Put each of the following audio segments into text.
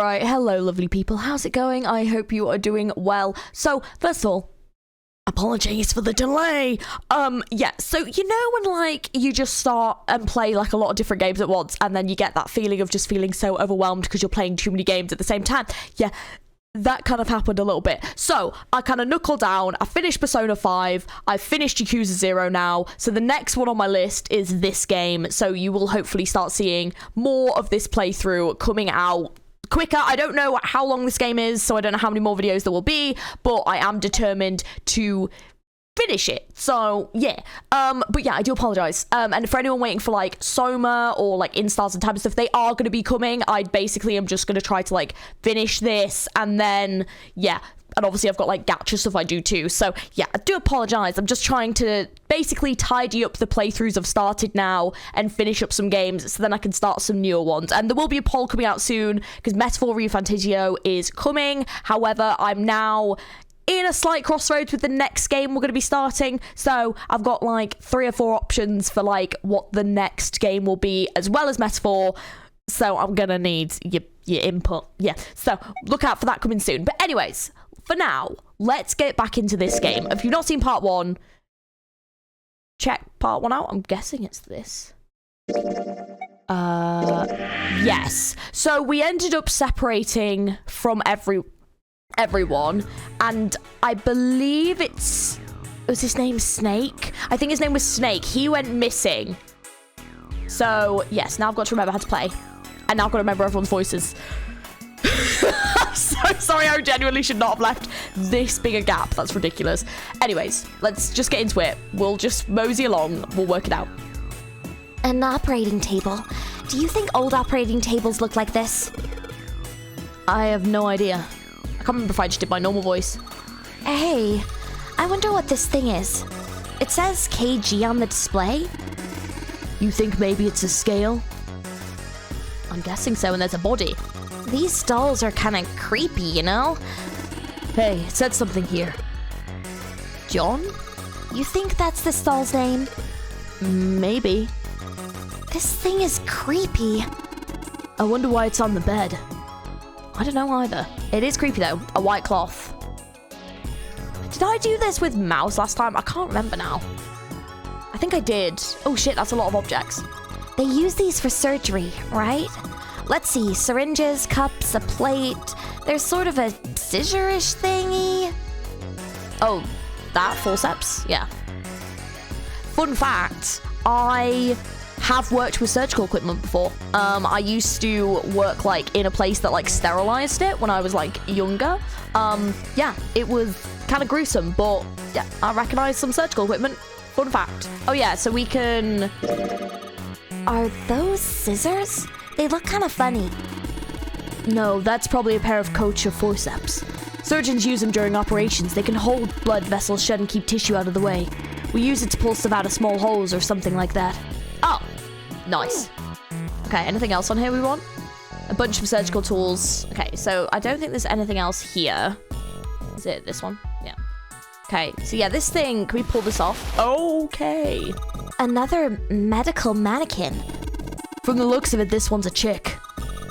Right, hello lovely people, how's it going? I hope you are doing well. So, first of all, apologies for the delay. Yeah, so you know when like you just start and play like a lot of different games at once and then you get that feeling of just feeling so overwhelmed because you're playing too many games at the same time? Yeah, that kind of happened a little bit. So I kind of knuckled down, I finished Persona 5, I finished Yakuza 0 now, so the next one on my list is this game, so you will hopefully start seeing more of this playthrough coming out quicker. I don't know how long this game is, so I don't know how many more videos there will be, but I am determined to finish it. So yeah, but yeah, I do apologize. And for anyone waiting for like Soma or like Instars and type of stuff, they are going to be coming. I basically am just going to try to like finish this and then yeah. And obviously I've got like gacha stuff I do too. So yeah, I do apologize. I'm just trying to basically tidy up the playthroughs I've started now and finish up some games so then I can start some newer ones. And there will be a poll coming out soon because Metaphor Refantasio is coming. However, I'm now in a slight crossroads with the next game we're going to be starting. So I've got like 3 or 4 options for like what the next game will be as well as Metaphor. So I'm going to need your input. Yeah, so look out for that coming soon. But anyways, for now, let's get back into this game. If you've not seen part 1, check part 1 out. I'm guessing it's this. Yes. So we ended up separating from everyone, and I believe was his name Snake? I think his name was Snake. He went missing. So, yes, now I've got to remember how to play. And now I've got to remember everyone's voices. I'm so sorry, I genuinely should not have left this big a gap. That's ridiculous. Anyways, let's just get into it. We'll just mosey along. We'll work it out. An operating table. Do you think old operating tables look like this? I have no idea. I can't remember if I just did my normal voice. Hey, I wonder what this thing is. It says KG on the display. You think maybe it's a scale? I'm guessing so, and there's a body. These dolls are kind of creepy, you know? Hey, it said something here. John? You think that's this doll's name? Maybe. This thing is creepy. I wonder why it's on the bed. I don't know either. It is creepy though. A white cloth. Did I do this with mouse last time? I can't remember now. I think I did. Oh shit, that's a lot of objects. They use these for surgery, right? Let's see, syringes, cups, a plate. There's sort of a scissor-ish thingy. Oh, that forceps? Yeah. Fun fact, I have worked with surgical equipment before. I used to work like in a place that like sterilized it when I was like younger. Yeah, it was kind of gruesome, but yeah, I recognize some surgical equipment. Fun fact. Oh yeah, so we can... Are those scissors? They look kind of funny. No, that's probably a pair of kosher forceps. Surgeons use them during operations. They can hold blood vessels shut and keep tissue out of the way. We use it to pull stuff out of small holes or something like that. Oh, nice. Okay, anything else on here we want? A bunch of surgical tools. Okay, so I don't think there's anything else here. Is it this one? Yeah. Okay, so yeah, this thing, can we pull this off? Okay. Another medical mannequin. From the looks of it, this one's a chick.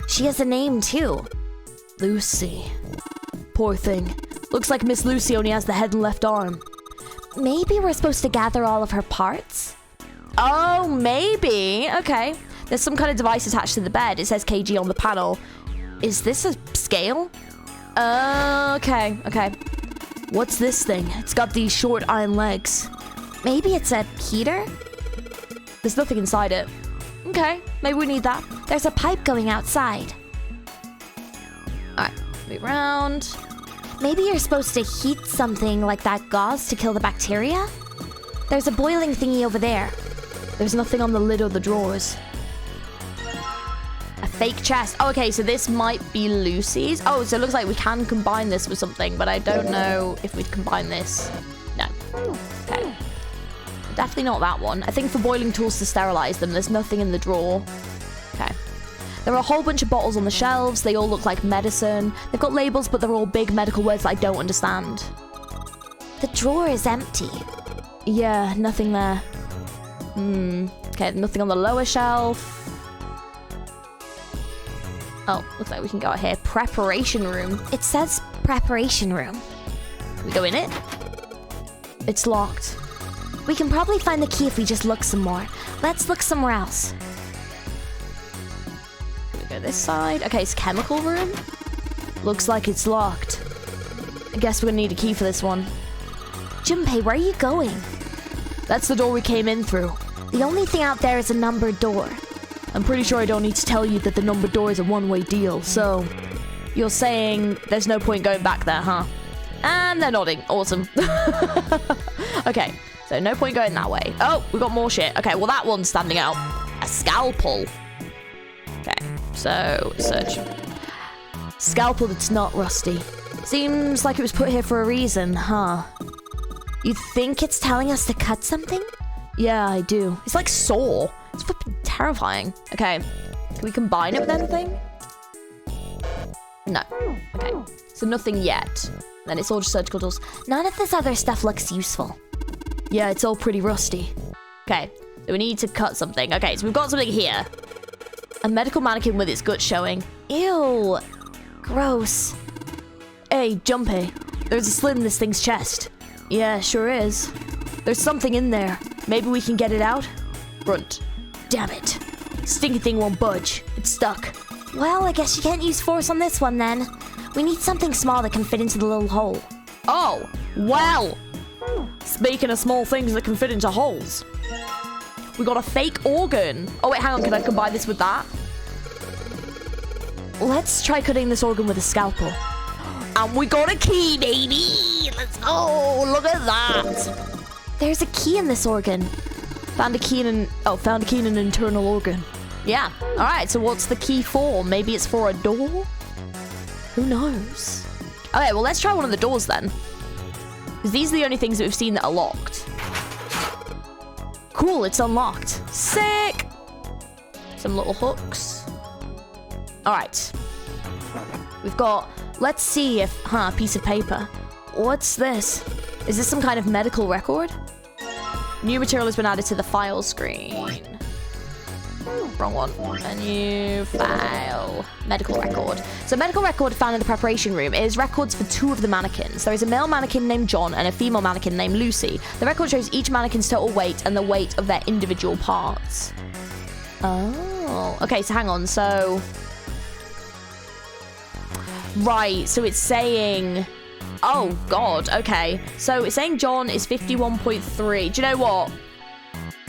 She has a name, too. Lucy. Poor thing. Looks like Miss Lucy only has the head and left arm. Maybe we're supposed to gather all of her parts? Oh, maybe. Okay. There's some kind of device attached to the bed. It says KG on the panel. Is this a scale? Okay. What's this thing? It's got these short iron legs. Maybe it's a heater? There's nothing inside it. Okay, maybe we need that. There's a pipe going outside. Alright, move around. Maybe you're supposed to heat something like that gauze to kill the bacteria? There's a boiling thingy over there. There's nothing on the lid or the drawers. A fake chest. Oh, okay, so this might be Lucy's. Oh, so it looks like we can combine this with something, but I don't know if we'd combine this. No. Okay. Definitely not that one. I think for boiling tools to sterilize them, there's nothing in the drawer. Okay. There are a whole bunch of bottles on the shelves. They all look like medicine. They've got labels, but they're all big medical words that I don't understand. The drawer is empty. Yeah, nothing there. Okay, nothing on the lower shelf. Oh, looks like we can go out here. Preparation room. It says preparation room. Can we go in it? It's locked. We can probably find the key if we just look some more. Let's look somewhere else. Can we go this side? Okay, it's chemical room. Looks like it's locked. I guess we're gonna need a key for this one. Junpei, where are you going? That's the door we came in through. The only thing out there is a numbered door. I'm pretty sure I don't need to tell you that the numbered door is a one-way deal, so... You're saying there's no point going back there, huh? And they're nodding. Awesome. Okay, so no point going that way. Oh, we got more shit. Okay, well that one's standing out. A scalpel. Okay, so search. Scalpel that's not rusty. Seems like it was put here for a reason, huh? You think it's telling us to cut something? Yeah, I do. It's like Saw. It's flipping terrifying. Okay, can we combine it with anything? No. Okay, so nothing yet. Then it's all just surgical tools. None of this other stuff looks useful. Yeah, it's all pretty rusty. Okay, so we need to cut something. Okay, so we've got something here. A medical mannequin with its guts showing. Ew. Gross. Hey, Junpei, there's a slit in this thing's chest. Yeah, sure is. There's something in there. Maybe we can get it out? Grunt. Damn it. Stinky thing won't budge. It's stuck. Well, I guess you can't use force on this one then. We need something small that can fit into the little hole. Oh, well. Speaking of small things that can fit into holes. We got a fake organ. Oh, wait, hang on. Can I combine this with that? Let's try cutting this organ with a scalpel. And we got a key, baby. Let's go. Look at that. There's a key in this organ. Found a key in an internal organ. Yeah. All right. So what's the key for? Maybe it's for a door? Who knows? Okay. Well, let's try one of the doors then. Because these are the only things that we've seen that are locked. Cool. It's unlocked. Sick. Some little hooks. All right. We've got... Let's see if... a piece of paper. What's this? Is this some kind of medical record? New material has been added to the file screen. Wrong one. Menu, file, medical record. So medical record found in the preparation room is records for 2 of the mannequins. There is a male mannequin named John and a female mannequin named Lucy. The record shows each mannequin's total weight and the weight of their individual parts. Oh, okay, so hang on, so... Right, so it's saying... Oh, God, okay. So it's saying John is 51.3. Do you know what?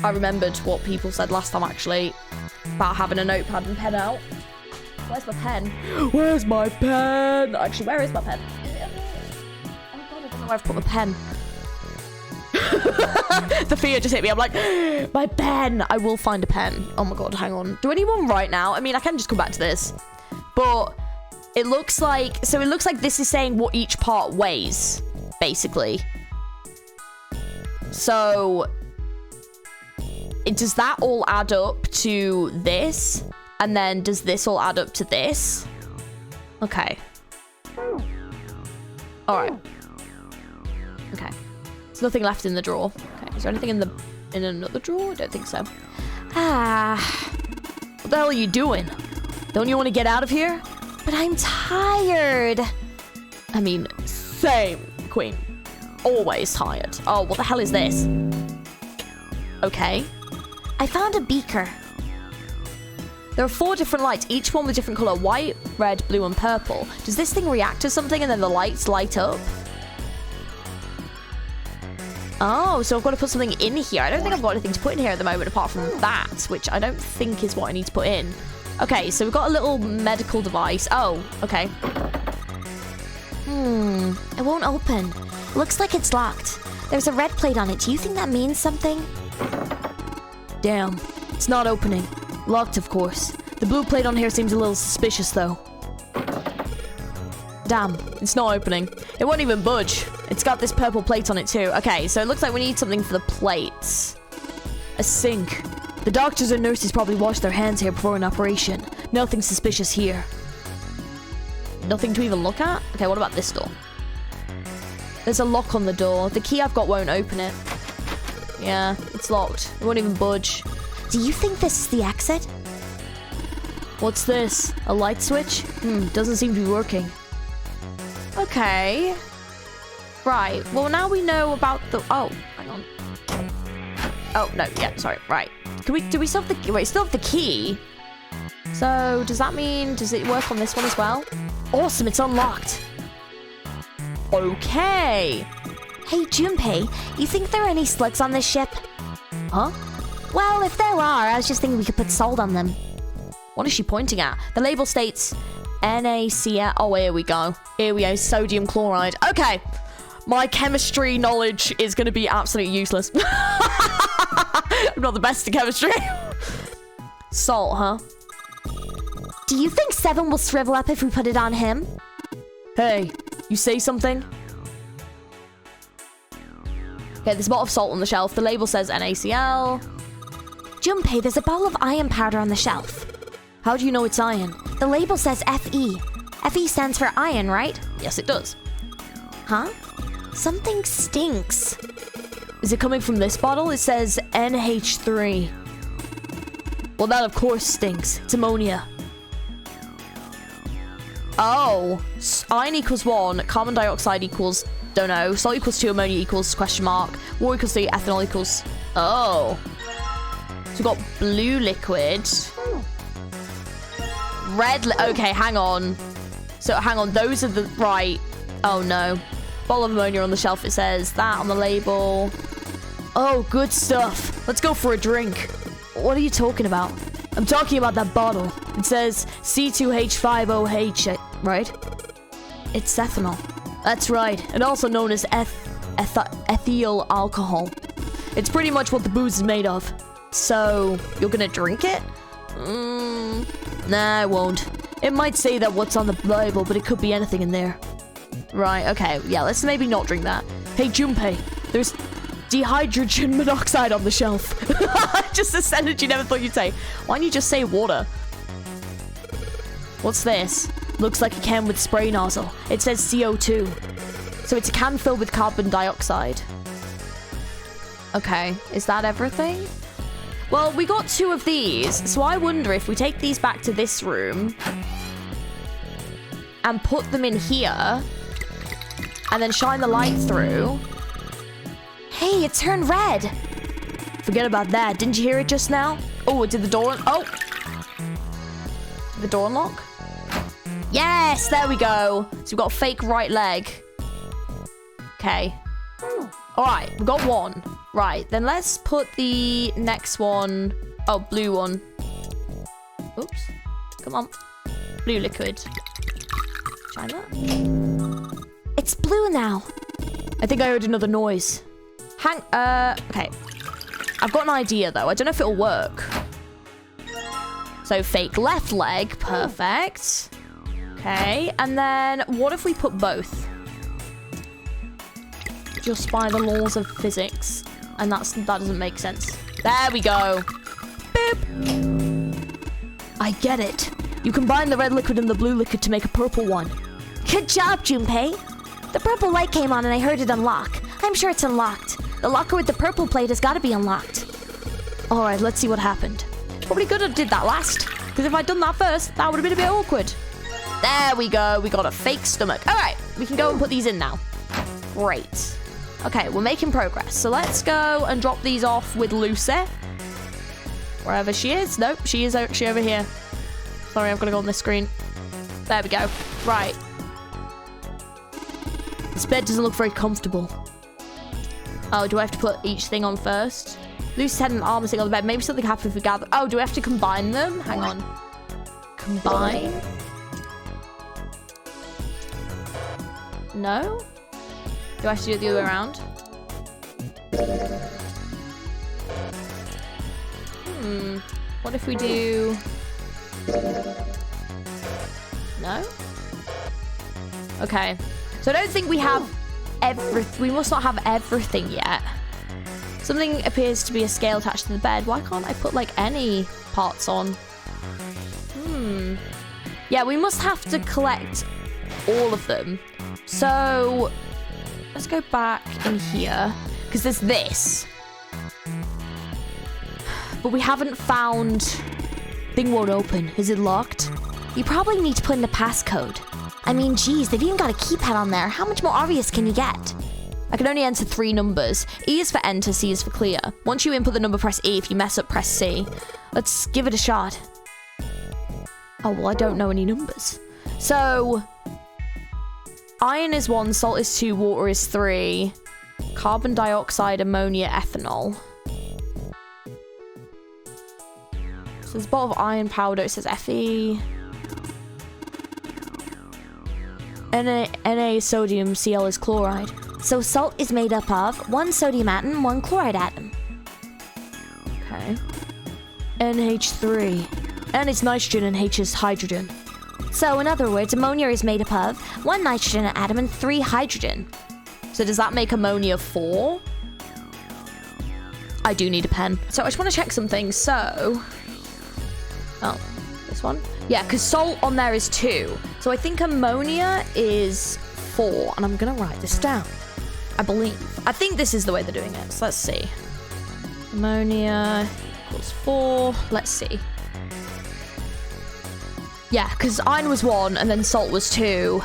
I remembered what people said last time, actually, about having a notepad and pen out. Where's my pen? Where's my pen? Actually, where is my pen? Oh, God, I don't know where I've put my pen. The fear just hit me. I'm like, my pen. I will find a pen. Oh, my God, hang on. Do I need one right now? I mean, I can just come back to this. But... It looks like this is saying what each part weighs, basically. So, does that all add up to this? And then does this all add up to this? Okay. All right. Okay. There's nothing left in the drawer. Okay. Is there anything in another drawer? I don't think so. What the hell are you doing? Don't you want to get out of here? But I'm tired. I mean, same, Queen. Always tired. Oh, what the hell is this? Okay. I found a beaker. There are 4 different lights, each one with different color. White, red, blue, and purple. Does this thing react to something and then the lights light up? Oh, so I've got to put something in here. I don't think I've got anything to put in here at the moment apart from that, which I don't think is what I need to put in. Okay, so we've got a little medical device. Oh, okay. It won't open. Looks like it's locked. There's a red plate on it. Do you think that means something? Damn, it's not opening. Locked, of course. The blue plate on here seems a little suspicious, though. Damn, it's not opening. It won't even budge. It's got this purple plate on it, too. Okay, so it looks like we need something for the plates. A sink. The doctors and nurses probably washed their hands here before an operation. Nothing suspicious here. Nothing to even look at? Okay, what about this door? There's a lock on the door. The key I've got won't open it. Yeah, it's locked. It won't even budge. Do you think this is the exit? What's this? A light switch? Doesn't seem to be working. Okay. Right. Well, now we know about the... Oh, hang on. Oh, no. Yeah, sorry. Right. Do we still have the... Wait, still have the key? So, does that mean... Does it work on this one as well? Awesome, it's unlocked. Okay. Hey, Junpei, you think there are any slugs on this ship? Huh? Well, if there are, I was just thinking we could put salt on them. What is she pointing at? The label states NaCl. Oh, here we go. Here we go. Sodium chloride. Okay. My chemistry knowledge is going to be absolutely useless. I'm not the best at chemistry. Salt, huh? Do you think Seven will shrivel up if we put it on him? Hey, you say something? Okay, there's a bottle of salt on the shelf. The label says NaCl. Junpei, there's a bottle of iron powder on the shelf. How do you know it's iron? The label says Fe. Fe stands for iron, right? Yes, it does. Huh? Something stinks. Is it coming from this bottle? It says NH3. Well, that of course stinks. It's ammonia. Oh. Iron equals 1. Carbon dioxide equals... Don't know. Salt equals 2. Ammonia equals question mark. Water equals 3. Ethanol equals... Oh. So we've got blue liquid. Red... Okay, hang on. So, hang on. Those are the... Right. Oh, no. Bottle of ammonia on the shelf. It says that on the label. Oh, good stuff. Let's go for a drink. What are you talking about? I'm talking about that bottle. It says C2H5OH, right? It's ethanol. That's right. And also known as ethyl alcohol. It's pretty much what the booze is made of. So, you're gonna drink it? Nah, I won't. It might say that what's on the label, but it could be anything in there. Right, okay. Yeah, let's maybe not drink that. Hey, Junpei, there's dihydrogen monoxide on the shelf. Just a sentence you never thought you'd say. Why don't you just say water? What's this? Looks like a can with spray nozzle. It says CO2. So it's a can filled with carbon dioxide. Okay, is that everything? Well, we got 2 of these, so I wonder if we take these back to this room and put them in here and then shine the light through. Hey, it turned red. Forget about that. Didn't you hear it just now? Oh, did the door... Oh! Did the door unlock? Yes, there we go. So we've got a fake right leg. Okay. Alright, we've got 1. Right, then let's put the next one... Oh, blue one. Oops. Come on. Blue liquid. Shine that. It's blue now. I think I heard another noise. Okay. I've got an idea, though. I don't know if it'll work. So, fake left leg. Perfect. Okay. And then, what if we put both? Just by the laws of physics. And that doesn't make sense. There we go. Boop. I get it. You combine the red liquid and the blue liquid to make a purple one. Good job, Junpei. The purple light came on and I heard it unlock. I'm sure it's unlocked. The locker with the purple plate has got to be unlocked. Alright, let's see what happened. Probably good I did that last. Because if I'd done that first, that would have been a bit awkward. There we go. We got a fake stomach. Alright, we can go and put these in now. Great. Okay, we're making progress. So let's go and drop these off with Lucy. Wherever she is. Nope, she is actually over here. Sorry, I've got to go on this screen. There we go. Right. This bed doesn't look very comfortable. Oh, do I have to put each thing on first? Lucy's head and arm are sitting on the bed. Maybe something happens if we gather... Oh, do we have to combine them? Hang on. Combine? No? Do I have to do it the other way around? What if we do... No? Okay. So I don't think we have everything. We must not have everything yet. Something appears to be a scale attached to the bed. Why can't I put, like, any parts on? Yeah, we must have to collect all of them. So... let's go back in here. Because there's this. But we haven't found thing won't open. Is it locked? You probably need to put in a passcode. I mean, geez, they've even got a keypad on there. How much more obvious can you get? I can only enter 3 numbers. E is for enter, C is for clear. Once you input the number, press E. If you mess up, press C. Let's give it a shot. Oh, well, I don't know any numbers. So, iron is 1, salt is 2, water is 3, carbon dioxide, ammonia, ethanol. So there's a bottle of iron powder. It says Fe. Na sodium, Cl is chloride. So salt is made up of 1 sodium atom, 1 chloride atom. Okay. NH3. N is nitrogen and H is hydrogen. So in other words, ammonia is made up of 1 nitrogen atom and 3 hydrogen. So does that make ammonia 4? I do need a pen. So I just want to check something. So, oh, this one? Yeah, because salt on there is 2. So I think ammonia is 4. And I'm going to write this down. I believe. I think this is the way they're doing it. So let's see. Ammonia equals 4. Let's see. Yeah, because iron was 1 and then salt was 2.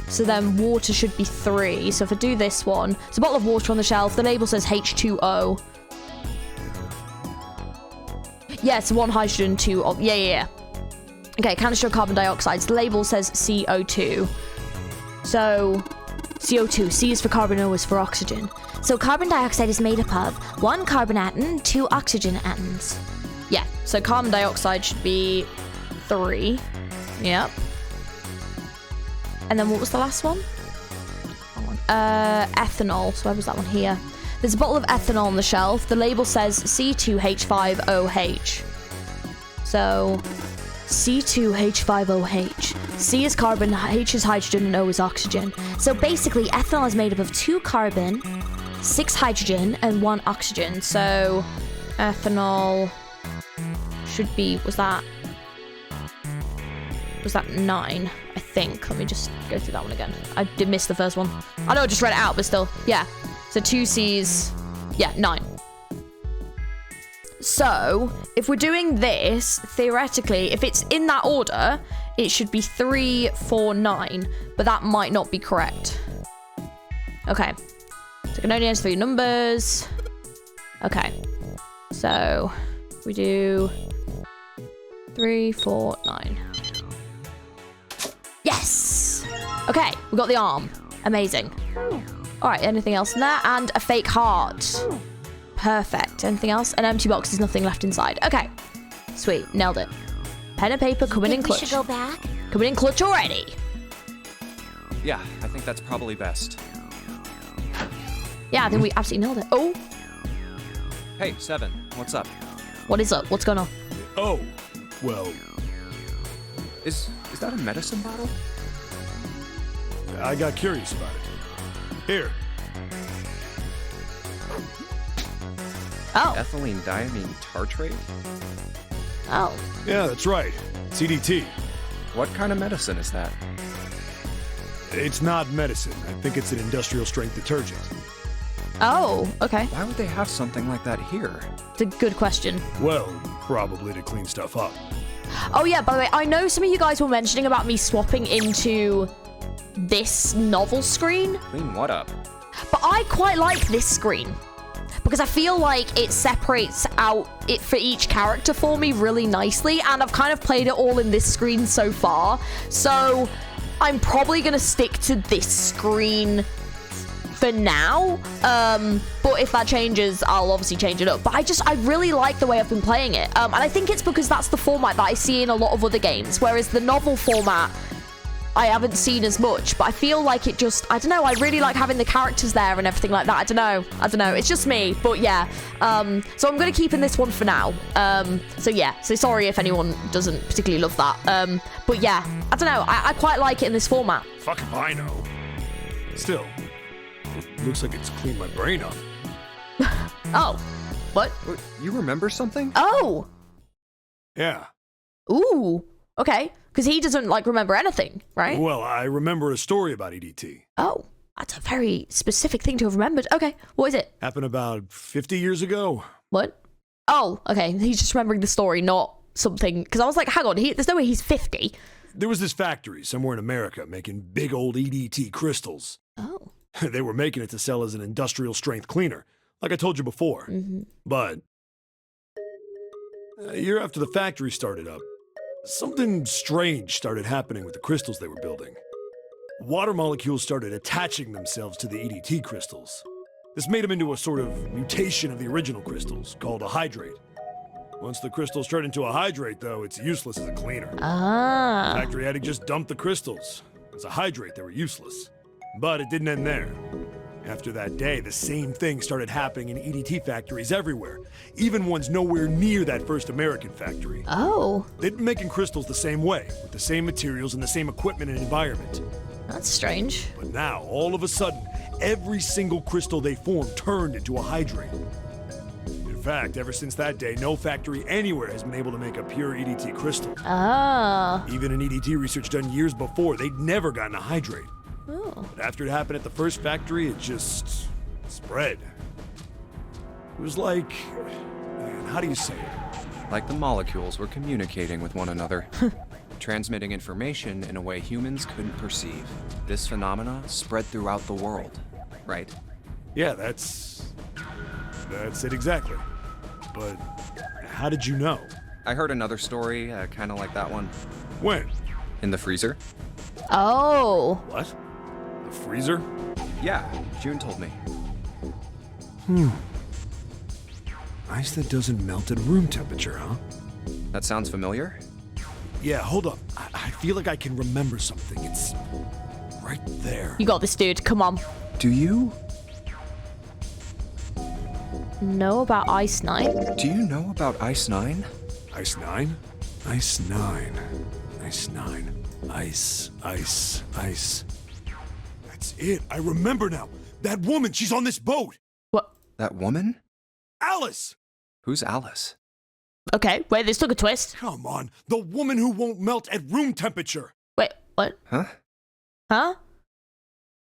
So then water should be 3. So if I do this one, there's a bottle of water on the shelf. The label says H2O. Yeah, it's 1 hydrogen, 2... Oh, yeah. Okay, canister of carbon dioxide. The label says CO2. So, CO2. C is for carbon, O is for oxygen. So carbon dioxide is made up of 1 carbon atom, 2 oxygen atoms. Yeah, so carbon dioxide should be 3. Yep. And then what was the last one? Ethanol. So where was that one? Here. There's a bottle of ethanol on the shelf. The label says C2H5OH. So, C2H5OH. C is carbon, H is hydrogen, and O is oxygen. So basically, ethanol is made up of 2 carbon, 6 hydrogen, and 1 oxygen. So, ethanol should be, was that 9, I think. Let me just go through that one again. I did miss the first one. I know I just read it out, but still. Yeah. So 2 C's, yeah, 9. So, if we're doing this, theoretically, if it's in that order, it should be 3, 4, 9. But that might not be correct. Okay. So I can only enter 3 numbers. Okay. So, we do 3, 4, 9. Yes! Okay, we got the arm. Amazing. All right, anything else in there? And a fake heart. Perfect. Anything else? An empty box. There's nothing left inside. Okay. Sweet. Nailed it. Pen and paper coming in clutch. We should go back? Coming in clutch already. Yeah, I think that's probably best. Yeah, I think we absolutely nailed it. Oh. Hey, Seven, what's up? What is up? What's going on? Oh, well, Is that a medicine bottle? I got curious about it. Here. Oh. Ethylene diamine tartrate? Oh. Yeah, that's right. CDT. What kind of medicine is that? It's not medicine. I think it's an industrial strength detergent. Oh, okay. Why would they have something like that here? It's a good question. Well, probably to clean stuff up. Oh, yeah, by the way, I know some of you guys were mentioning about me swapping into this novel screen, Clean what up? but I quite like this screen because I feel like it separates out it for each character for me really nicely, and I've kind of played it all in this screen so far, so I'm probably going to stick to this screen for now, but if that changes, I'll obviously change it up. But I really like the way I've been playing it, and I think it's because that's the format that I see in a lot of other games, whereas the novel format I haven't seen as much, but I feel like it just, I don't know, I really like having the characters there and everything like that. I don't know, it's just me, but yeah. So I'm gonna keep in this one for now. So yeah, so sorry if anyone doesn't particularly love that. But yeah, I don't know, I quite like it in this format. Fuck if I know. Still, it looks like it's cleaned my brain up. Oh, what? You remember something? Oh, Yeah. ooh, okay. Because he doesn't, like, remember anything, right? Well, I remember a story about EDT. Oh, that's a very specific thing to have remembered. Okay, what is it? Happened about 50 years ago. What? Oh, okay. He's just remembering the story, not something, because I was like, hang on, there's no way he's 50. There was this factory somewhere in America making big old EDT crystals. Oh. They were making it to sell as an industrial strength cleaner, like I told you before. But a year after the factory started up, something strange started happening with the crystals they were building. Water molecules started attaching themselves to the EDT crystals. This made them into a sort of mutation of the original crystals, called a hydrate. Once the crystals turn into a hydrate, though, it's useless as a cleaner. Ah. The factory had to just dump the crystals. As a hydrate, they were useless. But it didn't end there. After that day, the same thing started happening in EDT factories everywhere, even ones nowhere near that first American factory. Oh. They'd been making crystals the same way, with the same materials and the same equipment and environment. That's strange. But now, all of a sudden, every single crystal they formed turned into a hydrate. In fact, ever since that day, no factory anywhere has been able to make a pure EDT crystal. Ah. Even in EDT research done years before, they'd never gotten a hydrate. Oh. But after it happened at the first factory, it just spread. It was like, man, how do you say it? Like the molecules were communicating with one another, transmitting information in a way humans couldn't perceive. This phenomena spread throughout the world, right? Yeah, that's it exactly. But how did you know? I heard another story, kind of like that one. When? In the freezer? Oh. What? The freezer? Yeah, June told me. Ice that doesn't melt at room temperature, huh? That sounds familiar? Yeah, hold up. I feel like I can remember something. It's right there. You got this, dude. Come on. Do you? Know about Ice Knight? Do you know about Ice 9? Ice 9? Ice 9. Ice 9. Ice. That's it. I remember now. That woman, she's on this boat. What? That woman? Alice! Who's Alice? Okay, wait, this took a twist. Come on. The woman who won't melt at room temperature. Wait, what? Huh? Huh?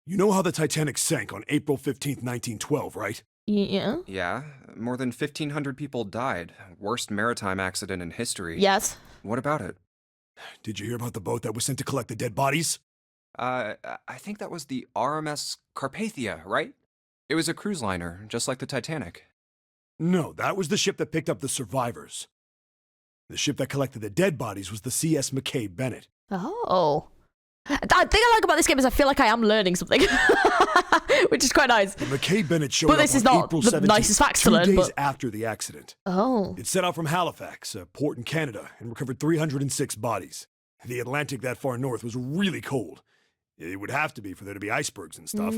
You know how the Titanic sank on April 15th, 1912, right? Yeah. Yeah, more than 1,500 people died. Worst maritime accident in history. Yes. What about it? Did you hear about the boat that was sent to collect the dead bodies? I think that was the RMS Carpathia, right? It was a cruise liner, just like the Titanic. No, that was the ship that picked up the survivors. The ship that collected the dead bodies was the CS McKay Bennett. Oh. The thing I like about this game is I feel like I am learning something, which is quite nice. The McKay Bennett showed But up this on is not April the 17th, nicest facts to 2 learn, days but- after the accident. Oh. It set out from Halifax, a port in Canada, and recovered 306 bodies. The Atlantic that far north was really cold. It would have to be for there to be icebergs and stuff.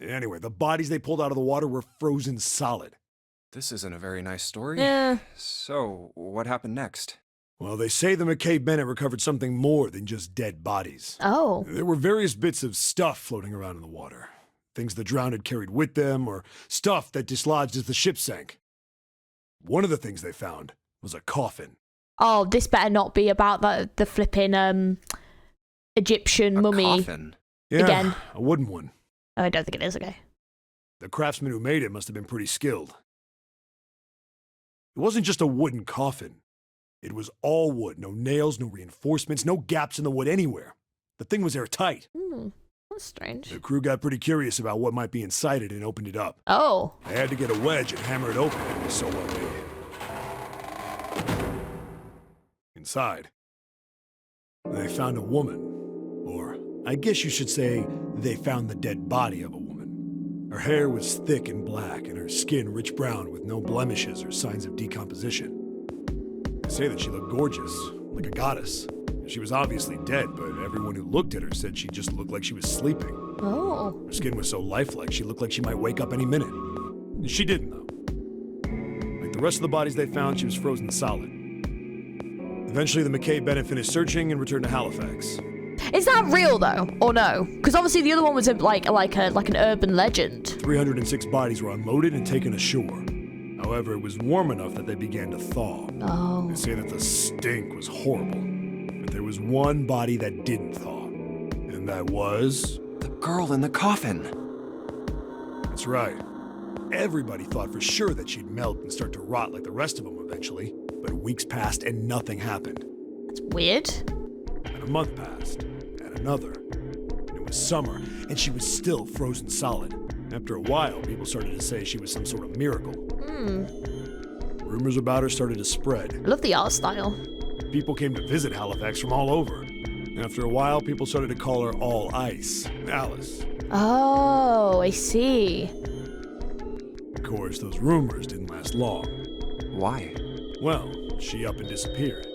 Anyway, the bodies they pulled out of the water were frozen solid. This isn't a very nice story. Yeah. So, what happened next? Well, they say the McKay Bennett recovered something more than just dead bodies. Oh. There were various bits of stuff floating around in the water. Things the drowned had carried with them, or stuff that dislodged as the ship sank. One of the things they found was a coffin. Oh, this better not be about the flipping Egyptian A mummy. coffin? Yeah, Again. a wooden one. Oh, I don't think it is. Okay. The craftsman who made it must have been pretty skilled. It wasn't just a wooden coffin. It was all wood, no nails, no reinforcements, no gaps in the wood anywhere. The thing was airtight. That's strange. The crew got pretty curious about what might be inside it and opened it up. Oh. They had to get a wedge and hammer it open. It was so well made. Inside, they found a woman. Or, I guess you should say, they found the dead body of a woman. Her hair was thick and black, and her skin rich brown with no blemishes or signs of decomposition. They say that she looked gorgeous, like a goddess. She was obviously dead, but everyone who looked at her said she just looked like she was sleeping. Oh. Her skin was so lifelike, she looked like she might wake up any minute. She didn't, though. Like the rest of the bodies they found, she was frozen solid. Eventually, the McKay Bennett finished searching and returned to Halifax. Is that real though, or no? Because obviously the other one was like an urban legend. 306 bodies were unloaded and taken ashore. However, it was warm enough that they began to thaw. Oh. They say that the stink was horrible. But there was one body that didn't thaw. And that was... The girl in the coffin! That's right. Everybody thought for sure that she'd melt and start to rot like the rest of them eventually. but weeks passed and nothing happened. That's weird. And a month passed, and another. And it was summer, and she was still frozen solid. After a while, people started to say she was some sort of miracle. Rumors about her started to spread. I love the art style. People came to visit Halifax from all over. After a while, people started to call her All Ice, Alice. Oh, I see. Of course, those rumors didn't last long. Why? Well, she up and disappeared.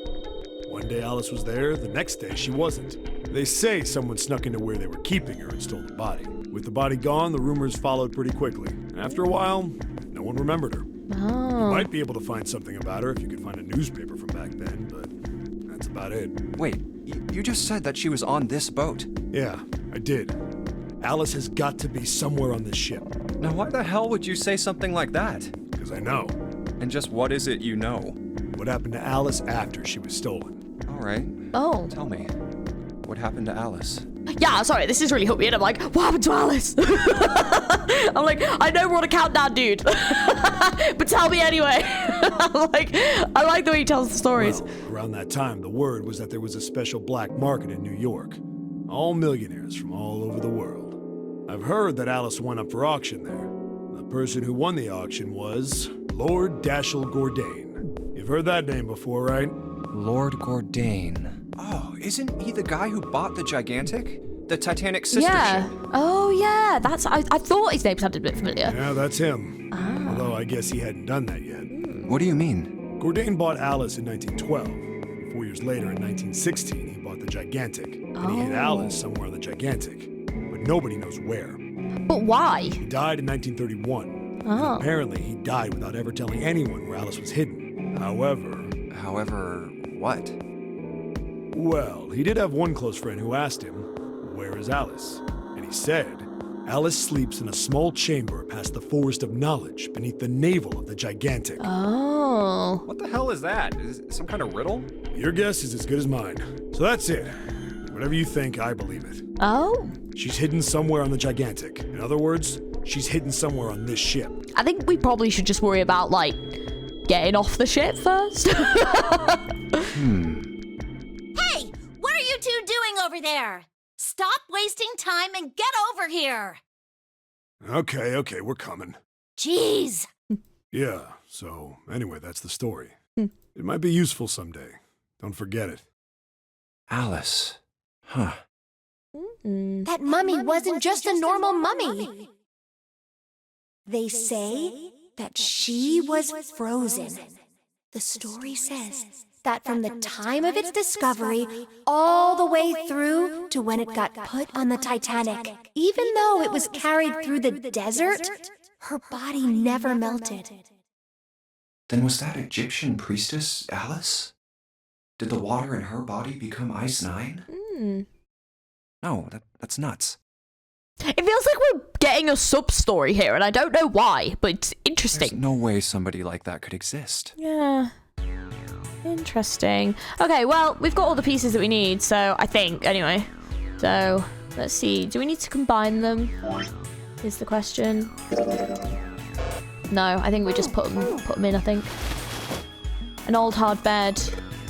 One day Alice was there, the next day she wasn't. They say someone snuck into where they were keeping her and stole the body. With the body gone, the rumors followed pretty quickly. After a while, no one remembered her. You might be able to find something about her if you could find a newspaper from back then, but that's about it. Wait, you just said that she was on this boat. Yeah, I did. Alice has got to be somewhere on this ship. Now why the hell would you say something like that? Because I know. And just what is it you know? What happened to Alice after she was stolen? All right. Oh. Tell me, what happened to Alice? Yeah, sorry, this is really hooked me in. I'm like, what happened to Alice? I'm like, I know we're on a countdown, dude. But tell me anyway. I like the way he tells the stories. Well, around that time, the word was that there was a special black market in New York. All millionaires from all over the world. I've heard that Alice went up for auction there. The person who won the auction was Lord Dashiell Gordain. You've heard that name before, right? Lord Gordain. Oh, isn't he the guy who bought the Gigantic? The Titanic sister Yeah. ship? Oh, yeah. I thought his name sounded a bit familiar. Yeah, that's him. Although I guess he hadn't done that yet. What do you mean? Gordain bought Alice in 1912. 4 years later, in 1916, he bought the Gigantic. And he hid Alice somewhere on the Gigantic. But nobody knows where. But why? He died in 1931. Oh. And apparently, he died without ever telling anyone where Alice was hidden. However, what? Well, he did have one close friend who asked him, "Where is Alice?" And he said, "Alice sleeps in a small chamber past the Forest of Knowledge beneath the navel of the Gigantic." Oh. What the hell is that? Is it some kind of riddle? Your guess is as good as mine. So that's it. Whatever you think, I believe it. Oh. She's hidden somewhere on the Gigantic. In other words, she's hidden somewhere on this ship. I think we probably should just worry about, getting off the ship first. Hey, what are you two doing over there? Stop wasting time and get over here. Okay, we're coming. Jeez. Yeah, so anyway, that's the story. It might be useful someday. Don't forget it. Alice. Huh. That mummy wasn't just a normal mummy. They say that she was frozen. The story says that from the time of its discovery all the way through to when it got put on the Titanic, even though it was carried through the desert, her body never melted. Then was that Egyptian priestess Alice? Did the water in her body become Ice 9? No, that's nuts. It feels like we're getting a sub-story here, and I don't know why, but it's interesting. There's no way somebody like that could exist. Yeah. Interesting. Okay, well, we've got all the pieces that we need, so I think, anyway. So, let's see. Do we need to combine them? Is the question. No, I think we just put them in, I think. An old hard bed.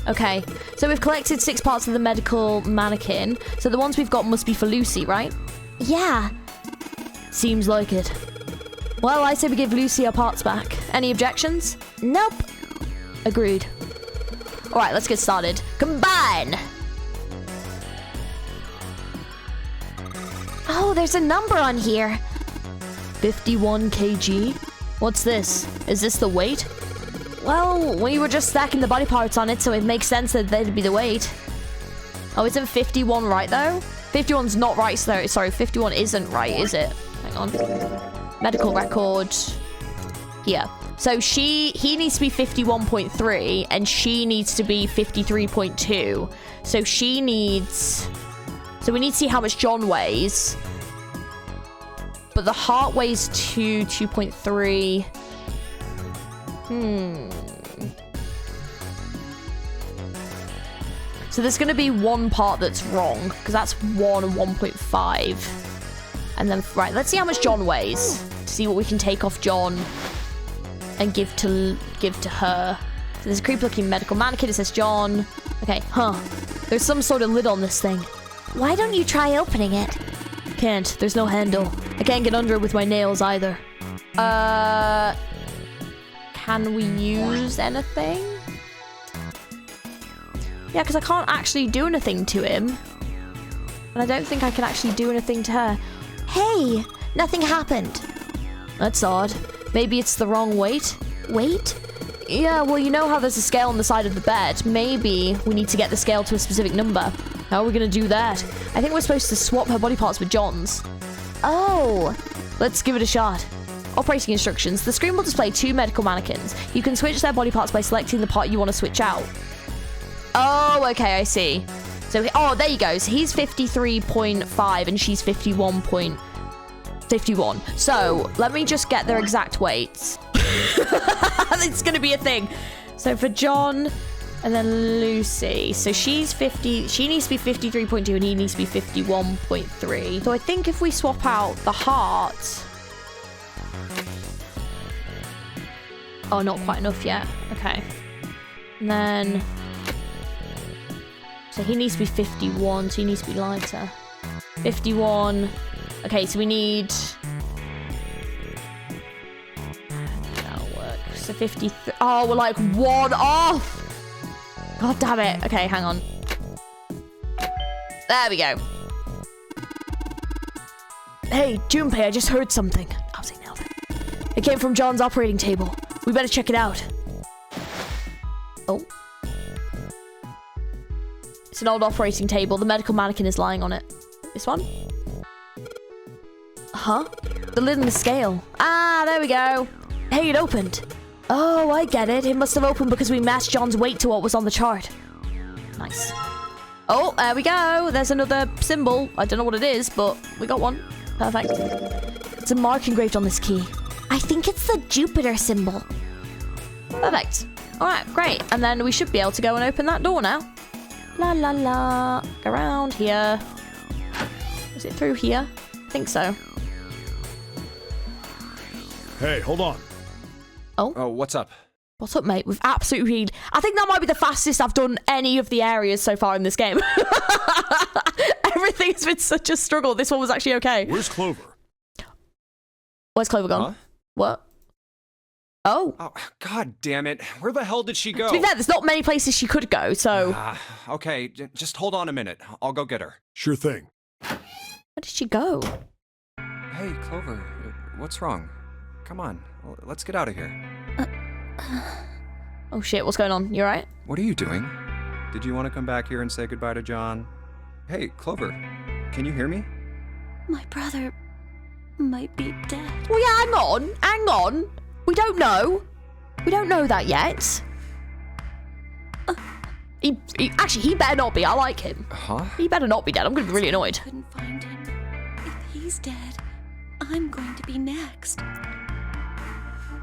Okay, so we've collected 6 parts of the medical mannequin. So the ones we've got must be for Lucy, right? Yeah. Seems like it. Well, I say we give Lucy her parts back. Any objections? Nope. Agreed. Alright, let's get started. Combine! Oh, there's a number on here. 51 kg? What's this? Is this the weight? Well, we were just stacking the body parts on it, so it makes sense that they'd be the weight. Oh, isn't 51 right, though? 51's not right, sorry, 51 isn't right, is it? Hang on. Medical record. Here. So he needs to be 51.3, and she needs to be 53.2. So she needs... So we need to see how much John weighs. But the heart weighs 2.3. So there's going to be one part that's wrong, because that's 1 and 1.5. And then, right, let's see how much John weighs, to see what we can take off John and give to her. There's a creepy looking medical mannequin. It says John. Okay, there's some sort of lid on this thing. Why don't you try opening it? Can't. There's no handle. I can't get under it with my nails either. Can we use anything? Yeah, because I can't actually do anything to him. And I don't think I can actually do anything to her. Hey, nothing happened. That's odd. Maybe it's the wrong weight? Weight? Yeah, well, you know how there's a scale on the side of the bed. Maybe we need to get the scale to a specific number. How are we going to do that? I think we're supposed to swap her body parts with John's. Oh. Let's give it a shot. Operating instructions. The screen will display 2 medical mannequins. You can switch their body parts by selecting the part you want to switch out. Oh, okay, I see. So, oh, there you go. So he's 53.5 and she's 51.51. So let me just get their exact weights. It's going to be a thing. So for John and then Lucy. So she's 50. She needs to be 53.2 and he needs to be 51.3. So I think if we swap out the heart. Oh, not quite enough yet. Okay. And then... So he needs to be 51, so he needs to be lighter. 51. Okay, so we need... That'll work. So 53. Oh, we're like 1 off! God damn it. Okay, hang on. There we go. Hey, Junpei, I just heard something. I was nailed it. It came from John's operating table. We better check it out. Oh. It's an old operating table. The medical mannequin is lying on it. This one? Huh? The lid and the scale. Ah, there we go. Hey, it opened. Oh, I get it. It must have opened because we matched John's weight to what was on the chart. Nice. Oh, there we go. There's another symbol. I don't know what it is, but we got one. Perfect. It's a mark engraved on this key. I think it's the Jupiter symbol. Perfect. All right, great. And then we should be able to go and open that door now. La la la. Go around here. Is it through here? I think so. Hey, hold on. Oh, what's up? What's up, mate? We've absolutely... I think that might be the fastest I've done any of the areas so far in this game. Everything's been such a struggle. This one was actually okay. Where's Clover? Where's Clover gone? Huh? What? Oh. Oh, god damn it. Where the hell did she go? To be fair, there's not many places she could go, so... Okay, just hold on a minute. I'll go get her. Sure thing. Where did she go? Hey, Clover, what's wrong? Come on, let's get out of here. Oh shit, what's going on? You alright? What are you doing? Did you want to come back here and say goodbye to John? Hey, Clover, can you hear me? My brother might be dead. Well, yeah, hang on. We don't know. We don't know that yet. He better not be. I like him. Huh? He better not be dead. I'm going to be really annoyed. Couldn't find him. If he's dead, I'm going to be next.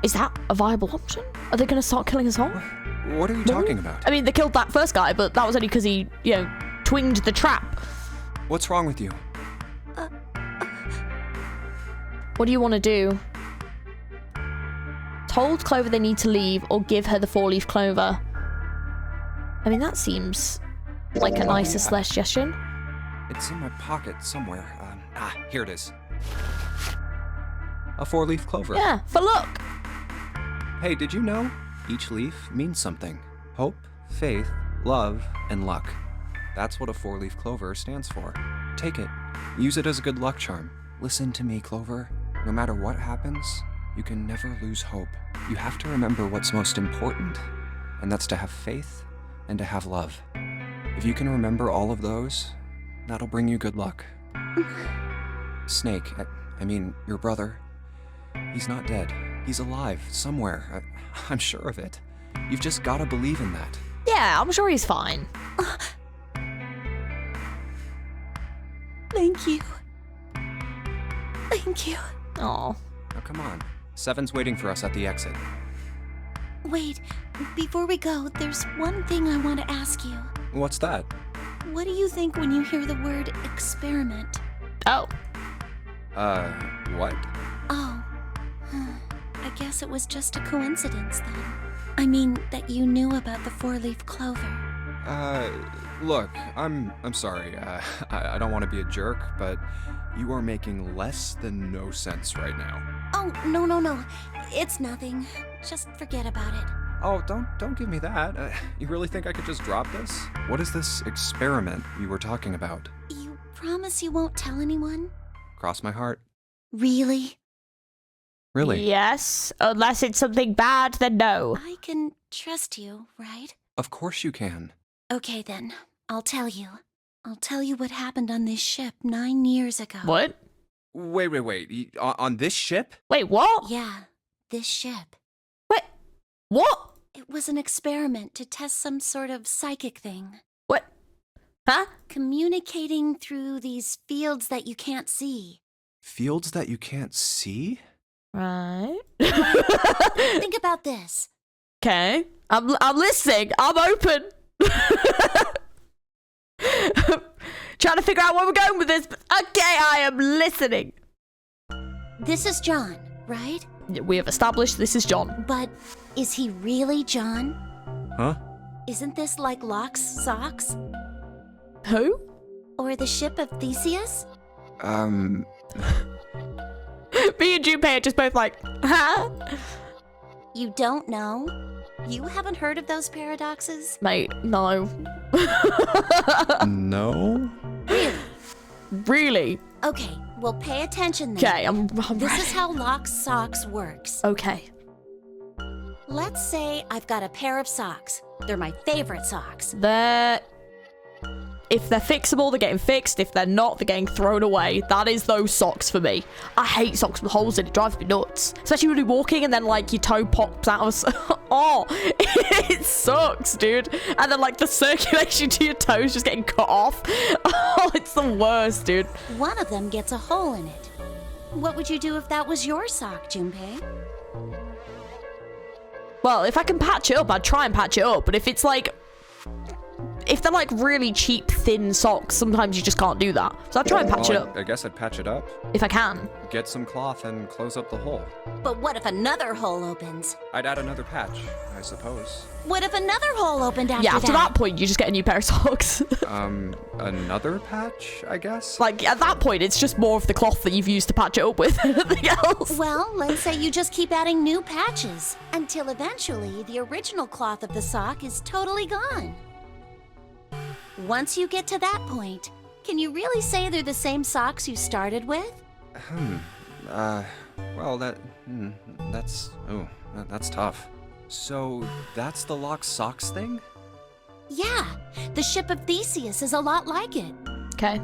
Is that a viable option? Are they going to start killing us all? What are you talking about? I mean, they killed that first guy, but that was only because he, twinged the trap. What's wrong with you? What do you want to do? Told Clover they need to leave or give her the 4-leaf clover. I mean, that seems like a nicer suggestion. It's in my pocket somewhere. Here it is. A 4-leaf clover. Yeah, for luck. Hey, did you know? Each leaf means something. Hope, faith, love, and luck. That's what a 4-leaf clover stands for. Take it. Use it as a good luck charm. Listen to me, Clover. No matter what happens, you can never lose hope. You have to remember what's most important, and that's to have faith and to have love. If you can remember all of those, that'll bring you good luck. Snake, I mean, your brother, he's not dead. He's alive, somewhere. I'm sure of it. You've just gotta believe in that. Yeah, I'm sure he's fine. Thank you. Thank you. Oh. Now come on. Seven's waiting for us at the exit. Wait, before we go, there's one thing I want to ask you. What's that? What do you think when you hear the word experiment? Oh. What? Oh. I guess it was just a coincidence then. I mean, that you knew about the four-leaf clover. Look, I'm sorry. I don't want to be a jerk, but you are making less than no sense right now. Oh, no. It's nothing. Just forget about it. Oh, don't give me that. You really think I could just drop this? What is this experiment you were talking about? You promise you won't tell anyone? Cross my heart. Really? Really? Yes, unless it's something bad, then no. I can trust you, right? Of course you can. Okay, then. I'll tell you. I'll tell you what happened on this ship 9 years ago. What? Wait. On this ship? Wait, what? Yeah, this ship. Wait, what? It was an experiment to test some sort of psychic thing. What? Huh? Communicating through these fields that you can't see. Fields that you can't see? Right. Think about this. Okay. I'm listening. I'm open. Trying to figure out where we're going with this, but okay, I am listening. This is John, right? We have established this is John. But is he really John? Huh? Isn't this like Locke's socks? Who? Or the ship of Theseus? Me and Junpei are just both like, huh? You don't know? You haven't heard of those paradoxes? Mate, no. No? Really? Really? Okay, well pay attention then. Okay, I'm This ready. is how Locke's socks works. Okay. Let's say I've got a pair of socks. They're my favorite socks. If they're fixable, they're getting fixed. If they're not, they're getting thrown away. That is those socks for me. I hate socks with holes in it. It drives me nuts. Especially when you're walking and then, like, your toe pops out of oh, it sucks, dude. And then, like, the circulation to your toes just getting cut off. Oh, it's the worst, dude. One of them gets a hole in it. What would you do if that was your sock, Junpei? Well, if I can patch it up, I'd try and patch it up. But if it's, like... If they're, like, really cheap, thin socks, sometimes you just can't do that. So I'd try and patch it up. I guess I'd patch it up. If I can. Get some cloth and close up the hole. But what if another hole opens? I'd add another patch, I suppose. What if another hole opened after Yeah, after that point, you just get a new pair of socks. Another patch, I guess? Like, at that point, it's just more of the cloth that you've used to patch it up with than anything else. Well, let's say you just keep adding new patches until eventually the original cloth of the sock is totally gone. Once you get to that point, can you really say they're the same socks you started with? Well, that's tough. So, that's the Locke's socks thing? Yeah, the ship of Theseus is a lot like it. Okay.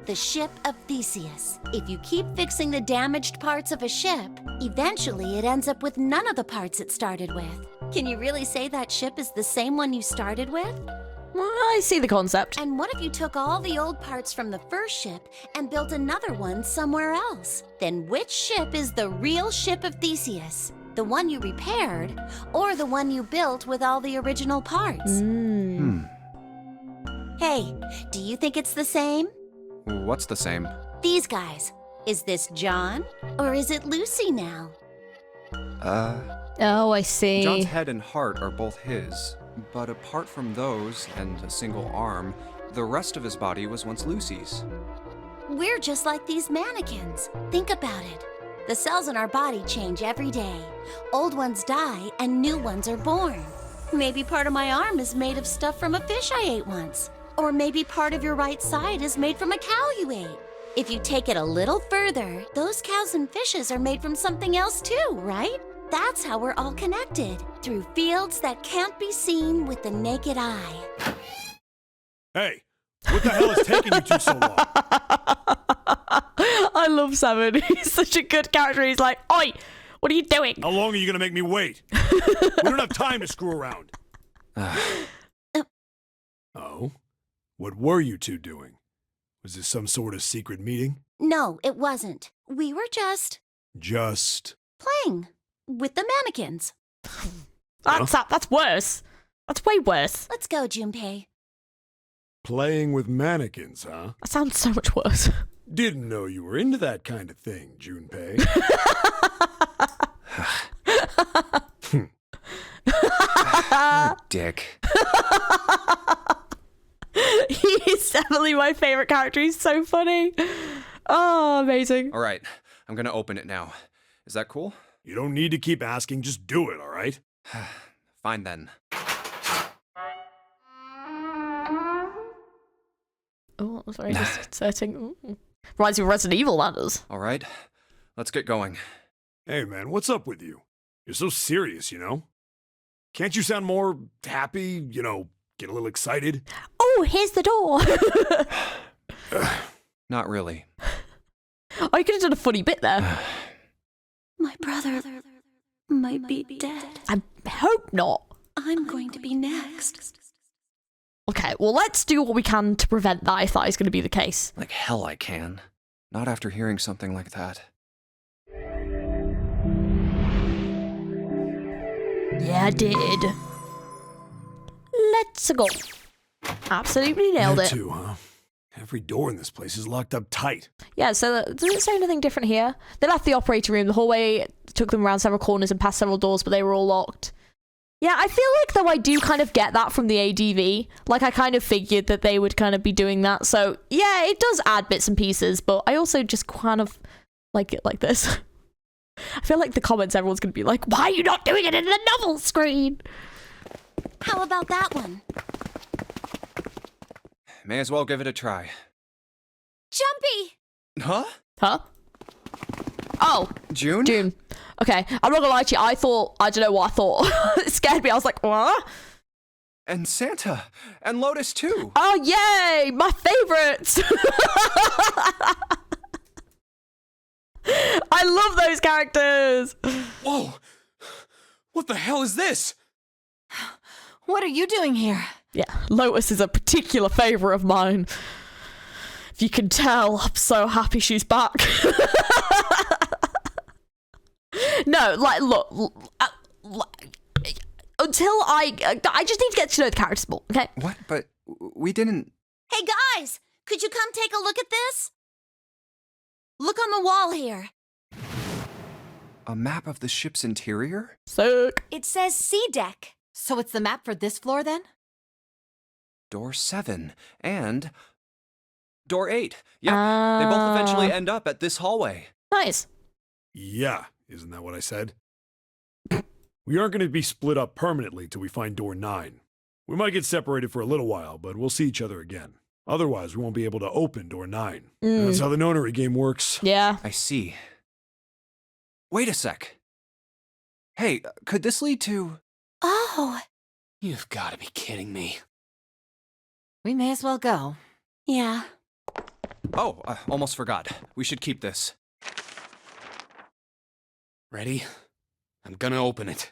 The ship of Theseus. If you keep fixing the damaged parts of a ship, eventually it ends up with none of the parts it started with. Can you really say that ship is the same one you started with? Well, I see the concept. And what if you took all the old parts from the first ship and built another one somewhere else? Then which ship is the real ship of Theseus? The one you repaired, or the one you built with all the original parts? Hey, do you think it's the same? What's the same? These guys. Is this John, or is it Lucy now? Oh, I see. John's head and heart are both his, but apart from those and a single arm, the rest of his body was once Lucy's. We're just like these mannequins. Think about it. The cells in our body change every day. Old ones die and new ones are born. Maybe part of my arm is made of stuff from a fish I ate once. Or maybe part of your right side is made from a cow you ate. If you take it a little further, those cows and fishes are made from something else too, right? That's how we're all connected, through fields that can't be seen with the naked eye. Hey, what the hell is taking you two so long? I love Seven. He's such a good character. He's like, oi, what are you doing? How long are you gonna make me wait? We don't have time to screw around. Oh? What were you two doing? Was this some sort of secret meeting? No, it wasn't. We were just Just... playing with the mannequins. That's worse. That's way worse. Let's go, Junpei. playing with mannequins, huh? That sounds so much worse. Didn't know you were into that kind of thing, Junpei. dick. He's definitely my favorite character. He's so funny. Oh, amazing. All right, I'm gonna open it now. Is that cool? You don't need to keep asking, just do it, all right? Fine then. Oh, that was very disconcerting. Ooh. Reminds me of Resident Evil, that does. All right, let's get going. Hey, man, what's up with you? You're so serious, you know? Can't you sound more happy, you know, get a little excited? Oh, here's the door. Not really. Oh, you could have done a funny bit there. My brother might be dead. I hope not. I'm going to be next. Okay, well, let's do what we can to prevent that if that is going to be the case. Like hell I can. Not after hearing something like that. Yeah, I did. Let's go. Absolutely nailed You it. too, huh? Every door in this place is locked up tight. Yeah, so does it say anything different here? They left the operating room. The hallway took them around several corners and past several doors, but they were all locked. Yeah, I feel like, though, I do kind of get that from the ADV. Like, I kind of figured that they would kind of be doing that. So, yeah, it does add bits and pieces, but I also just kind of like it like this. I feel like the comments, everyone's going to be like, why are you not doing it in the novel screen? How about that one? May as well give it a try. Jumpy! Huh? Huh? Oh, June? June. Okay, I'm not gonna lie to you, I don't know what I thought. It scared me, I was like, what? And Santa. And Lotus too. Oh, yay! My favorites! I love those characters! Whoa! What the hell is this? What are you doing here? Yeah, Lotus is a particular favorite of mine. If you can tell, I'm so happy she's back. No, like, look, until I just need to get to know the characters more, okay? What? But we didn't... Hey guys, could you come take a look at this? Look on the wall here. A map of the ship's interior? Sick. It says C deck. So it's the map for this floor then? Door 7 and door 8. Yep, they both eventually end up at this hallway. Nice. Yeah, isn't that what I said? We aren't going to be split up permanently till we find door 9. We might get separated for a little while, but we'll see each other again. Otherwise, we won't be able to open door 9. That's how the nonary game works. Yeah. I see. Wait a sec. Hey, could this lead to... Oh, You've got to be kidding me. We may as well go. yeah. Oh, almost forgot. We should keep this. Ready? I'm gonna open it.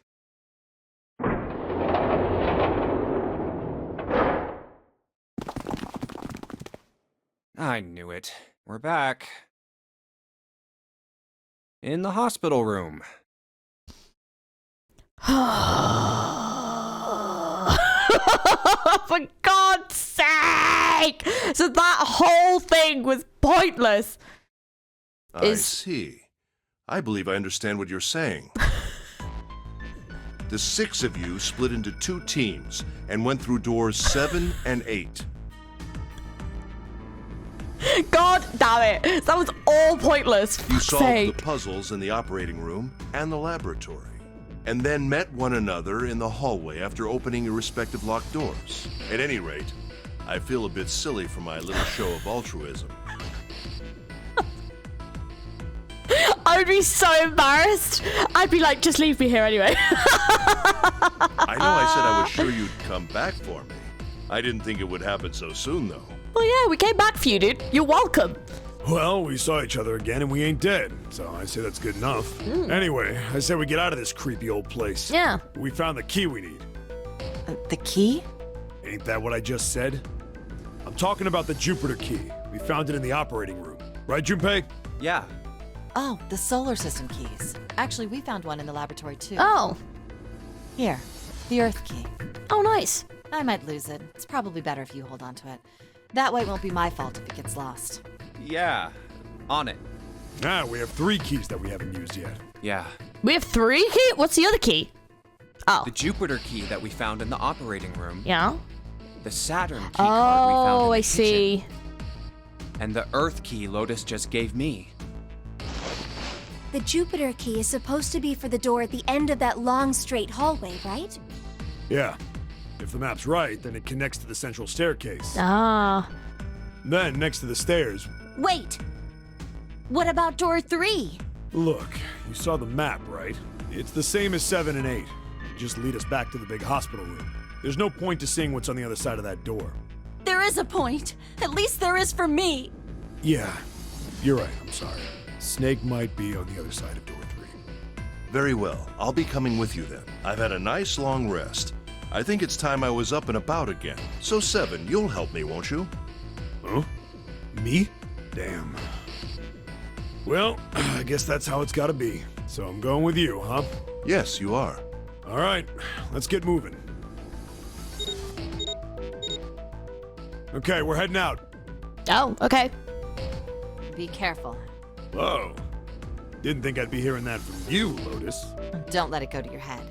I knew it. We're back. In the hospital room. For God's sake! So that whole thing was pointless. I see. I believe I understand what you're saying. The 6 of you split into 2 teams and went through doors 7 and 8. God damn it. That was all pointless. You Fuck's solved sake. the puzzles in the operating room and the laboratory, and then met one another in the hallway after opening your respective locked doors. At any rate, I feel a bit silly for my little show of altruism. I would be so embarrassed. I'd be like, just leave me here anyway. I know I said I was sure you'd come back for me. I didn't think it would happen so soon, though. Well, yeah, we came back for you, dude. You're welcome. Well, we saw each other again and we ain't dead, so I say that's good enough. Anyway, I say we get out of this creepy old place. Yeah. We found the key we need. The key? Ain't that what I just said? I'm talking about the Jupiter key. We found it in the operating room. Right, Junpei? Yeah. Oh, the solar system keys. Actually, we found one in the laboratory too. Oh. Here, the Earth key. Oh, nice. I might lose it. It's probably better if you hold on to it. That way it won't be my fault if it gets lost. Yeah. On it. Ah, we have 3 keys that we haven't used yet. Yeah. We have 3 keys? What's the other key? Oh. The Jupiter key that we found in the operating room. Yeah. The Saturn key card we found in Oh, the I kitchen, see. and the Earth key Lotus just gave me. The Jupiter key is supposed to be for the door at the end of that long, straight hallway, right? Yeah. If the map's right, then it connects to the central staircase. Ah. Then, next to the stairs, Wait! What about door 3? look, you saw the map, right? It's the same as 7 and 8. Just lead us back to the big hospital room. There's no point to seeing what's on the other side of that door. There is a point. At least there is for me. Yeah, you're right, I'm sorry. Snake might be on the other side of door 3. Very well. I'll be coming with you then. I've had a nice long rest. I think it's time I was up and about again. So 7, you'll help me, won't you? Huh? Me? Damn. Well, I guess that's how it's gotta be. So I'm going with you, huh? Yes, you are. All right, let's get moving. Okay, we're heading out. Oh, okay. Be careful. Whoa. Didn't think I'd be hearing that from you, Lotus. Don't let it go to your head.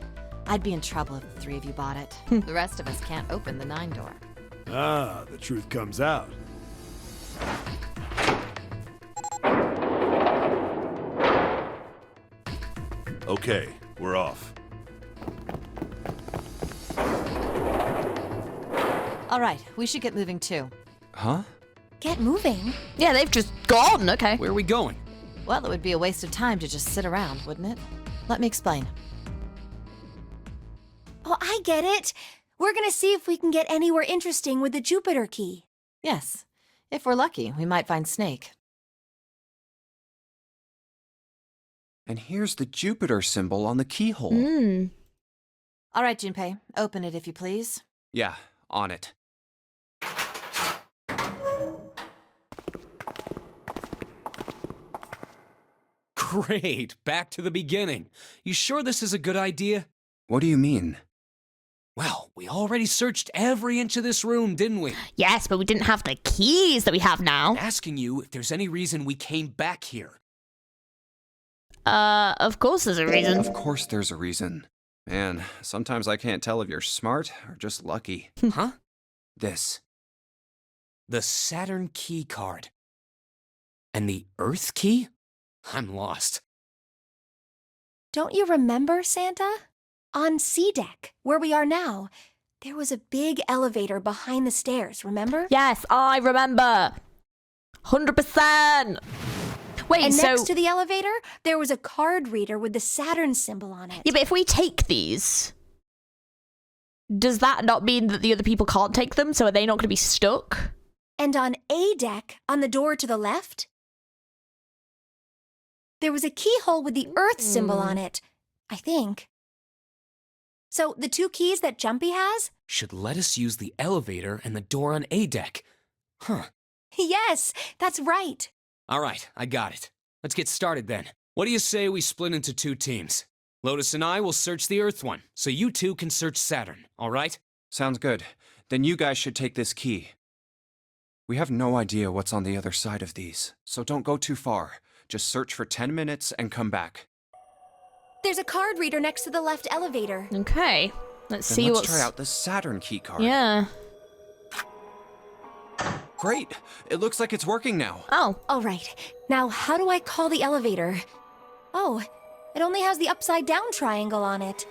I'd be in trouble if the 3 of you bought it. The rest of us can't open the 9 door. Ah, the truth comes out. Okay, we're off. All right, we should get moving too. Huh? Get moving. Yeah, they've just gone. Okay. Where are we going? Well, it would be a waste of time to just sit around, wouldn't it? Let me explain. Oh, I get it. We're gonna see if we can get anywhere interesting with the Jupiter key. Yes, if we're lucky, we might find Snake. And here's the Jupiter symbol on the keyhole. Hmm. All right, Junpei, open it if you please. Yeah, on it. Great, back to the beginning. You sure this is a good idea? What do you mean? Well, we already searched every inch of this room, didn't we? Yes, but we didn't have the keys that we have now. I'm asking you if there's any reason we came back here. Of course there's a reason. Of course there's a reason. Man, sometimes I can't tell if you're smart or just lucky. Huh? This. The Saturn key card. And the Earth key? I'm lost. Don't you remember, Santa? On C deck, where we are now, there was a big elevator behind the stairs, remember? Yes, I remember. 100%. Wait, And so... next to the elevator, there was a card reader with the Saturn symbol on it. Yeah, but if we take these, does that not mean that the other people can't take them? So are they not going to be stuck? And on A deck, on the door to the left, there was a keyhole with the Earth symbol on it, I think. So the 2 keys that Jumpy has? Should let us use the elevator and the door on A deck. Huh. Yes, that's right. All right, I got it. Let's get started then. What do you say we split into 2 teams? Lotus and I will search the Earth one, so you 2 can search Saturn, all right? Sounds good. Then you guys should take this key. We have no idea what's on the other side of these, so don't go too far. Just search for 10 minutes and come back. There's a card reader next to the left elevator. Okay. Let's Then see let's what's... try out the Saturn key card. Yeah. Great! It looks like it's working now. Oh. All right, now how do I call the elevator? Oh, it only has the upside down triangle on it.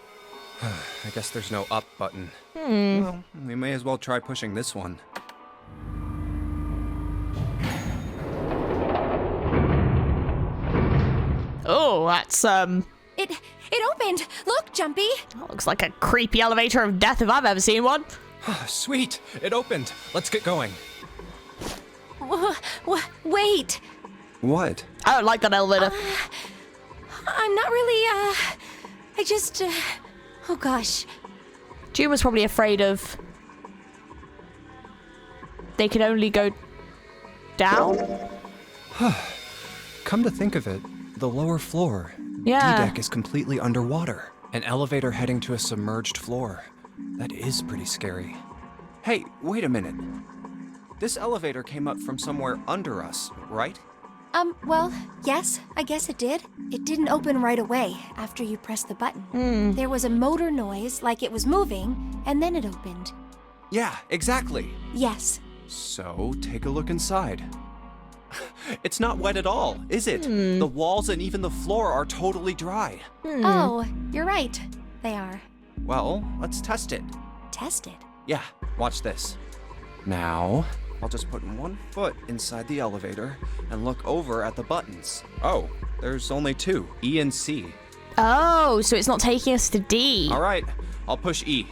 I guess there's no up button. Hmm. We may as well try pushing this one. Oh, that's, It opened! Look, Jumpy! that looks like a creepy elevator of death if I've ever seen one. Sweet! It opened! Let's get going. Wait! What? I don't like that elevator. I'm not really, I just, oh gosh. June was probably afraid of... They could only go down? Come to think of it, the lower floor, Yeah. D-deck is completely underwater. An elevator heading to a submerged floor. That is pretty scary. Hey, wait a minute. This elevator came up from somewhere under us, right? Well, yes, I guess it did. It didn't open right away after you pressed the button. There was a motor noise, like it was moving, and then it opened. Yeah, exactly. Yes. So, take a look inside. It's not wet at all, is it? The walls and even the floor are totally dry. Oh, you're right. They are. Well, let's test it. Tested. Yeah, watch this. Now, I'll just put one foot inside the elevator and look over at the buttons. Oh, there's only two, E and C. Oh, so it's not taking us to D. All right, I'll push E.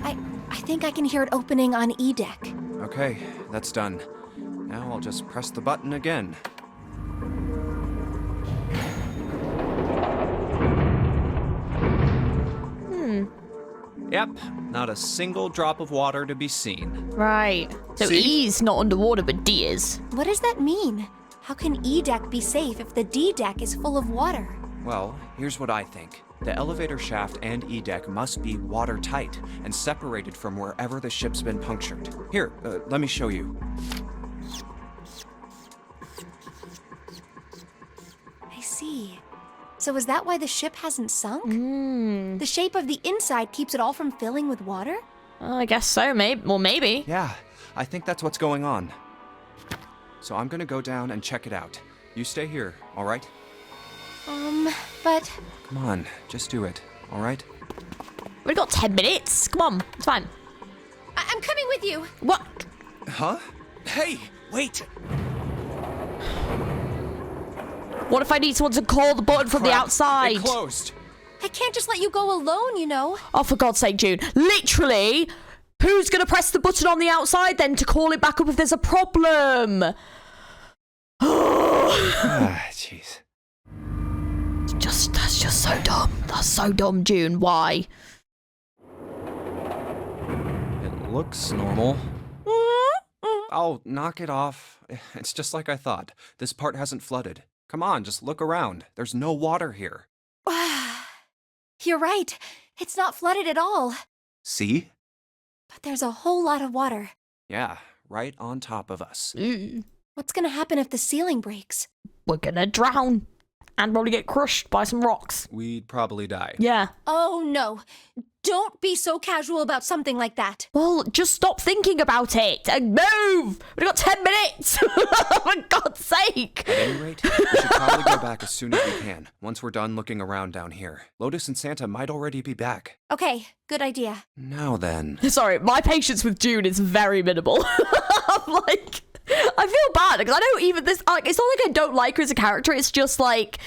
I think I can hear it opening on E deck. Okay, that's done. Now I'll just press the button again. Yep, not a single drop of water to be seen. Right. So See? E's not underwater, but D is. What does that mean? How can E deck be safe if the D deck is full of water? Well, here's what I think. The elevator shaft and E deck must be watertight and separated from wherever the ship's been punctured. Here, let me show you. I see. So is that why the ship hasn't sunk? The shape of the inside keeps it all from filling with water? I guess so, maybe. Well, maybe. Yeah, I think that's what's going on. So I'm gonna go down and check it out. You stay here, all right? But Come on, just do it, all right? We've got 10 minutes. Come on, it's fine. I'm coming with you. What? Huh? Hey, wait! What if I need someone to call the button from the Crap, outside? It closed. I can't just let you go alone, you know. Oh, for God's sake, June. Literally, who's going to press the button on the outside then to call it back up if there's a problem? Ah, jeez. That's just so dumb. That's so dumb, June. Why? It looks normal. Oh, knock it off. It's just like I thought. This part hasn't flooded. Come on, just look around. There's no water here. You're right. It's not flooded at all. See? But there's a whole lot of water. Yeah, right on top of us. What's gonna happen if the ceiling breaks? We're gonna drown and probably get crushed by some rocks. We'd probably die. Yeah. Oh no. Don't be so casual about something like that. Well, just stop thinking about it and move. We've got 10 minutes. For God's sake. At any rate, we should probably go back as soon as we can, once we're done looking around down here. Lotus and Santa might already be back. Okay, good idea. Now then. Sorry, my patience with June is very minimal. I'm like, I feel bad because I don't even this. Like, it's not like I don't like her as a character. It's just like,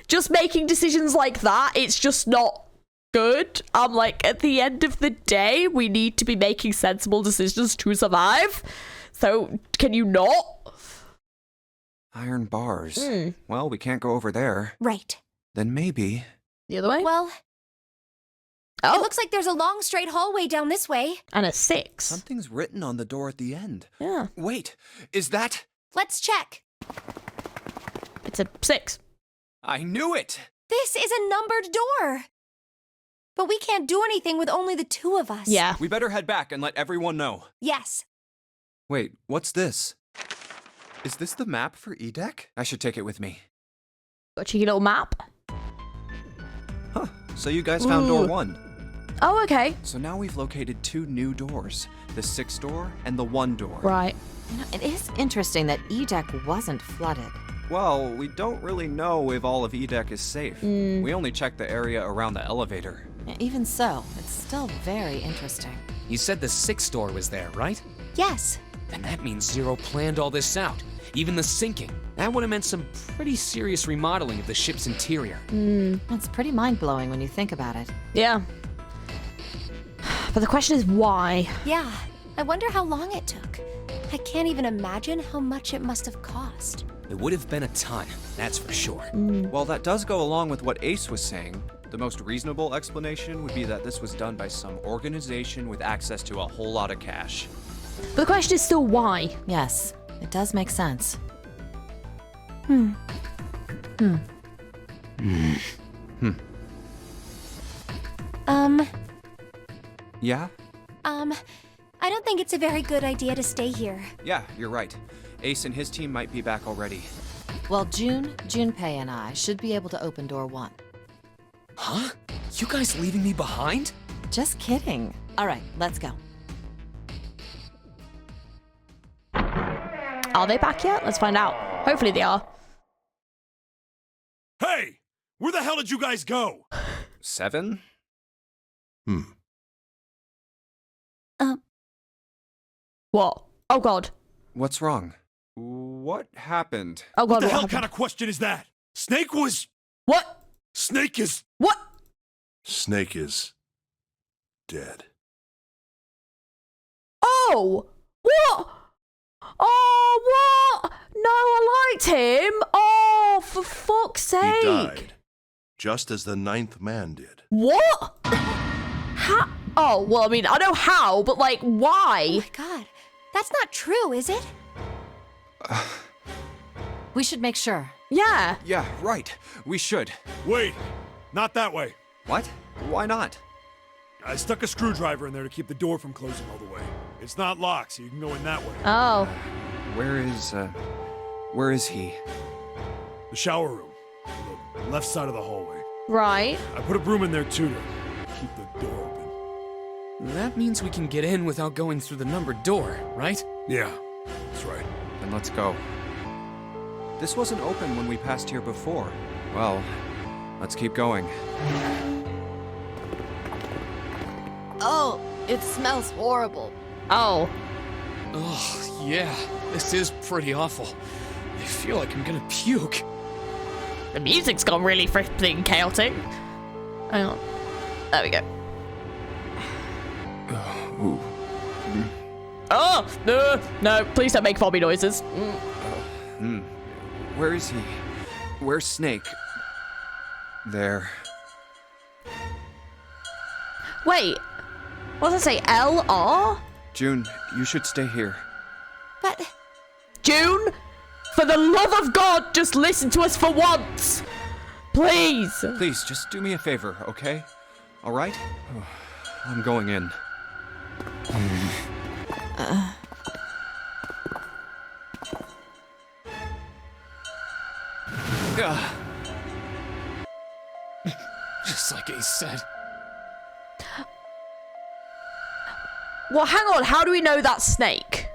just making decisions like that. It's just not good. I'm like, at the end of the day, we need to be making sensible decisions to survive. So, can you not? Iron bars. Well, we can't go over there. Right. Then maybe. The other way? Well, oh, it looks like there's a long straight hallway down this way. and a 6. Something's written on the door at the end. Yeah, Wait, is that? Let's check. it's a 6. I knew it! This is a numbered door. But we can't do anything with only the two of us. Yeah. We better head back and let everyone know. Yes. Wait, what's this? Is this the map for E-Deck? I should take it with me. Got a cheeky little map. Huh, so you guys found door 1. Oh, okay. So now we've located 2 new doors. The 6 door and the 1 door. Right. You know, it is interesting that E-Deck wasn't flooded. Well, we don't really know if all of E-Deck is safe. We only checked the area around the elevator. Even so, it's still very interesting. You said the 6th door was there, right? Yes. Then that means Zero planned all this out. Even the sinking. That would have meant some pretty serious remodeling of the ship's interior. It's pretty mind-blowing when you think about it. Yeah. But the question is why? Yeah. I wonder how long it took. I can't even imagine how much it must have cost. It would have been a ton, that's for sure. Well, that does go along with what Ace was saying. The most reasonable explanation would be that this was done by some organization with access to a whole lot of cash. But the question is still why? Yes, it does make sense. Yeah? I don't think it's a very good idea to stay here. Yeah, you're right. Ace and his team might be back already. Well, Junpei, and I should be able to open door 1. Huh? You guys leaving me behind? Just kidding. All right, let's go. Are they back yet? Let's find out. Hopefully they are. Hey! Where the hell did you guys go? 7? What? Oh god. What's wrong? What happened? Oh god, What the hell happened? kind of question is that? Snake was... What? Snake is... What? Snake is dead. Oh! What? Oh, what? No, I liked him. Oh, for fuck's sake. He died, just as the 9th man did. What? How? Oh, well, I mean, I know how, but like, Oh why? my god. That's not true, is it? We should make sure. Yeah. Yeah, right. We should. Wait, not that way. What? Why not? I stuck a screwdriver in there to keep the door from closing all the way. It's not locked, so you can go in that way. Oh. Where is he? The shower room, on the left side of the hallway. Right. I put a broom in there too to keep the door open. That means we can get in without going through the numbered door, right? Yeah, that's right. Then let's go. This wasn't open when we passed here before. Well, let's keep going. Oh, it smells horrible. Oh. Oh, yeah. This is pretty awful. I feel like I'm gonna puke. The music's gone really freaking chaotic. Hang on. There we go. Ooh. Oh! No, please don't make vomit noises. Where is he? Where's Snake? There. Wait. What does it say? LR? June, you should stay here. But June? For the love of God, just listen to us for once! Please! Please, just do me a favor, okay? All right? I'm going in. Just like Ace said. Well, hang on, how do we know that's Snake?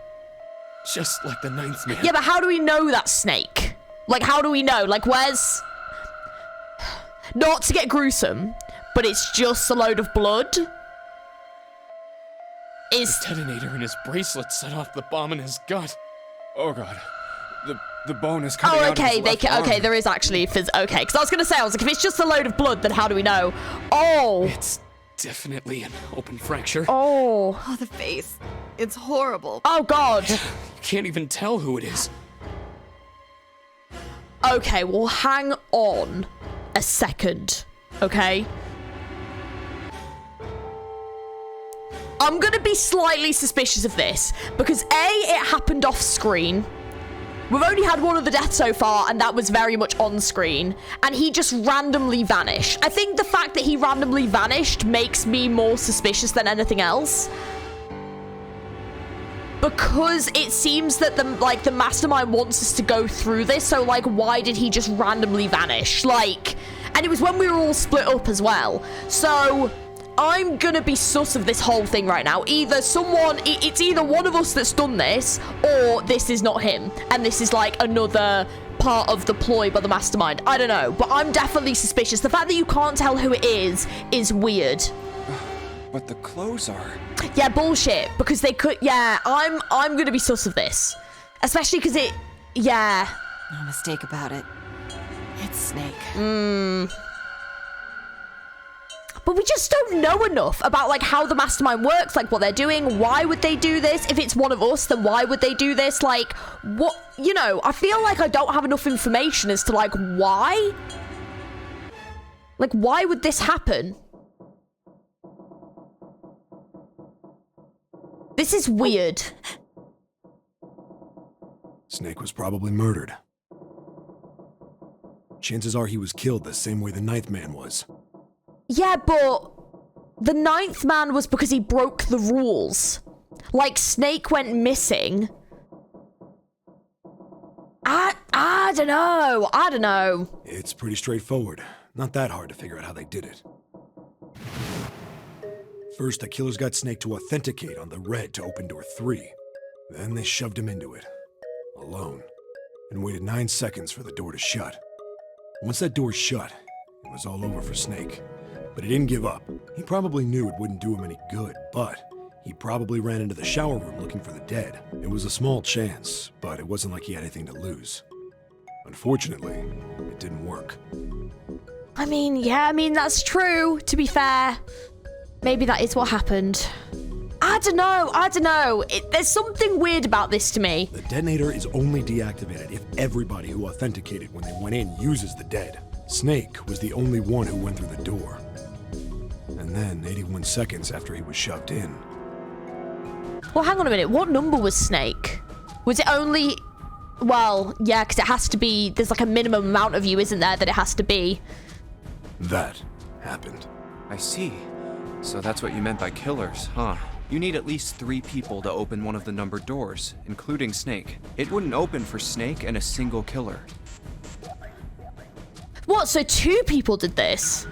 Just like the 9th man. Yeah, but how do we know that's Snake? Like, how do we know? Like, where's... Not to get gruesome, but it's just a load of blood? Is... The detonator in his bracelet set off the bomb in his gut. Oh god. The bone is coming Oh, out of okay, his left arm. okay, there is actually okay, because I was gonna say, I was like, if it's just a load of blood, then how do we know? Oh! It's definitely an open fracture. Oh! Oh, the face. It's horrible. Oh, God! You can't even tell who it is. Okay, well, hang on a second, okay? I'm gonna be slightly suspicious of this, because A, it happened off screen. We've only had one of the deaths so far, and that was very much on screen. And he just randomly vanished. I think the fact that he randomly vanished makes me more suspicious than anything else. Because it seems that the mastermind wants us to go through this, so like, why did he just randomly vanish? Like, and it was when we were all split up as well. So I'm gonna be sus of this whole thing right now. It's either one of us that's done this, or this is not him, and this is like another part of the ploy by the mastermind. I don't know, but I'm definitely suspicious. The fact that you can't tell who it is weird. But the clothes are... Yeah, bullshit, because they could... Yeah, I'm gonna be sus of this. Especially because it... Yeah. No mistake about it. It's Snake. But we just don't know enough about, like, how the mastermind works, like, what they're doing. Why would they do this? If it's one of us, then why would they do this? Like, what... You know, I feel like I don't have enough information as to, like, why? Like, why would this happen? This is weird. Snake was probably murdered. Chances are he was killed the same way the 9th man was. Yeah, but the 9th man was because he broke the rules. Like, Snake went missing. I don't know. I don't know. It's pretty straightforward. Not that hard to figure out how they did it. First, the killers got Snake to authenticate on the red to open door 3. Then they shoved him into it, alone, and waited 9 seconds for the door to shut. Once that door shut, it was all over for Snake. But he didn't give up. He probably knew it wouldn't do him any good, but he probably ran into the shower room looking for the dead. It was a small chance, but it wasn't like he had anything to lose. Unfortunately, it didn't work. I mean, that's true, to be fair. Maybe that is what happened. I don't know. There's something weird about this to me. The detonator is only deactivated if everybody who authenticated when they went in uses the dead. Snake was the only one who went through the door. And then, 81 seconds after he was shoved in. Well, hang on a minute. What number was Snake? Was it only... Well, yeah, because it has to be... There's like a minimum amount of you, isn't there, that it has to be? That happened. I see. So that's what you meant by killers, huh? You need at least 3 people to open one of the numbered doors, including Snake. It wouldn't open for Snake and a single killer. What, so 2 people did this?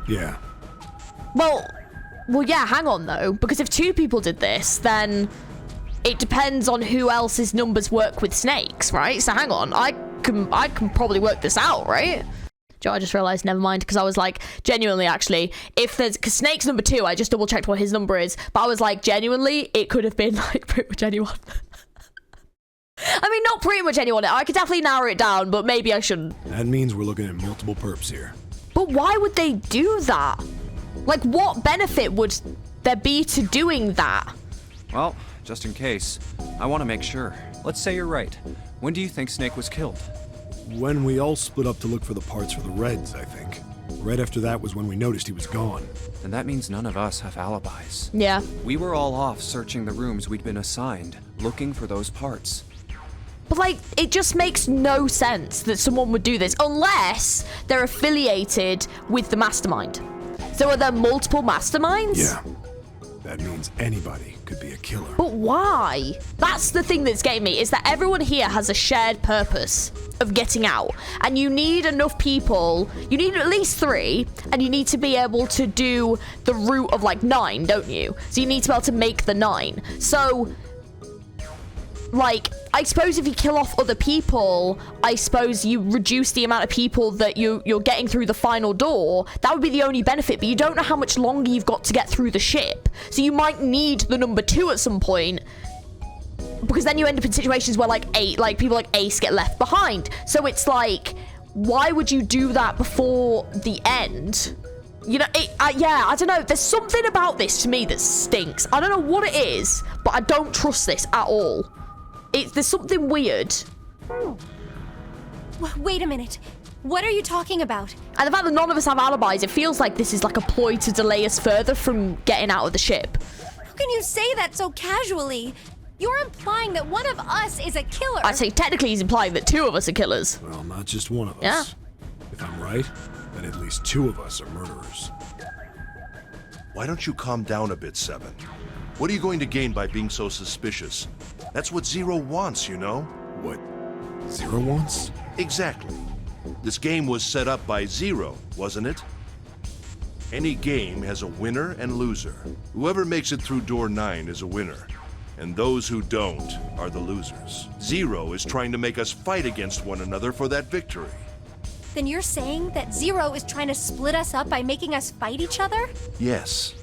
Yeah. Well, yeah, hang on, though. Because if 2 people did this, then it depends on who else's numbers work with Snake's, right? So hang on, I can probably work this out, right? Joe, I just realized, never mind, because I was like, genuinely, actually, if there's, because Snake's number 2, I just double checked what his number is, but I was like, genuinely, it could have been like pretty much anyone. I mean, not pretty much anyone. I could definitely narrow it down, but maybe I shouldn't. That means we're looking at multiple perps here. But why would they do that? Like, what benefit would there be to doing that? Well, just in case, I want to make sure. Let's say you're right. When do you think Snake was killed? When we all split up to look for the parts for the Reds, I think. Right after that was when we noticed he was gone. Then that means none of us have alibis. Yeah. We were all off searching the rooms we'd been assigned, looking for those parts. But, like, it just makes no sense that someone would do this unless they're affiliated with the mastermind. So are there multiple masterminds? Yeah. That means anybody could be a killer. But why? That's the thing that's getting me, is that everyone here has a shared purpose of getting out. And you need enough people, you need at least 3, and you need to be able to do the route of, like, 9, don't you? So you need to be able to make the 9. So, like, I suppose if you kill off other people, I suppose you reduce the amount of people that you're getting through the final door. That would be the only benefit, but you don't know how much longer you've got to get through the ship. So you might need the number 2 at some point, because then you end up in situations where, like, people like Ace get left behind. So it's like, why would you do that before the end? You know, yeah, I don't know. There's something about this to me that stinks. I don't know what it is, but I don't trust this at all. There's something weird. Wait a minute. What are you talking about? And the fact that none of us have alibis, it feels like this is like a ploy to delay us further from getting out of the ship. How can you say that so casually? You're implying that one of us is a killer. I say technically he's implying that 2 of us are killers. Well, not just one of us. Yeah. If I'm right, then at least 2 of us are murderers. Why don't you calm down a bit, Seven? What are you going to gain by being so suspicious? That's what Zero wants, you know? What Zero wants? Exactly. This game was set up by Zero, wasn't it? Any game has a winner and loser. Whoever makes it through door 9 is a winner, and those who don't are the losers. Zero is trying to make us fight against one another for that victory. Then you're saying that Zero is trying to split us up by making us fight each other? Yes.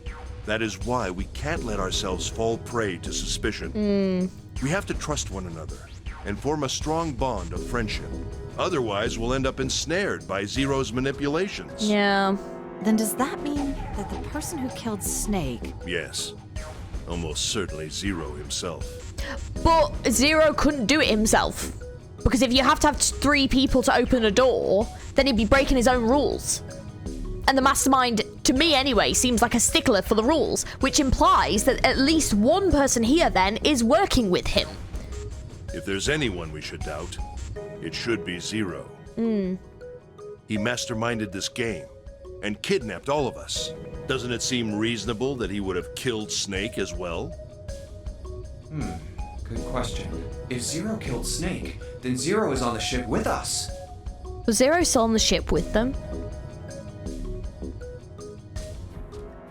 That is why we can't let ourselves fall prey to suspicion. We have to trust one another and form a strong bond of friendship. Otherwise, we'll end up ensnared by Zero's manipulations. Yeah. Then does that mean that the person who killed Snake... Yes. Almost certainly Zero himself. But Zero couldn't do it himself. Because if you have to have 3 people to open a door, then he'd be breaking his own rules. And the mastermind, to me anyway, seems like a stickler for the rules, which implies that at least one person here then is working with him. If there's anyone we should doubt, it should be Zero. He masterminded this game. and kidnapped all of us. Doesn't it seem reasonable that he would have killed Snake as well? Good question. If Zero killed Snake, then Zero is on the ship with us. Was Zero still on the ship with them?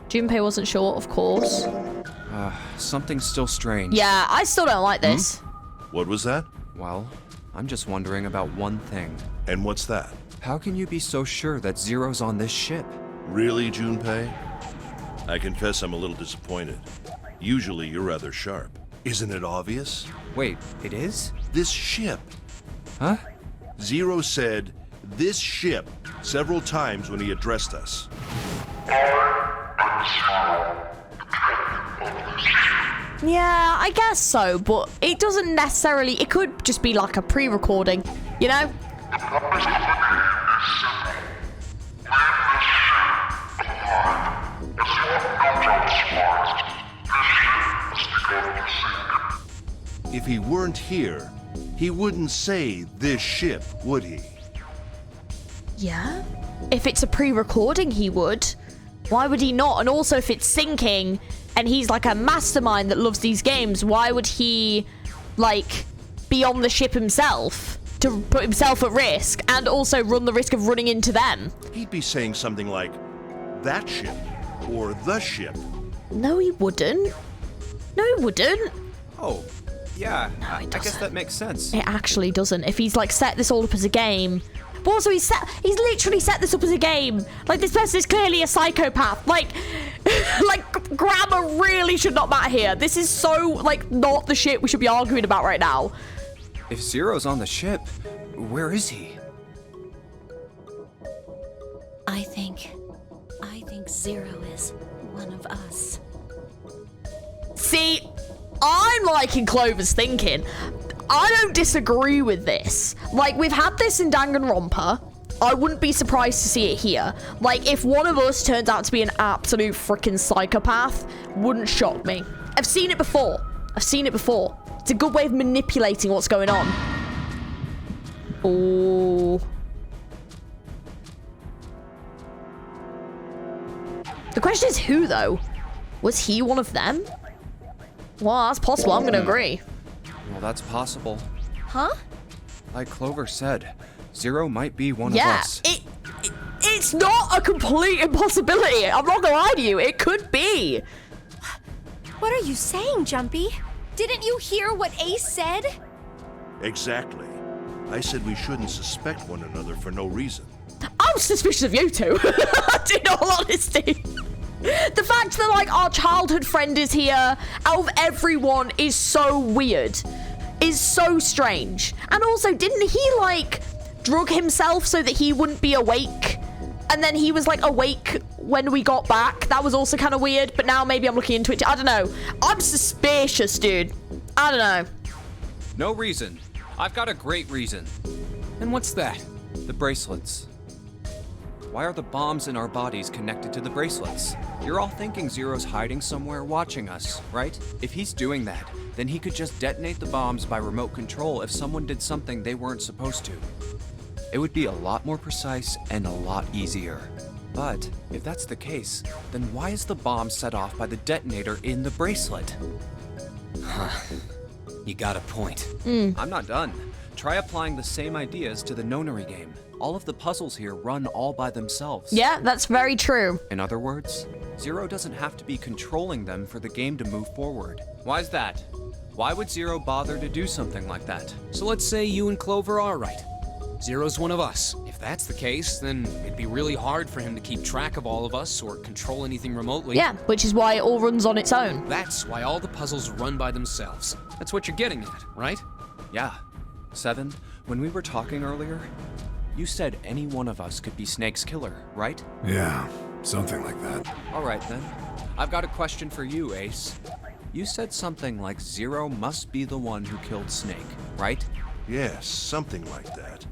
Junpei wasn't sure, of course. Something's still strange. Yeah, I still don't like this. What was that? Well, I'm just wondering about one thing. And what's that? How can you be so sure that Zero's on this ship? Really, Junpei? I confess I'm a little disappointed. Usually you're rather sharp. Isn't it obvious? Wait, it is? This ship. Huh? Zero said, "this ship," several times when he addressed us. Yeah, I guess so, but it doesn't necessarily... It could just be like a pre-recording, you know? If he weren't here, he wouldn't say "this ship," would he? Yeah? If it's a pre-recording, he would. Why would he not? And also, if it's sinking, and he's like a mastermind that loves these games, why would he, like, be on the ship himself to put himself at risk and also run the risk of running into them? He'd be saying something like, "that ship," or "the ship." No, he wouldn't. No, he wouldn't. Oh, yeah. it I guess doesn't. that makes sense. It actually doesn't. If he's like set this all up as a game. But also he's literally set this up as a game. Like, this person is clearly a psychopath. Like, like, grammar really should not matter here. This is so, like, not the shit we should be arguing about right now. If Zero's on the ship, where is he? I think Zero is one of us. See, I'm liking Clover's thinking. I don't disagree with this. Like, we've had this in Danganronpa. I wouldn't be surprised to see it here. Like, if one of us turns out to be an absolute freaking psychopath, wouldn't shock me. I've seen it before. It's a good way of manipulating what's going on. Oh. The question is who, though? Was he one of them? Well, that's possible. I'm gonna agree. Well, that's possible. Huh? Like Clover said, Zero might be one of Yeah, us. it's not a complete impossibility. I'm not gonna lie to you. It could be. What are you saying, Jumpy? Didn't you hear what Ace said? Exactly. I said we shouldn't suspect one another for no reason. I'm suspicious of you two. In all honesty. The fact that, like, our childhood friend is here out of everyone is so weird. Is so strange. And also, didn't he, like, drug himself so that he wouldn't be awake? And then he was, like, awake when we got back. That was also kind of weird, but now maybe I'm looking into it. I don't know. I'm suspicious, dude. I don't know. No reason. I've got a great reason. And what's that? The bracelets. Why are the bombs in our bodies connected to the bracelets? You're all thinking Zero's hiding somewhere watching us, right? If he's doing that, then he could just detonate the bombs by remote control if someone did something they weren't supposed to. It would be a lot more precise and a lot easier. But if that's the case, then why is the bomb set off by the detonator in the bracelet? You got a point. I'm not done. Try applying the same ideas to the nonary game. All of the puzzles here run all by themselves. Yeah, that's very true. In other words, Zero doesn't have to be controlling them for the game to move forward. Why's that? Why would Zero bother to do something like that? So let's say you and Clover are right. Zero's one of us. If that's the case, then it'd be really hard for him to keep track of all of us or control anything remotely. Yeah, which is why it all runs on its own. That's why all the puzzles run by themselves. That's what you're getting at, right? Yeah. Seven, when we were talking earlier, you said any one of us could be Snake's killer, right? Yeah, something like that. All right then. I've got a question for you, Ace. You said something like Zero must be the one who killed Snake, right? Yes, something like that.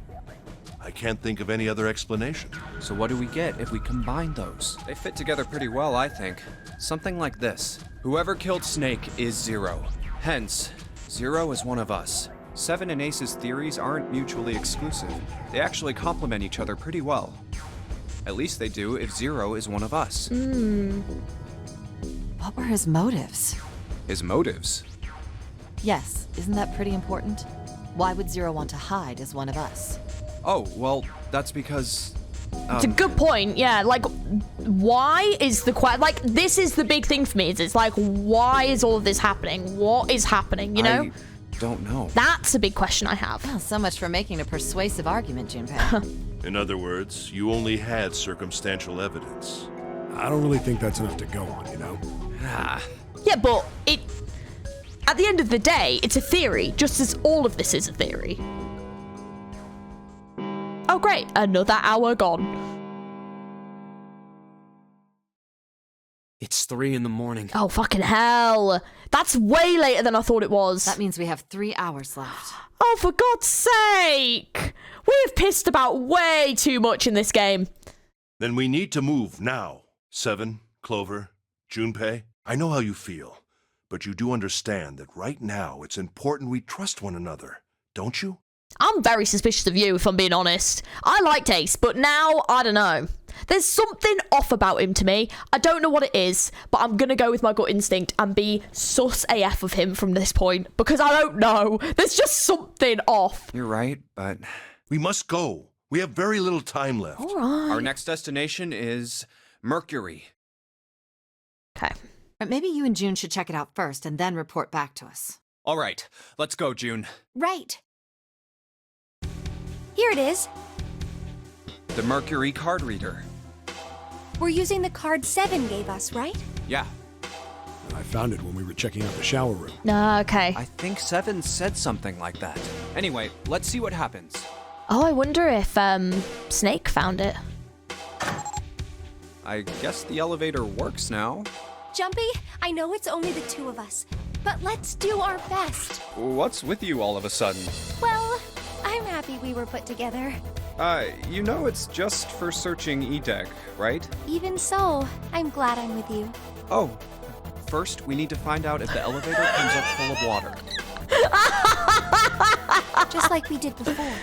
I can't think of any other explanation. So what do we get if we combine those? They fit together pretty well, I think. Something like this. Whoever killed Snake is Zero. Hence, Zero is one of us. Seven and Ace's theories aren't mutually exclusive. They actually complement each other pretty well. At least they do if Zero is one of us. What were his motives? His motives? Yes, isn't that pretty important? Why would Zero want to hide as one of us? Oh, well, that's because... It's a good point, yeah. Like, why is the like, this is the big thing for me. It's like, why is all of this happening? What is happening, you know? I don't know. That's a big question I have. Well, so much for making a persuasive argument, Junpei. In other words, you only had circumstantial evidence. I don't really think that's enough to go on, you know? Ah, Yeah, but at the end of the day, it's a theory, just as all of this is a theory. Oh, great. Another hour gone. It's 3 in the morning. Oh, fucking hell. That's way later than I thought it was. That means we have 3 hours left. Oh, for God's sake. We have pissed about way too much in this game. Then we need to move now. Seven, Clover, Junpei, I know how you feel, but you do understand that right now it's important we trust one another, don't you? I'm very suspicious of you, if I'm being honest. I liked Ace, but now, I don't know. There's something off about him to me. I don't know what it is, but I'm gonna go with my gut instinct and be sus AF of him from this point, because I don't know. There's just something off. you're right, but... We must go. We have very little time left. All right. Our next destination is Mercury. Okay. But maybe you and June should check it out first and then report back to us. All right, let's go, June. Right. Here it is. The Mercury card reader. We're using the card 7 gave us, right? Yeah, I found it when we were checking out the shower room. No, okay. I think 7 said something like that. Anyway, let's see what happens. Oh, I wonder if, Snake found it. I guess the elevator works now. Jumpy, I know it's only the 2 of us, but let's do our best. What's with you all of a sudden? Well, I'm happy we were put together. You know it's just for searching E-Deck, right? Even so, I'm glad I'm with you. Oh, first we need to find out if the elevator comes up full of water. Just like we did before.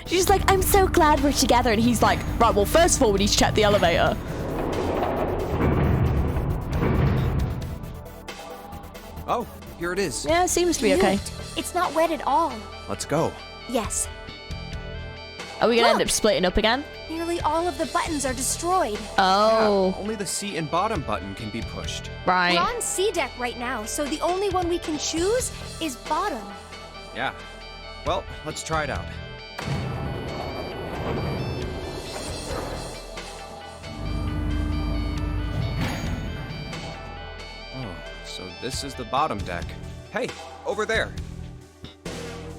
She's like, I'm so glad we're together. And he's like, right, well, first of all, we need to check the elevator. Oh, here it is. Yeah, it seems to be okay. Cute. It's not wet at all. Let's go. Yes. Are we going to end Look! up splitting up again? Nearly all of the buttons are destroyed. Oh, Yeah, only the seat and bottom button can be pushed. right. We're on C deck right now, so the only one we can choose is bottom. Yeah. Well, let's try it out. Oh, so this is the bottom deck. Hey, over there.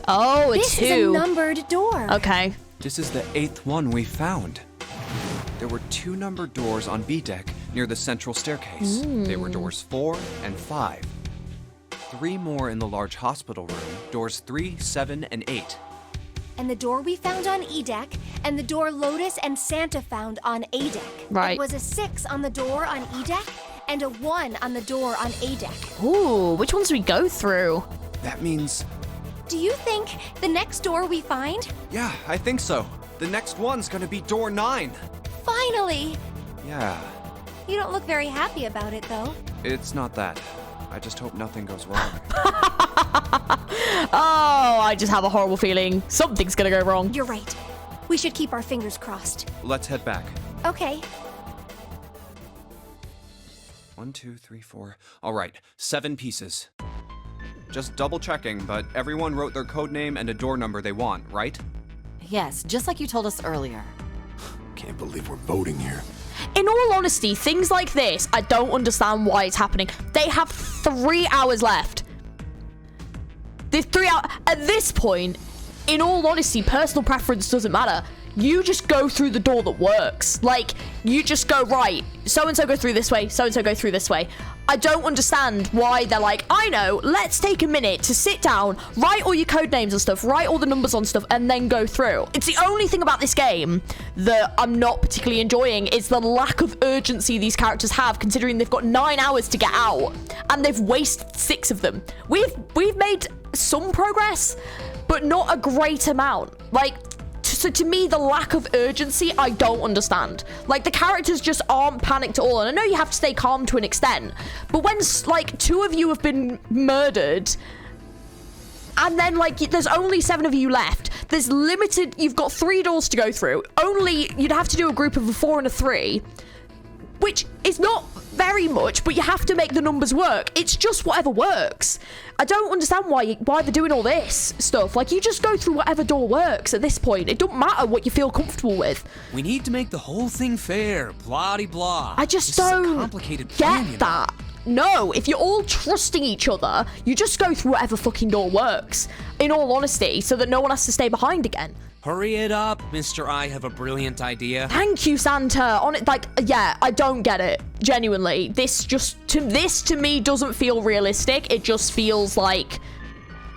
Oh, a This is a 2. numbered door. Okay. This is the 8th one we found. There were 2 numbered doors on B deck near the central staircase. They were doors 4 and 5. 3 more in the large hospital room, doors 3, 7, and 8. And the door we found on E deck, and the door Lotus and Santa found on A deck. Right. It was a 6 on the door on E deck, and a 1 on the door on A deck. Ooh, which ones do we go through? That means... Do you think the next door we find? Yeah, I think so. The next one's gonna be door 9. Finally! Yeah, You don't look very happy about it, though. it's not that. I just hope nothing goes wrong. Oh, I just have a horrible feeling something's gonna go wrong. You're right. We should keep our fingers crossed. Let's head back. Okay. 1, 2, 3, 4. All right, 7 pieces. Just double checking, but everyone wrote their code name and a door number they want, right? Yes, just like you told us earlier. Can't believe we're voting here. In all honesty, things like this, I don't understand why it's happening. They have 3 hours left. There's 3 hours. At this point, in all honesty, personal preference doesn't matter. You just go through the door that works. Like, you just go, right, so-and-so go through this way, so-and-so go through this way. I don't understand why they're like, I know, let's take a minute to sit down, write all your code names and stuff, write all the numbers on stuff, and then go through. It's the only thing about this game that I'm not particularly enjoying is the lack of urgency these characters have, considering they've got 9 hours to get out, and they've wasted 6 of them. We've made some progress, but not a great amount. Like, So to me, the lack of urgency, I don't understand. Like, the characters just aren't panicked at all. And I know you have to stay calm to an extent. But when, like, 2 of you have been murdered... And then, like, there's only 7 of you left. There's limited... You've got 3 doors to go through. Only... You'd have to do a group of a 4 and a 3. Which is not very much, but you have to make the numbers work. It's just whatever works. I don't understand why they're doing all this stuff. Like, you just go through whatever door works at this point. It don't matter what you feel comfortable with. We need to make the whole thing fair. Blah-de-blah. I just This is a don't complicated plan, get that. No, if you're all trusting each other, you just go through whatever fucking door works. In all honesty, so that no one has to stay behind again. Hurry it up, Mr. I have a brilliant idea. Thank you, Santa. On it, like, yeah, I don't get it. Genuinely, this to me doesn't feel realistic. It just feels like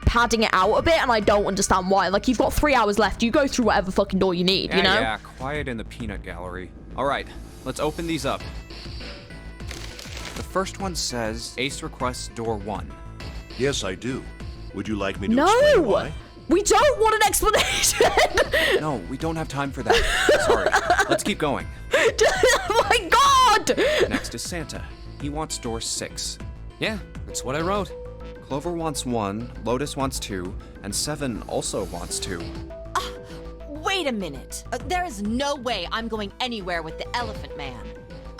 padding it out a bit, and I don't understand why. Like, you've got 3 hours left. You go through whatever fucking door you need, you know? Yeah, quiet in the peanut gallery. All right, let's open these up. The first one says, Ace requests door 1. Yes, I do. Would you like me to explain No! why? We don't want an explanation! No, we don't have time for that. Sorry. Let's keep going. Oh my god! Next is Santa. He wants door 6. Yeah, that's what I wrote. Clover wants 1, Lotus wants 2, and 7 also wants 2. Wait a minute. There is no way I'm going anywhere with the Elephant Man.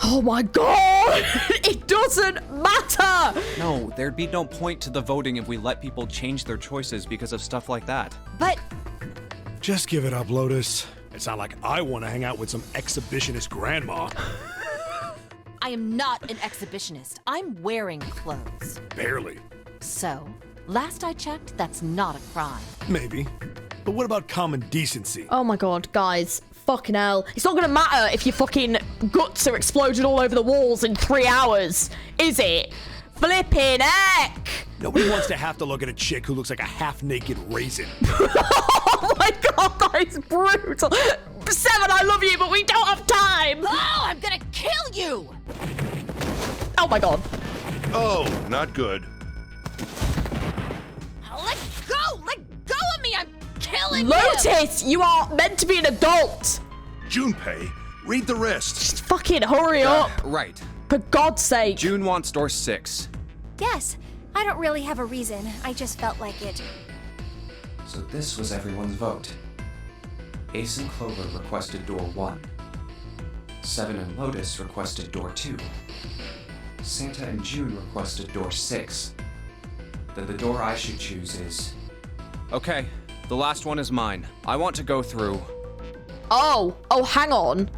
Oh my god! It doesn't matter! No, there'd be no point to the voting if we let people change their choices because of stuff like that. But Just give it up, Lotus. It's not like I want to hang out with some exhibitionist grandma. I am not an exhibitionist. I'm wearing clothes. Barely. So, last I checked, that's not a crime. Maybe. But what about common decency? Oh my god, guys. Fucking hell. It's not gonna matter if your fucking guts are exploded all over the walls in 3 hours, is it? Flipping heck! Nobody wants to have to look at a chick who looks like a half-naked raisin. Oh my god, that is brutal. 7, I love you, but we don't have time. Oh, I'm gonna kill you! Oh my god. Oh, not good. Let go! Let go of me! I'm killing you! Lotus, you are meant to be an adult. Junpei, read the rest. Just fucking hurry up. Right. For God's sake. June wants door 6. Yes, I don't really have a reason. I just felt like it. So this was everyone's vote. Ace and Clover requested door 1. 7 and Lotus requested door 2. Santa and June requested door 6. Then the door I should choose is... Okay, the last one is mine. I want to go through... Oh, hang on.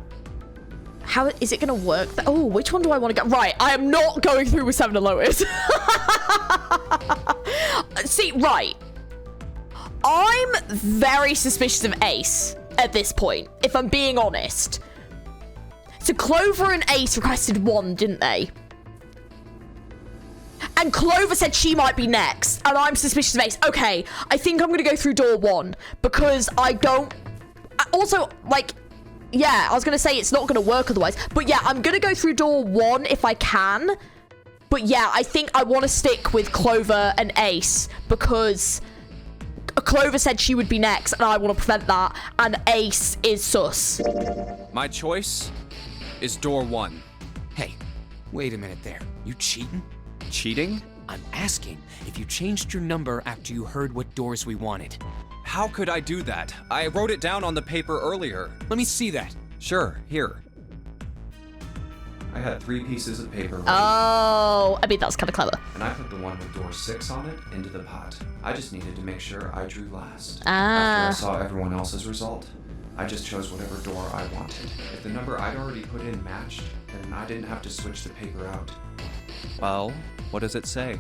How is it gonna work? Oh, which one do I want to go? Right, I am not going through with 7 and Lotus. See, right. I'm very suspicious of Ace at this point, if I'm being honest. So Clover and Ace requested 1, didn't they? And Clover said she might be next, and I'm suspicious of Ace. Okay, I think I'm gonna go through door 1 because I don't... Also, like... Yeah, I was going to say it's not going to work otherwise. But yeah, I'm going to go through door 1 if I can. But yeah, I think I want to stick with Clover and Ace because Clover said she would be next and I want to prevent that. And Ace is sus. My choice is door 1. Hey, wait a minute there. You cheating? Cheating? I'm asking if you changed your number after you heard what doors we wanted. How could I do that? I wrote it down on the paper earlier. Let me see that. Sure, here. I had 3 pieces of paper ready, Oh, I mean, that's kind of clever. and I put the one with door 6 on it into the pot. I just needed to make sure I drew last. Ah. After I saw everyone else's result, I just chose whatever door I wanted. If the number I'd already put in matched, then I didn't have to switch the paper out. Well, what does it say?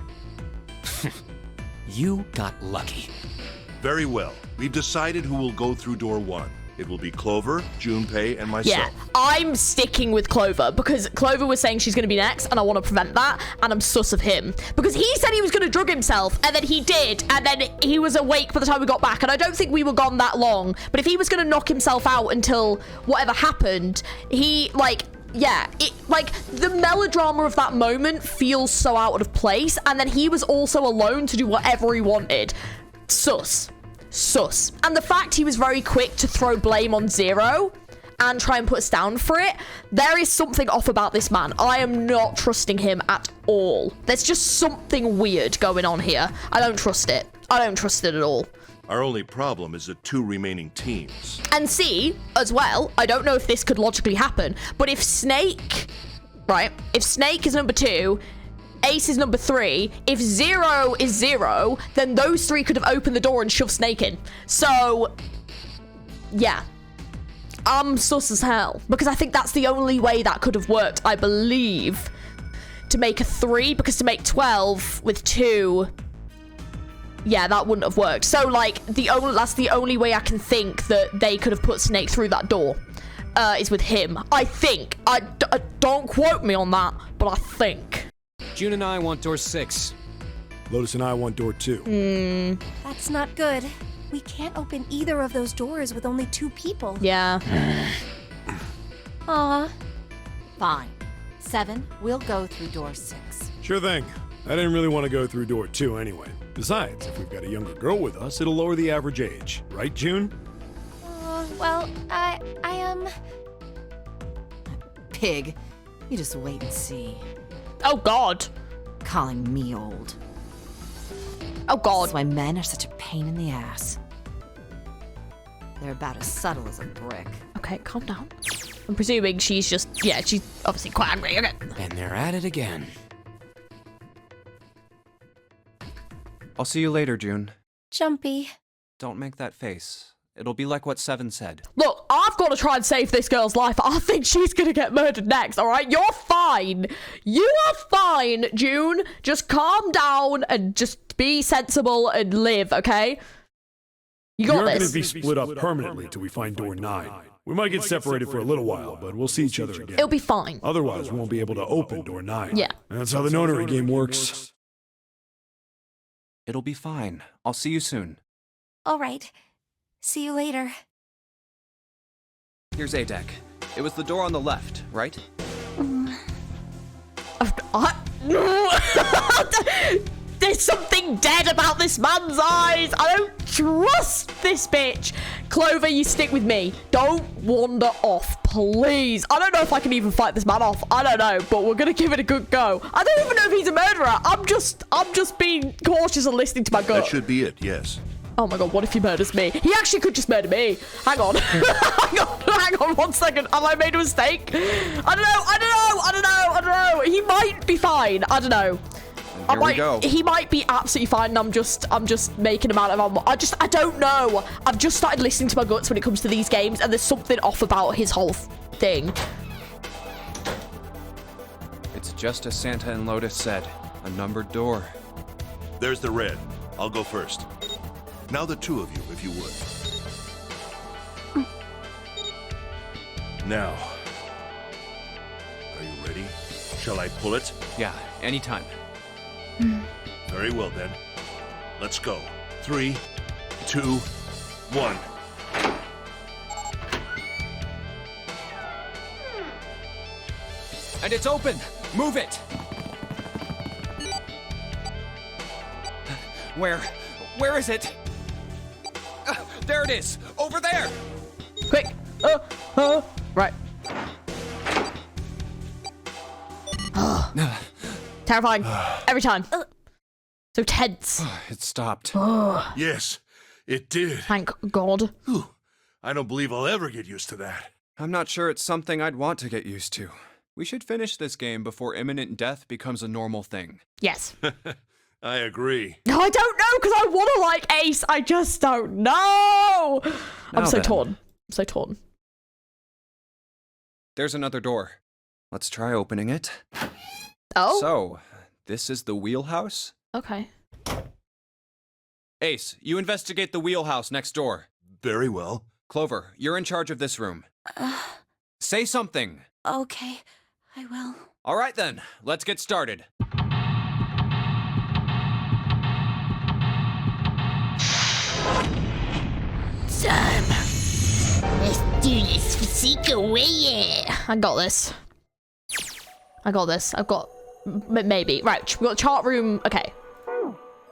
You got lucky. Very well. We've decided who will go through door 1. It will be Clover, Junpei, and myself. Yeah, I'm sticking with Clover because Clover was saying she's going to be next and I want to prevent that, and I'm sus of him because he said he was going to drug himself and then he did, and then he was awake by the time we got back, and I don't think we were gone that long, but if he was going to knock himself out until whatever happened, he, like... Yeah, like, the melodrama of that moment feels so out of place, and then he was also alone to do whatever he wanted. Sus. sus. And the fact he was very quick to throw blame on Zero and try and put us down for it, there is something off about this man. I am not trusting him at all. There's just something weird going on here. I don't trust it. I don't trust it at all. Our only problem is the 2 remaining teams. And see, as well, I don't know if this could logically happen, but if Snake, right, if Snake is number 2, Ace is number 3, if Zero is 0, then those 3 could have opened the door and shoved Snake in. So, yeah. I'm sus as hell, because I think that's the only way that could have worked, I believe, to make a 3, because to make 12 with 2... yeah, that wouldn't have worked. So, like, that's the only way I can think that they could have put Snake through that door, is with him. I think. Don't quote me on that, but I think. June and I want door 6. Lotus and I want door 2. That's not good. We can't open either of those doors with only 2 people. Yeah. Aw. Fine. 7, we'll go through door 6. Sure thing. I didn't really want to go through door 2 anyway. Besides, if we've got a younger girl with us, it'll lower the average age. Right, June? Well, I Pig, you just wait and see. Oh, God. Calling me old. Oh, God. That's why men are such a pain in the ass. They're about as subtle as a brick. Okay, calm down. I'm presuming she's just, yeah, she's obviously quite angry. Okay. And they're at it again. I'll see you later, June. Jumpy. Don't make that face. It'll be like what Seven said. Look, I've got to try and save this girl's life. I think she's going to get murdered next, all right? You're fine. You are fine, June. Just calm down and just be sensible and live, okay? You got We aren't this. going to be split up permanently till we find door 9. We might get separated for a little while, but we'll see each other again. It'll be fine. Otherwise, we won't be able to open door 9. Yeah. That's how the nonary game works. It'll be fine. I'll see you soon. All right. See you later. Here's A deck. It was the door on the left, right? There's something dead about this man's eyes. I don't trust this bitch. Clover, you stick with me. Don't wander off, please. I don't know if I can even fight this man off. I don't know, but we're gonna give it a good go. I don't even know if he's a murderer. I'm just being cautious and listening to my gut. That should be it, yes. Oh my god, what if he murders me? He actually could just murder me. Hang on. hang on 1 second. Have I made a mistake? I don't know. He might be fine. I don't know. Here we go. He might be absolutely fine, and I'm just making him out of ammo. I don't know. I've just started listening to my guts when it comes to these games, and there's something off about his whole thing. It's just as Santa and Lotus said. A numbered door. There's the red. I'll go first. Now the 2 of you, if you would. Now. Are you ready? Shall I pull it? Yeah, anytime. Very well then. Let's go. 3, 2, 1. And it's open! Move it! Where is it? There it is! Over there! Quick. Right. Terrifying. Every time. So tense. It stopped. Yes, it did. Thank God. Whew. I don't believe I'll ever get used to that. I'm not sure it's something I'd want to get used to. We should finish this game before imminent death becomes a normal thing. Yes. I agree. No, I don't know, because I want to like Ace. I just don't know. I'm so torn. I'm so torn. There's another door. Let's try opening it. Oh? So, this is the wheelhouse? Okay. Ace, you investigate the wheelhouse next door. Very well. Clover, you're in charge of this room. Say something. Okay, I will. All right then, let's get started. Let's do this for secret way. I got this. I've got maybe. Right, we've got the chart room. Okay.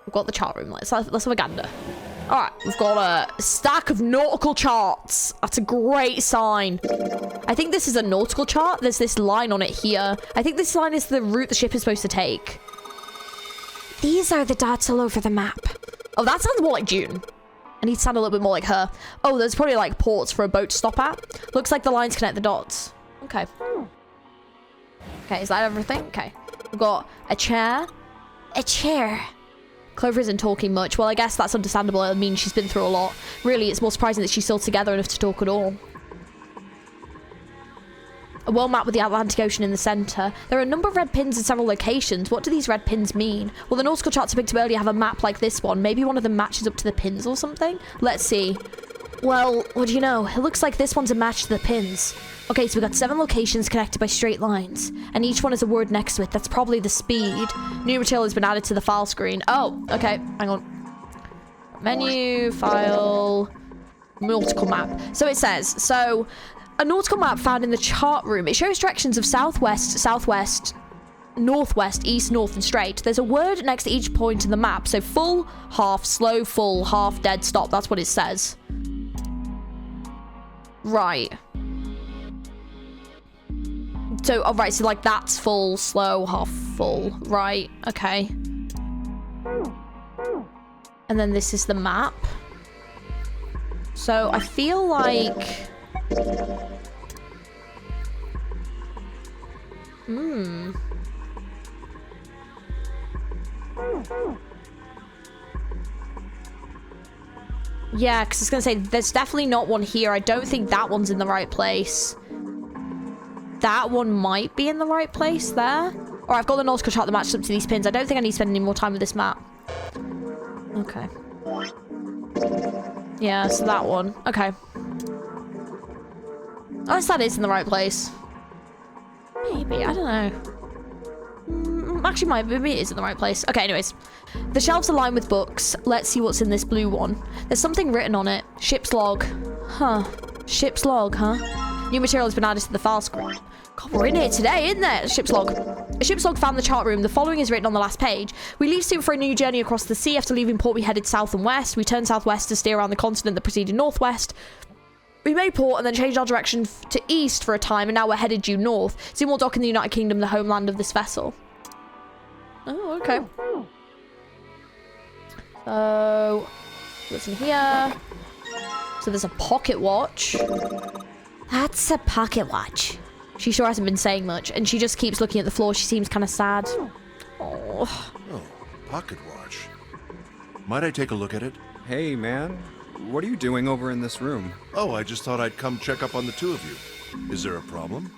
We've got the chart room. Let's have a gander. All right, we've got a stack of nautical charts. That's a great sign. I think this is a nautical chart. There's this line on it here. I think this line is the route the ship is supposed to take. These are the dots all over the map. Oh, that sounds more like June. I need to sound a little bit more like her. Oh, there's probably like ports for a boat to stop at. Looks like the lines connect the dots. Okay. Okay, is that everything? Okay. We've got a chair. A chair. Clover isn't talking much. Well, I guess that's understandable. It means she's been through a lot. Really, it's more surprising that she's still together enough to talk at all. A world map with the Atlantic Ocean in the center. There are a number of red pins in several locations. What do these red pins mean? Well, the nautical charts I picked up earlier have a map like this one. Maybe one of them matches up to the pins or something? Let's see. Well, what do you know? It looks like this one's a match to the pins. Okay, so we got 7 locations connected by straight lines, and each one has a word next to it. That's probably the speed. New material has been added to the file screen. Oh, okay, hang on. Menu, file, nautical map. So it says, a nautical map found in the chart room. It shows directions of southwest, southwest, northwest, east, north, and straight. There's a word next to each point in the map. So full, half, slow, full, half, dead, stop. That's what it says. Right. So, oh, right, so like that's full, slow, half full. Right, okay. And then this is the map. So I feel like... Yeah, because I was going to say, there's definitely not one here. I don't think that one's in the right place. That one might be in the right place there. Or I've got the nautical chart that matches up to these pins. I don't think I need to spend any more time with this map. Okay. Yeah, so that one. Okay. Unless that is in the right place. Maybe, I don't know. Actually, maybe it is in the right place. Okay, anyways. The shelves are lined with books. Let's see what's in this blue one. There's something written on it. Ship's log. Huh. Ship's log, huh? New material has been added to the file screen. God, we're in here today, isn't there? Ship's log. A ship's log found in the chart room. The following is written on the last page. We leave soon for a new journey across the sea. After leaving port, we headed south and west. We turned southwest to steer around the continent that proceeded northwest. We made port and then changed our direction to east for a time, and now we're headed due north. Soon we'll dock in the United Kingdom, the homeland of this vessel. Oh, okay. So, what's in here? So there's a pocket watch. That's a pocket watch. She sure hasn't been saying much, and she just keeps looking at the floor. She seems kind of sad. Oh, pocket watch. Might I take a look at it? Hey, man. What are you doing over in this room? Oh, I just thought I'd come check up on the two of you. Is there a problem?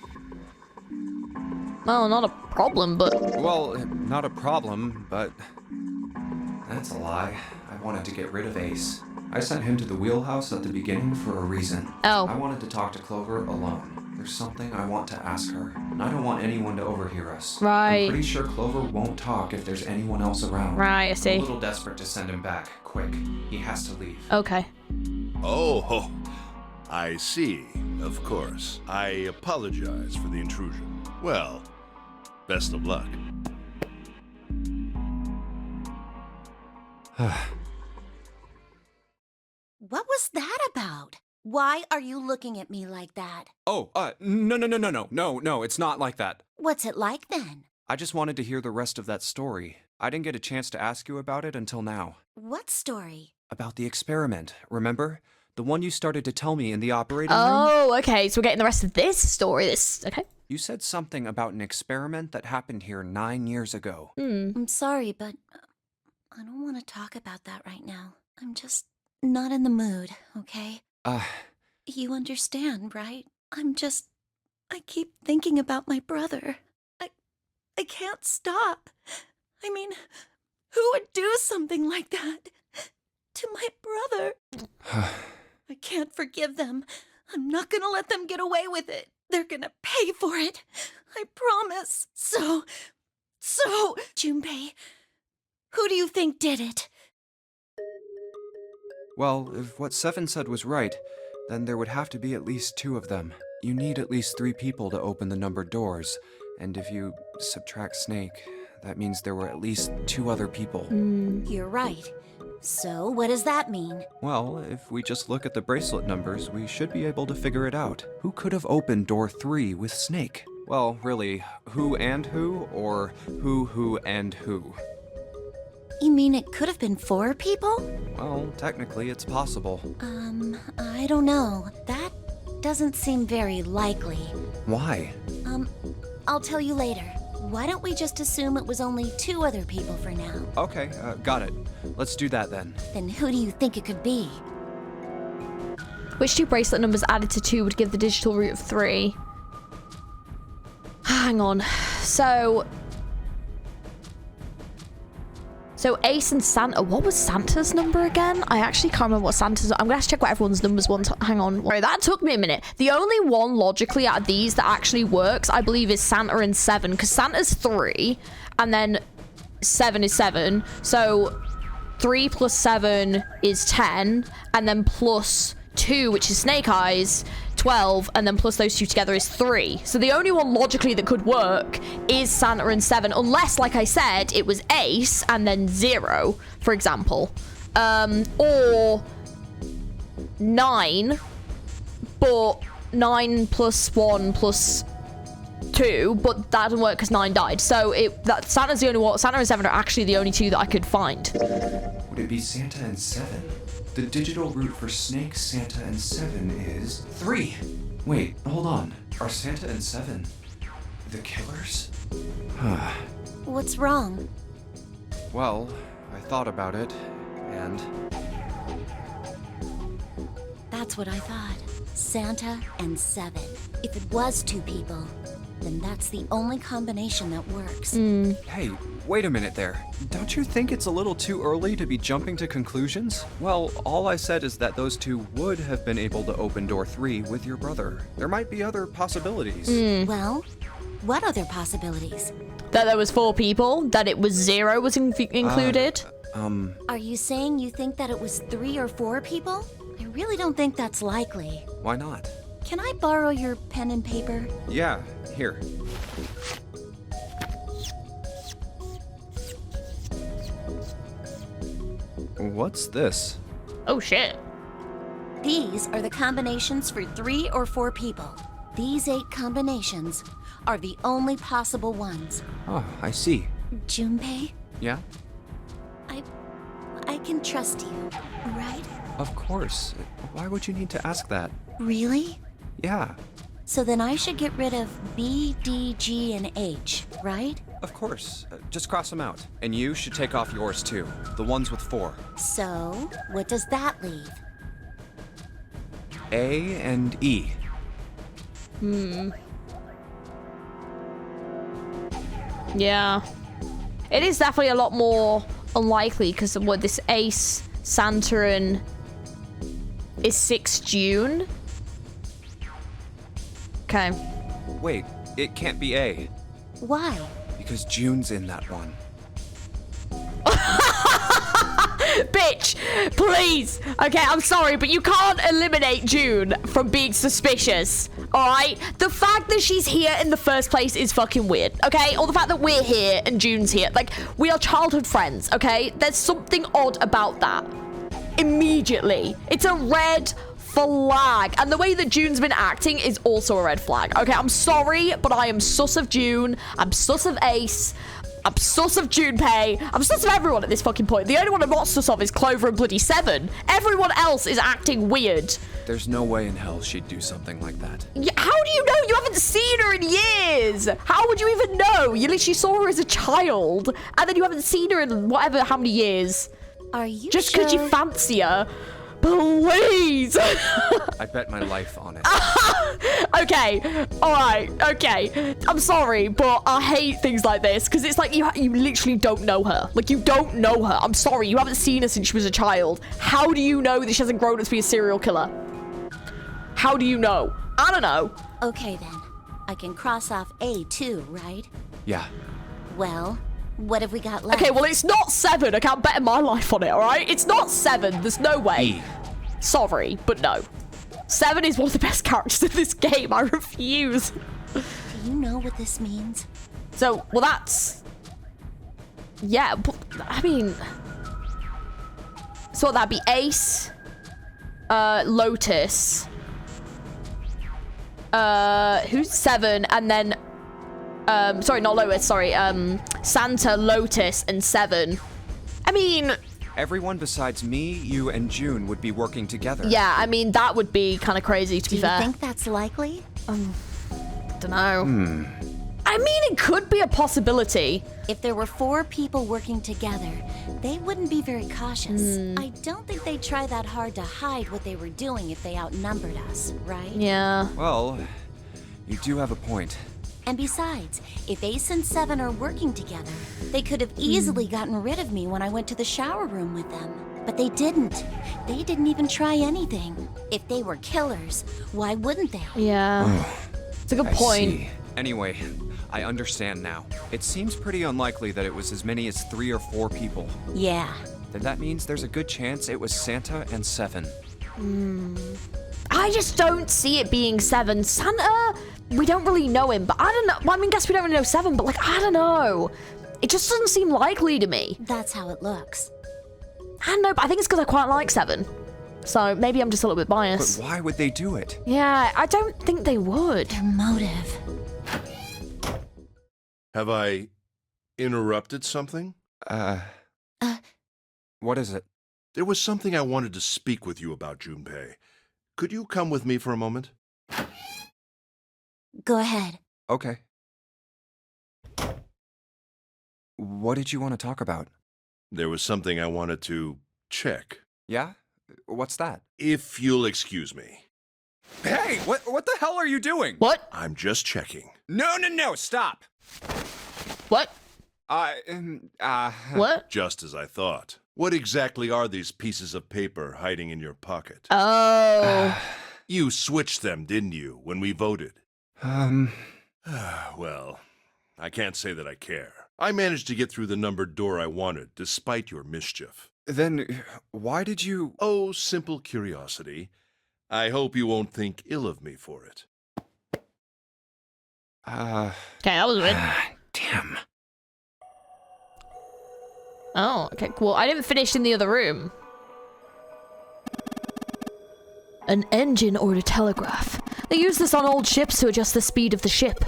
Well, not a problem, but... Well, not a problem, but... That's a lie. I wanted to get rid of Ace. I sent him to the wheelhouse at the beginning for a reason. Oh. I wanted to talk to Clover alone. There's something I want to ask her, and I don't want anyone to overhear us. Right. I'm pretty sure Clover won't talk if there's anyone else around. Right, I see. I'm a little desperate to send him back. Quick. He has to leave. Okay. Oh, I see. Of course. I apologize for the intrusion. Well, best of luck. What was that about? Why are you looking at me like that? Oh, no, it's not like that. What's it like then? I just wanted to hear the rest of that story. I didn't get a chance to ask you about it until now. What story? About the experiment, remember? The one you started to tell me in the operating room? Oh, okay. So we're getting the rest of this story. Okay. You said something about an experiment that happened here 9 years ago. I'm sorry, but I don't want to talk about that right now. I'm just not in the mood, okay? You understand, right? I keep thinking about my brother. I can't stop. I mean, who would do something like that to my brother? I can't forgive them. I'm not gonna let them get away with it. They're gonna pay for it. I promise. So, Junpei, who do you think did it? Well, if what Seven said was right, then there would have to be at least 2 of them. You need at least 3 people to open the numbered doors, and if you subtract Snake, that means there were at least 2 other people. You're right. So, what does that mean? Well, if we just look at the bracelet numbers, we should be able to figure it out. Who could have opened door 3 with Snake? Well, really, who and who, or who and who? You mean it could have been 4 people? Well, technically, it's possible. I don't know. That doesn't seem very likely. Why? I'll tell you later. Why don't we just assume it was only 2 other people for now? Okay, got it. Let's do that then. Then who do you think it could be? Which 2 bracelet numbers added to 2 would give the digital root of 3? Hang on. So Ace and Santa. What was Santa's number again? I actually can't remember what Santa's. I'm gonna have to check what everyone's numbers was. Hang on. Right, that took me a minute. The only one logically out of these that actually works, I believe, is Santa and 7, because Santa's 3, and then 7 is 7. So 3 plus 7 is 10, and then plus 2, which is Snake Eyes, 12, and then plus those 2 together is 3. So the only one logically that could work is Santa and 7, unless, like I said, it was Ace and then 0, for example. Or 9, but 9 plus 1 plus 2, but that doesn't work because 9 died. So Santa's the only one. Santa and 7 are actually the only 2 that I could find. Would it be Santa and 7? The digital root for Snake, Santa, and 7 is 3. Wait, hold on. Are Santa and 7 the killers? What's wrong? Well, I thought about it, and... That's what I thought. Santa and 7. If it was 2 people, then that's the only combination that works. Hey, wait a minute there. Don't you think it's a little too early to be jumping to conclusions? Well, all I said is that those 2 would have been able to open door 3 with your brother. There might be other possibilities. Well, what other possibilities? That there was 4 people, that it was 0 was included. Are you saying you think that it was 3 or 4 people? I really don't think that's likely. Why not? Can I borrow your pen and paper? Yeah, here. What's this? Oh shit. These are the combinations for 3 or 4 people. These 8 combinations are the only possible ones. Oh, I see. Junpei, Yeah? I can trust you, right? Of course. Why would you need to ask that? Really? Yeah, So then I should get rid of B, D, G, and H, right? of course. Just cross them out. And you should take off yours too. The ones with 4. So, what does that leave? A and E. Yeah. It is definitely a lot more unlikely because what this Ace, Santa, and is 6 June. Okay. Wait, it can't be A. Why? Because June's in that one. Bitch, please. Okay, I'm sorry, but you can't eliminate June from being suspicious. Alright? The fact that she's here in the first place is fucking weird, okay? Or the fact that we're here and June's here. Like, we are childhood friends, okay? There's something odd about that. Immediately. It's a red flag. And the way that June's been acting is also a red flag. Okay, I'm sorry, but I am sus of June. I'm sus of Ace. I'm sus of Junpei. I'm sus of everyone at this fucking point. The only one I'm not sus of is Clover and bloody 7. Everyone else is acting weird. There's no way in hell she'd do something like that. Yeah, how do you know? You haven't seen her in years. How would you even know? You literally saw her as a child, and then you haven't seen her in whatever, how many years. Are you Just sure? because you fancy her. Please. I bet my life on it. Okay, all right, okay. I'm sorry, but I hate things like this because it's like you literally don't know her. Like, you don't know her. I'm sorry, you haven't seen her since she was a child. How do you know that she hasn't grown up to be a serial killer? How do you know? I don't know. Okay then. I can cross off A too, right? Yeah. Well, what have we got left? Okay, well, it's not 7. I can't bet my life on it, all right? It's not 7. There's no way. E. Sorry, but no. 7 is one of the best characters in this game. I refuse. Do you know what this means? So, well, that's... Yeah, but, I mean... So that'd be Ace, Lotus, who's 7, and then, sorry, not Lotus, sorry, Santa, Lotus, and 7. I mean... Everyone besides me, you, and June would be working together. Yeah, I mean, that would be kind of crazy, to be fair. Do you think that's likely? Don't know. I mean, it could be a possibility. If there were 4 people working together, they wouldn't be very cautious. I don't think they'd try that hard to hide what they were doing if they outnumbered us, right? Yeah. Well, you do have a point. And besides, if Ace and 7 are working together, they could have easily gotten rid of me when I went to the shower room with them. But they didn't. They didn't even try anything. If they were killers, why wouldn't they? Yeah. It's a good point. See. Anyway, I understand now. It seems pretty unlikely that it was as many as 3 or 4 people. Yeah. Then that means there's a good chance it was Santa and 7. I just don't see it being 7. Santa, we don't really know him, but I don't know. Well, I mean, guess we don't really know 7, but like, I don't know. It just doesn't seem likely to me. That's how it looks. I don't know, but I think it's because I quite like 7. So maybe I'm just a little bit biased. But why would they do it? Yeah, I don't think they would. Their motive. Have I interrupted something? What is it? There was something I wanted to speak with you about, Junpei. Could you come with me for a moment? Go ahead. Okay. What did you want to talk about? There was something I wanted to check. Yeah? What's that? If you'll excuse me. Hey, what the hell are you doing? What? I'm just checking. No, stop. What? What? Just as I thought. What exactly are these pieces of paper hiding in your pocket? Oh. You switched them, didn't you, when we voted? Well, I can't say that I care. I managed to get through the numbered door I wanted, despite your mischief. Then, why did you... Oh, simple curiosity. I hope you won't think ill of me for it. Okay, that was weird. Damn. Oh, okay, cool. I didn't finish in the other room. An engine or a telegraph. They use this on old ships to adjust the speed of the ship.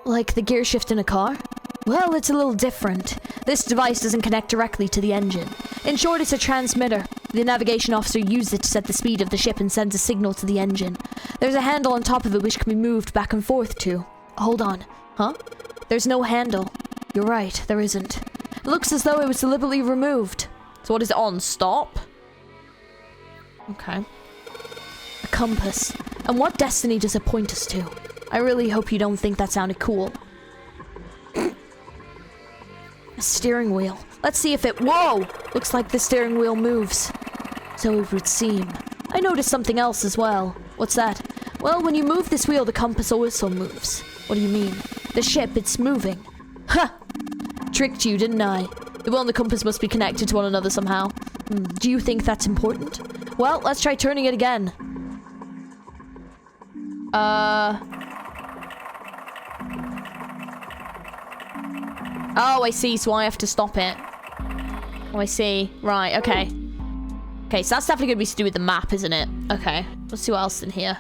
Like the gear shift in a car? Well, it's a little different. This device doesn't connect directly to the engine. In short, it's a transmitter. The navigation officer uses it to set the speed of the ship and sends a signal to the engine. There's a handle on top of it which can be moved back and forth to. Hold on. Huh? There's no handle. You're right, there isn't. It looks as though it was deliberately removed. So what is it on? Stop? Okay. A compass. And what destiny does it point us to? I really hope you don't think that sounded cool. A steering wheel. Let's see if it... Whoa! Looks like the steering wheel moves. So it would seem. I noticed something else as well. What's that? Well, when you move this wheel, the compass also moves. What do you mean? The ship, it's moving. Ha! Tricked you, didn't I? The wheel and the compass must be connected to one another somehow. Do you think that's important? Well, let's try turning it again. Oh, I see, so I have to stop it. Oh, I see. Right, okay. Okay, so that's definitely going to be to do with the map, isn't it? Okay, let's see what else is in here.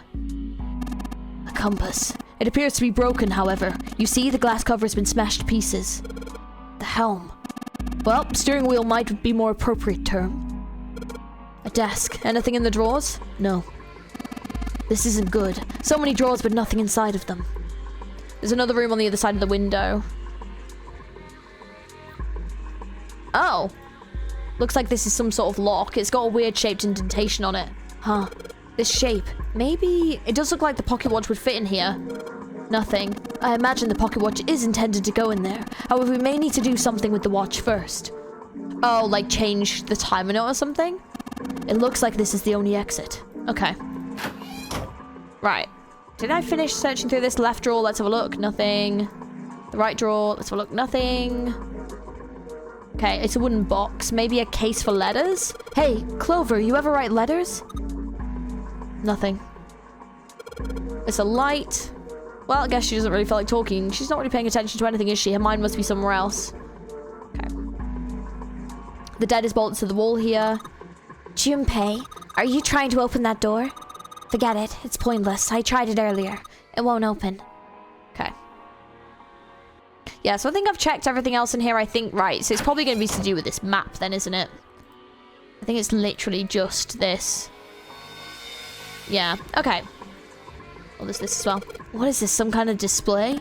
A compass. It appears to be broken, however. You see, the glass cover has been smashed to pieces. The helm. Well, steering wheel might be more appropriate term. A desk. Anything in the drawers? No. This isn't good. So many drawers, but nothing inside of them. There's another room on the other side of the window. Oh. Looks like this is some sort of lock. It's got a weird shaped indentation on it. Huh. This shape. Maybe... It does look like the pocket watch would fit in here. Nothing. I imagine the pocket watch is intended to go in there. However, we may need to do something with the watch first. Oh, like change the time in it or something? It looks like this is the only exit. Okay. Right. Did I finish searching through this left drawer? Let's have a look. Nothing. The right drawer. Let's have a look. Nothing. Okay, it's a wooden box. Maybe a case for letters? Hey, Clover, you ever write letters? Nothing. It's a light. Well, I guess she doesn't really feel like talking. She's not really paying attention to anything, is she? Her mind must be somewhere else. Okay. The dead is bolted to the wall here. Junpei, are you trying to open that door? Forget it. It's pointless. I tried it earlier. It won't open. Okay. Yeah, so I think I've checked everything else in here, I think, right. So it's probably going to be to do with this map then, isn't it? I think it's literally just this. Yeah, okay. Oh, there's this as well. What is this, some kind of display?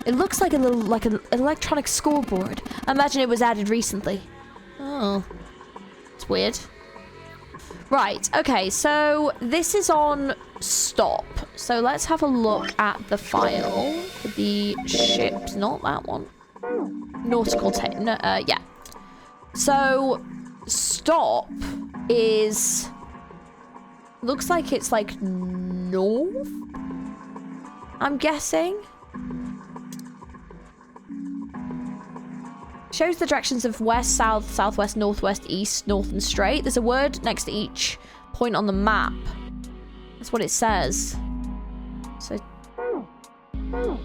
It looks like a little, like an electronic scoreboard. I imagine it was added recently. Oh. It's weird. Right, okay, so this is on stop. So let's have a look at the file for the ships. Not that one. Nautical yeah. So stop is... looks like it's like north? I'm guessing. Shows the directions of west, south, southwest, northwest, east, north, and straight. There's a word next to each point on the map. That's what it says. So,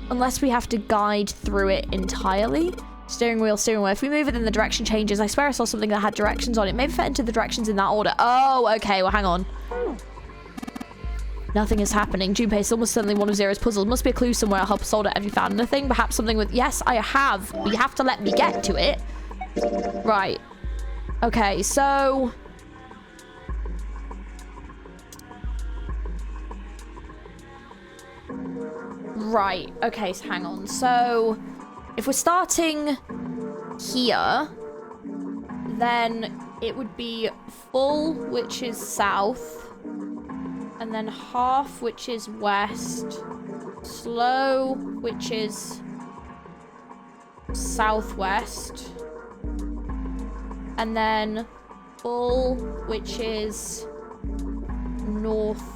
unless we have to guide through it entirely. Steering wheel, steering wheel. If we move it, then the direction changes. I swear I saw something that had directions on it. Maybe if I entered the directions in that order. Oh, okay. Well, hang on. Nothing is happening. Junpei is almost certainly one of Zero's puzzles. Must be a clue somewhere. I'll help solve it. Have you found anything? Perhaps something with... Yes, I have. But you have to let me get to it. Right. Okay, so... Right. Okay, so hang on. So, if we're starting here, then it would be full, which is south. And then half, which is west. Slow, which is southwest. And then full, which is northwest.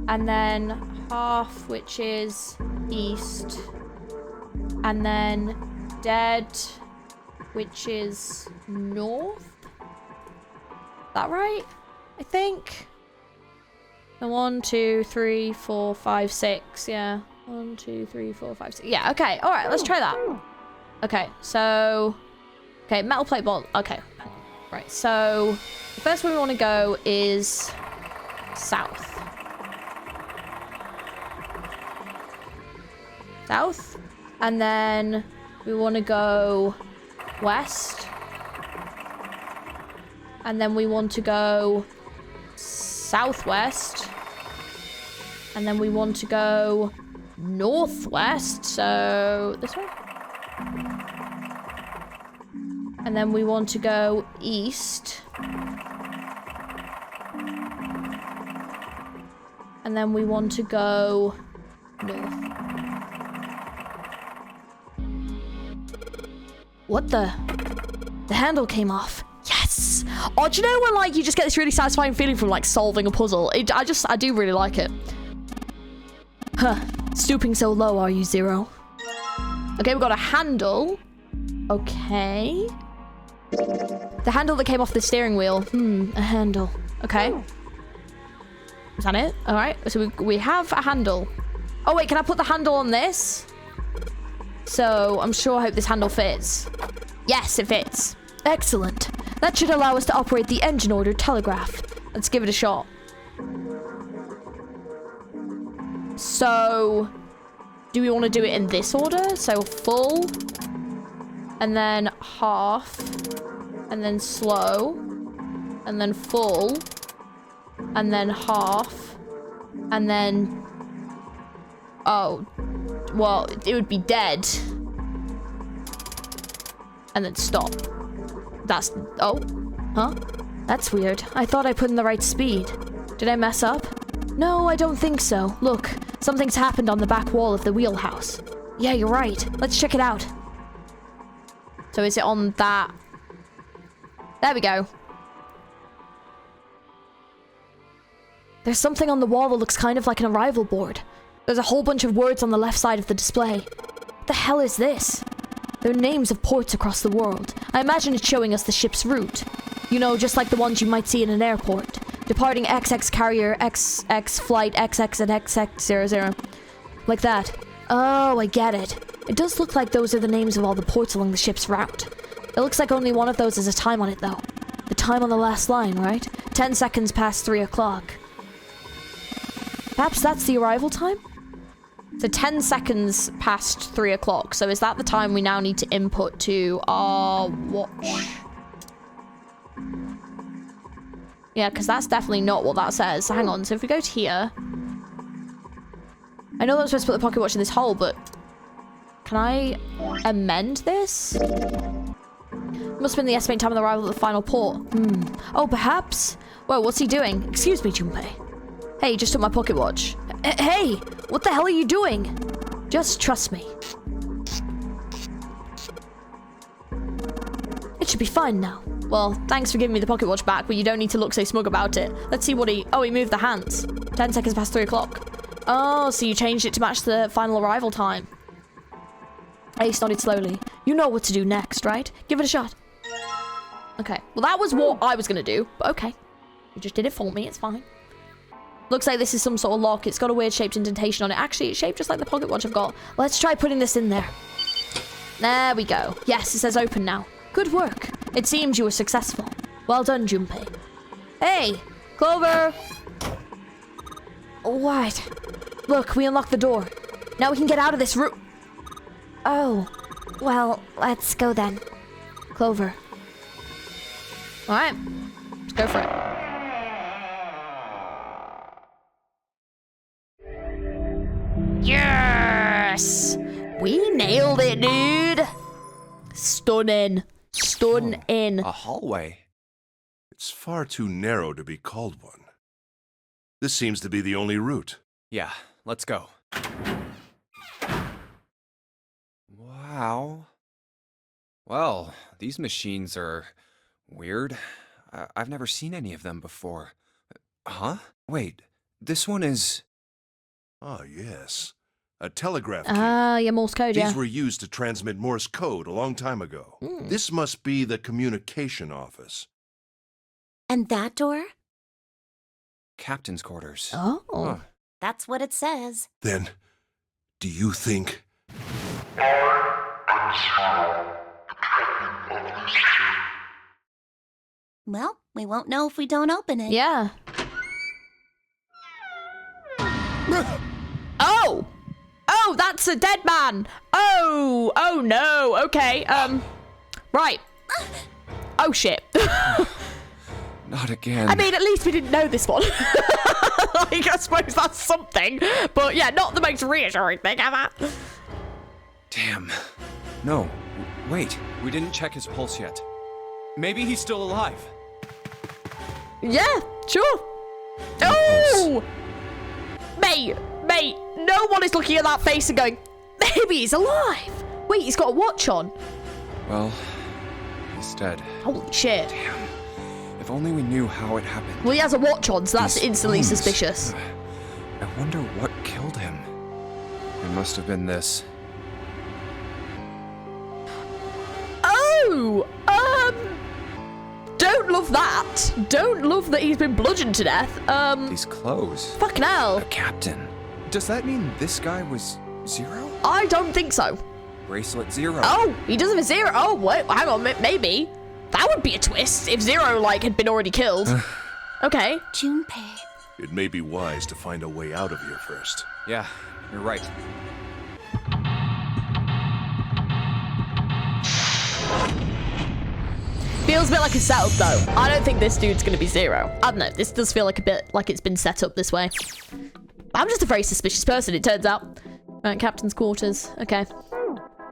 And then half, which is east. And then dead, which is north. Is that right? I think. 1, 2, 3, 4, 5, 6. Yeah. 1, 2, 3, 4, 5, 6. Yeah, okay. Alright, let's try that. Okay, so... Okay, metal plate ball. Okay. Right, so... The first one we want to go is... south. South. And then we want to go... west. And then we want to go southwest. And then we want to go northwest. So this way. And then we want to go east. And then we want to go north. What the? The handle came off. Yes! Oh, do you know when, like, you just get this really satisfying feeling from, like, solving a puzzle? I do really like it. Huh. Stooping so low, are you, Zero? Okay, we've got a handle. Okay. The handle that came off the steering wheel. A handle. Okay. Is that it? Alright, so we have a handle. Oh, wait, can I put the handle on this? So, I'm sure I hope this handle fits. Yes, it fits. Excellent. That should allow us to operate the engine order telegraph. Let's give it a shot. So, do we want to do it in this order? So, full, and then half, and then slow, and then full, and then half, and then... Oh, well, it would be dead. And then stop. That's... Oh. Huh? That's weird. I thought I put in the right speed. Did I mess up? No, I don't think so. Look, something's happened on the back wall of the wheelhouse. Yeah, you're right. Let's check it out. So is it on that? There we go. There's something on the wall that looks kind of like an arrival board. There's a whole bunch of words on the left side of the display. What the hell is this? They're names of ports across the world. I imagine it's showing us the ship's route. You know, just like the ones you might see in an airport. Departing XX carrier, XX flight, XX and XX00. Like that. Oh, I get it. It does look like those are the names of all the ports along the ship's route. It looks like only one of those has a time on it, though. The time on the last line, right? 10 seconds past 3 o'clock. Perhaps that's the arrival time? So 10 seconds past 3 o'clock. So is that the time we now need to input to our watch? Yeah, because that's definitely not what that says. So hang on. So if we go to here... I know that I'm supposed to put the pocket watch in this hole, but... Can I amend this? Must have been the estimated time of the arrival at the final port. Oh, perhaps? Whoa, what's he doing? Excuse me, Junpei. Hey, you just took my pocket watch. Hey, what the hell are you doing? Just trust me. It should be fine now. Well, thanks for giving me the pocket watch back, but you don't need to look so smug about it. Let's see what he... Oh, he moved the hands. 10 seconds past 3 o'clock. Oh, so you changed it to match the final arrival time. Ace nodded slowly. You know what to do next, right? Give it a shot. Okay. Well, that was what I was going to do, but okay. You just did it for me. It's fine. Looks like this is some sort of lock. It's got a weird shaped indentation on it. Actually, it's shaped just like the pocket watch I've got. Let's try putting this in there. There we go. Yes, it says open now. Good work. It seems you were successful. Well done, Junpei. Hey, Clover. What? Look, we unlocked the door. Now we can get out of this room. Oh, well, let's go then. Clover. All right, let's go for it. Yes! We nailed it, dude! Stunning. Stunning. A hallway. It's far too narrow to be called one. This seems to be the only route. Yeah, let's go. Wow. Well, these machines are weird. I've never seen any of them before. Huh? Wait, this one is... Ah, yes. A telegraph key. Yeah, Morse code, yeah. These were used to transmit Morse code a long time ago. This must be the communication office. And that door? Captain's quarters. Oh. Huh. That's what it says. Then, do you think... Well, we won't know if we don't open it. Yeah. Oh! Oh, that's a dead man! Oh! Oh no! Okay, Right. Oh shit. Not again. I mean, at least we didn't know this one. Like, I suppose that's something. But yeah, not the most reassuring thing ever. Damn. No, wait. We didn't check his pulse yet. Maybe he's still alive. Yeah, sure. Oh! Mate, no one is looking at that face and going, maybe he's alive. Wait, he's got a watch on. Well, he's dead. Holy shit. Damn. If only we knew how it happened. Well, he has a watch on, so that's These instantly wounds. suspicious. I wonder what killed him. It must have been this. Oh! Don't love that. Don't love that he's been bludgeoned to death. These clothes. Fucking hell. A captain. Does that mean this guy was Zero? I don't think so. Bracelet Zero. Oh, he does have a Zero. Oh, wait, hang on, maybe. That would be a twist if Zero, like, had been already killed. Okay. Junpei. It may be wise to find a way out of here first. Yeah, you're right. Feels a bit like a setup, though. I don't think this dude's gonna be Zero. I don't know. This does feel like a bit like it's been set up this way. I'm just a very suspicious person, it turns out. Right, captain's quarters. Okay.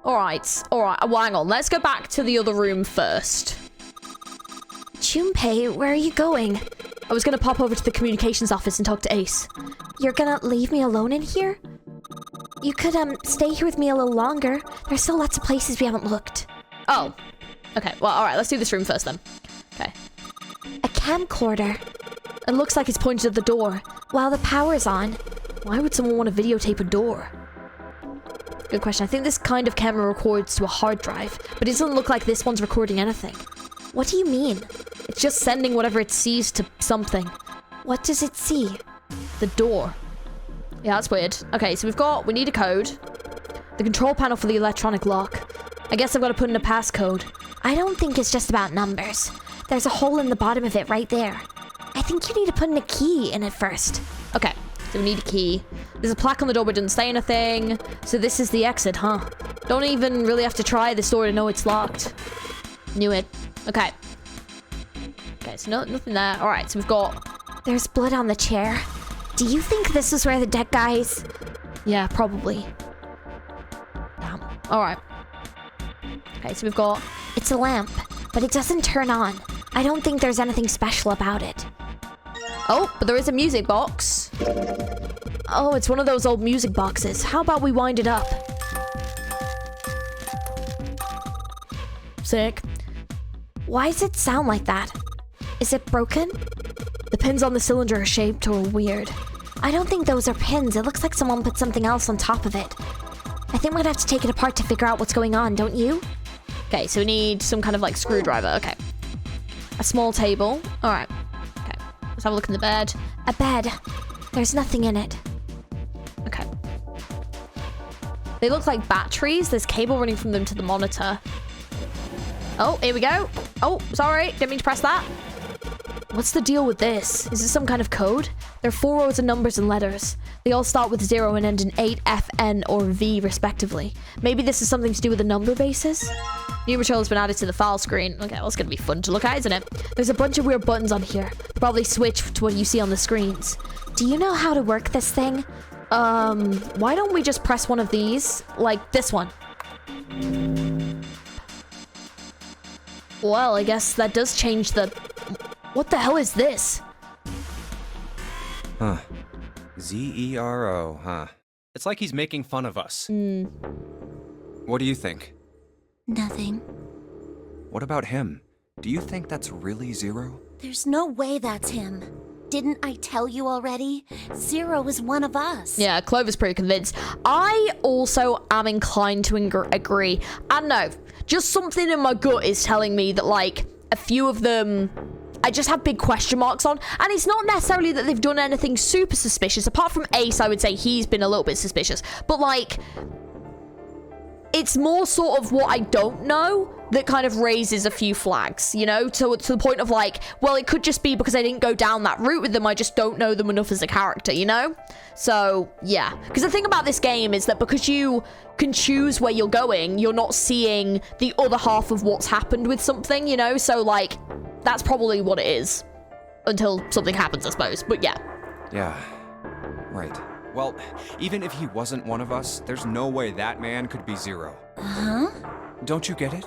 All right. Well, hang on. Let's go back to the other room first. Junpei, where are you going? I was gonna pop over to the communications office and talk to Ace. You're gonna leave me alone in here? You could, stay here with me a little longer. There's still lots of places we haven't looked. Oh. Okay, well, all right. Let's do this room first, then. Okay. A camcorder. It looks like it's pointed at the door. While the power's on. Why would someone want to videotape a door? Good question. I think this kind of camera records to a hard drive, but it doesn't look like this one's recording anything. What do you mean? It's just sending whatever it sees to something. What does it see? The door. Yeah, that's weird. Okay, so we need a code. The control panel for the electronic lock. I guess I've got to put in a passcode. I don't think it's just about numbers. There's a hole in the bottom of it right there. I think you need to put in a key in it first. Okay, so we need a key. There's a plaque on the door but it doesn't say anything. So this is the exit, huh? Don't even really have to try this door to know it's locked. Knew it. Okay. Okay, so nothing there. All right, so we've got... There's blood on the chair. Do you think this is where the dead guys... Yeah, probably. Damn. All right. Okay, so we've got... It's a lamp, but it doesn't turn on. I don't think there's anything special about it. Oh, but there is a music box. Oh, it's one of those old music boxes. How about we wind it up? Sick. Why does it sound like that? Is it broken? The pins on the cylinder are shaped or weird. I don't think those are pins. It looks like someone put something else on top of it. I think we'd have to take it apart to figure out what's going on, don't you? Okay, so we need some kind of like screwdriver. Okay. A small table. All right. Okay. Let's have a look in the bed. A bed. There's nothing in it. Okay. They look like batteries. There's cable running from them to the monitor. Oh, here we go. Oh, sorry. Didn't mean to press that. What's the deal with this? Is this some kind of code? There are 4 rows of numbers and letters. They all start with 0 and end in 8, F, N, or V, respectively. Maybe this is something to do with the number bases? New material has been added to the file screen. Okay, well, it's going to be fun to look at, isn't it? There's a bunch of weird buttons on here. Probably switch to what you see on the screens. Do you know how to work this thing? Why don't we just press one of these? Like this one. Well, I guess that does change the... What the hell is this? Huh. Z-E-R-O, huh? It's like he's making fun of us. What do you think? Nothing. What about him? Do you think that's really 0? There's no way that's him. Didn't I tell you already? 0 is one of us. Yeah, Clover's pretty convinced. I also am inclined to agree. I don't know. Just something in my gut is telling me that, like, a few of them... I just have big question marks on. And it's not necessarily that they've done anything super suspicious. Apart from Ace, I would say he's been a little bit suspicious. But, like... It's more sort of what I don't know that kind of raises a few flags, you know? To the point of like, well, it could just be because I didn't go down that route with them. I just don't know them enough as a character, you know? So, yeah. Because the thing about this game is that because you can choose where you're going, you're not seeing the other half of what's happened with something, you know? So, like, that's probably what it is. Until something happens, I suppose. But, yeah. Yeah. Right. Well, even if he wasn't one of us, there's no way that man could be 0. Huh? Don't you get it?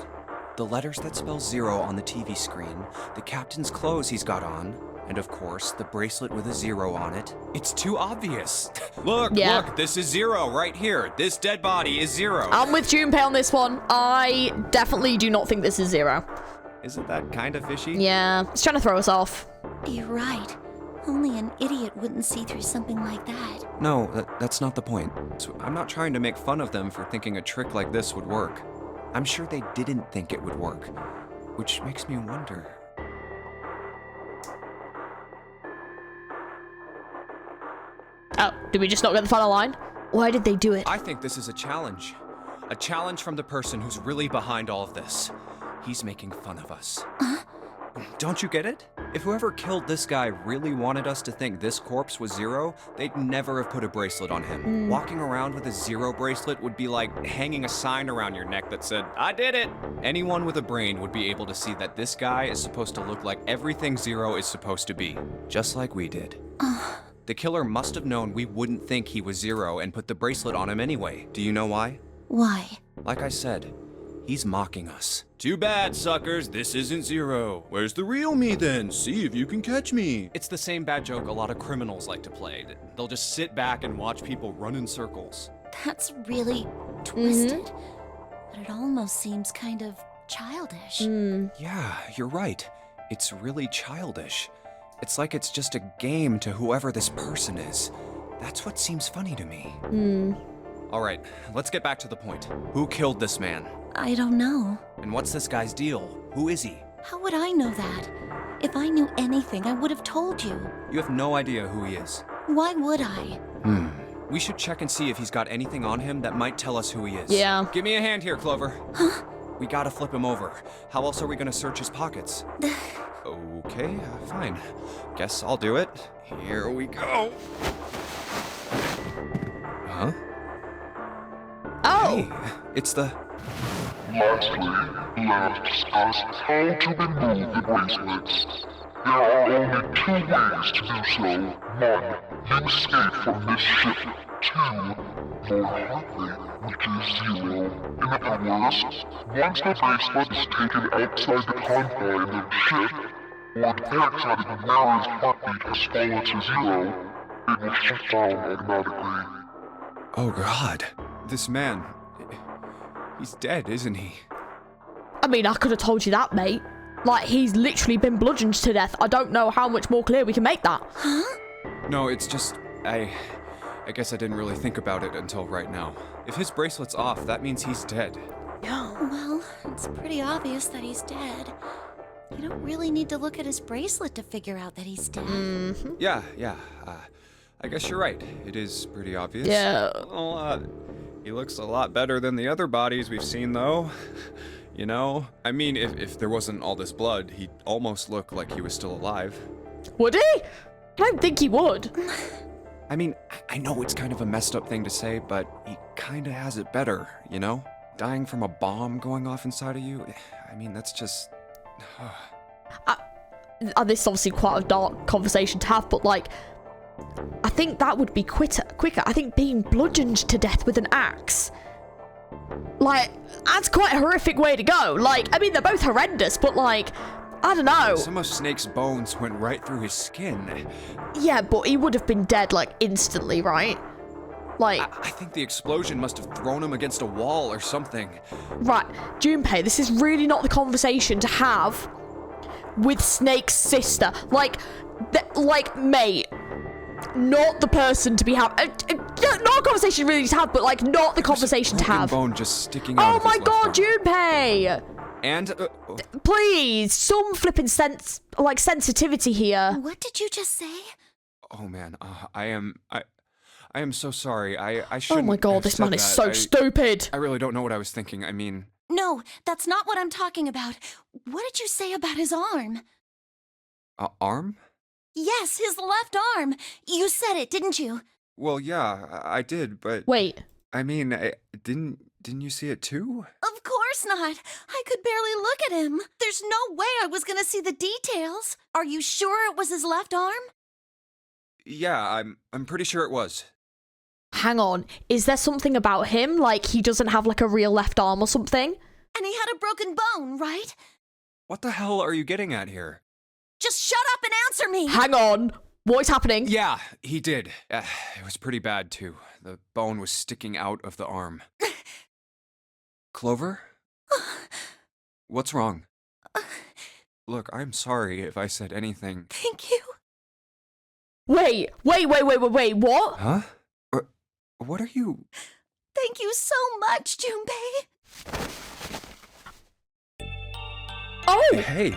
The letters that spell 0 on the TV screen, the captain's clothes he's got on, and of course, the bracelet with a 0 on it. It's too obvious. Look, look, this is 0 right here. This dead body is 0. I'm with Junpei on this one. I definitely do not think this is 0. Isn't that kind of fishy? Yeah, it's trying to throw us off. You're right. Only an idiot wouldn't see through something like that. No, that's not the point. So I'm not trying to make fun of them for thinking a trick like this would work. I'm sure they didn't think it would work, which makes me wonder. Oh, did we just not get the final line? Why did they do it? I think this is a challenge. A challenge from the person who's really behind all of this. He's making fun of us. Don't you get it? If whoever killed this guy really wanted us to think this corpse was 0, they'd never have put a bracelet on him. Walking around with a 0 bracelet would be like hanging a sign around your neck that said, "I did it!" Anyone with a brain would be able to see that this guy is supposed to look like everything 0 is supposed to be. Just like we did. The killer must have known we wouldn't think he was 0 and put the bracelet on him anyway. Do you know why? Why? Like I said, he's mocking us. Too bad, suckers. This isn't 0. Where's the real me then? See if you can catch me. It's the same bad joke a lot of criminals like to play. They'll just sit back and watch people run in circles. That's really twisted. But it almost seems kind of childish. Yeah, you're right. It's really childish. It's like it's just a game to whoever this person is. That's what seems funny to me. All right, let's get back to the point. Who killed this man? I don't know. And what's this guy's deal? Who is he? How would I know that? If I knew anything, I would have told you. You have no idea who he is. Why would I? We should check and see if he's got anything on him that might tell us who he is. Yeah. Give me a hand here, Clover. Huh? We gotta flip him over. How else are we gonna search his pockets? Okay, fine. Guess I'll do it. Here we go. Huh? Oh! Hey, it's the... Lastly, let us discuss how to remove the bracelets. There are only 2 ways to do so. 1. You escape from this ship. 2. Your heart rate reaches 0. In other words, once the bracelet is taken outside the confine of the ship, or detects that the wearer's heartbeat has fallen to 0, it will shut down automatically. Oh god. This man... He's dead, isn't he? I mean, I could have told you that, mate. Like, he's literally been bludgeoned to death. I don't know how much more clear we can make that. Huh? No, it's just... I guess I didn't really think about it until right now. If his bracelet's off, that means he's dead. Well, it's pretty obvious that he's dead. You don't really need to look at his bracelet to figure out that he's dead. Yeah. I guess you're right. It is pretty obvious. Yeah. Well, he looks a lot better than the other bodies we've seen, though. You know? I mean, if there wasn't all this blood, he'd almost look like he was still alive. Would he? I don't think he would. I mean, I know it's kind of a messed up thing to say, but he kind of has it better, you know? Dying from a bomb going off inside of you, I mean, that's just... This is obviously quite a dark conversation to have, but like, I think that would be quicker. I think being bludgeoned to death with an axe, like, that's quite a horrific way to go. Like, I mean, they're both horrendous, but like, I don't know. Some of Snake's bones went right through his skin. Yeah, but he would have been dead, like, instantly, right? Like, I think the explosion must have thrown him against a wall or something. right, Junpei, this is really not the conversation to have with Snake's sister. Like, mate, not the person to be having. Not a conversation really to have, but like, not the conversation to have. Bone just sticking out. Oh of my his left god, arm. Junpei! And Please, some flipping sensitivity here. What did you just say? oh man, I am so sorry. I shouldn't. Oh my god, have this said man is that. so stupid. I really don't know what I was thinking. I mean, No, that's not what I'm talking about. What did you say about his arm? arm? Yes, his left arm. You said it, didn't you? Well, yeah, I did, but Wait, I mean, didn't you see it too? Of course not. I could barely look at him. There's no way I was gonna see the details. Are you sure it was his left arm? Yeah, I'm pretty sure it was. hang on. Is there something about him? Like, he doesn't have like a real left arm or something? And he had a broken bone, right? What the hell are you getting at here? Just shut up and answer me! Hang on. What is happening? Yeah, he did. It was pretty bad too. The bone was sticking out of the arm. Clover? What's wrong? Look, I'm sorry if I said anything. Thank you. Wait, what? Huh? What are you... Thank you so much, Junpei. Oh, Hey,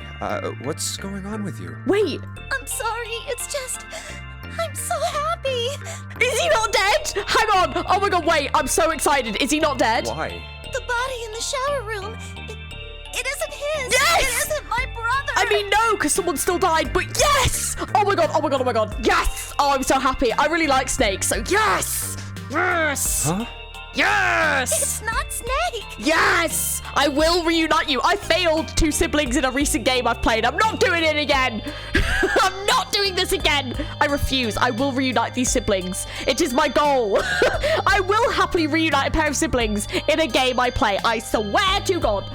what's going on with you? wait. I'm sorry, it's just... I'm so happy. Is he not dead? Hang on. Oh my god, wait. I'm so excited. Is he not dead? Why? The body in the shower room, it isn't his. Yes! It isn't my brother. I mean, no, because someone still died, but yes! Oh my god. Yes! Oh, I'm so happy. I really like Snake, so yes! Yes! Huh? Yes! It's not Snake. Yes! I will reunite you. I failed 2 siblings in a recent game I've played. I'm not doing it again. I'm not doing this again. I refuse. I will reunite these siblings. It is my goal. I will happily reunite a pair of siblings in a game I play. I swear to God.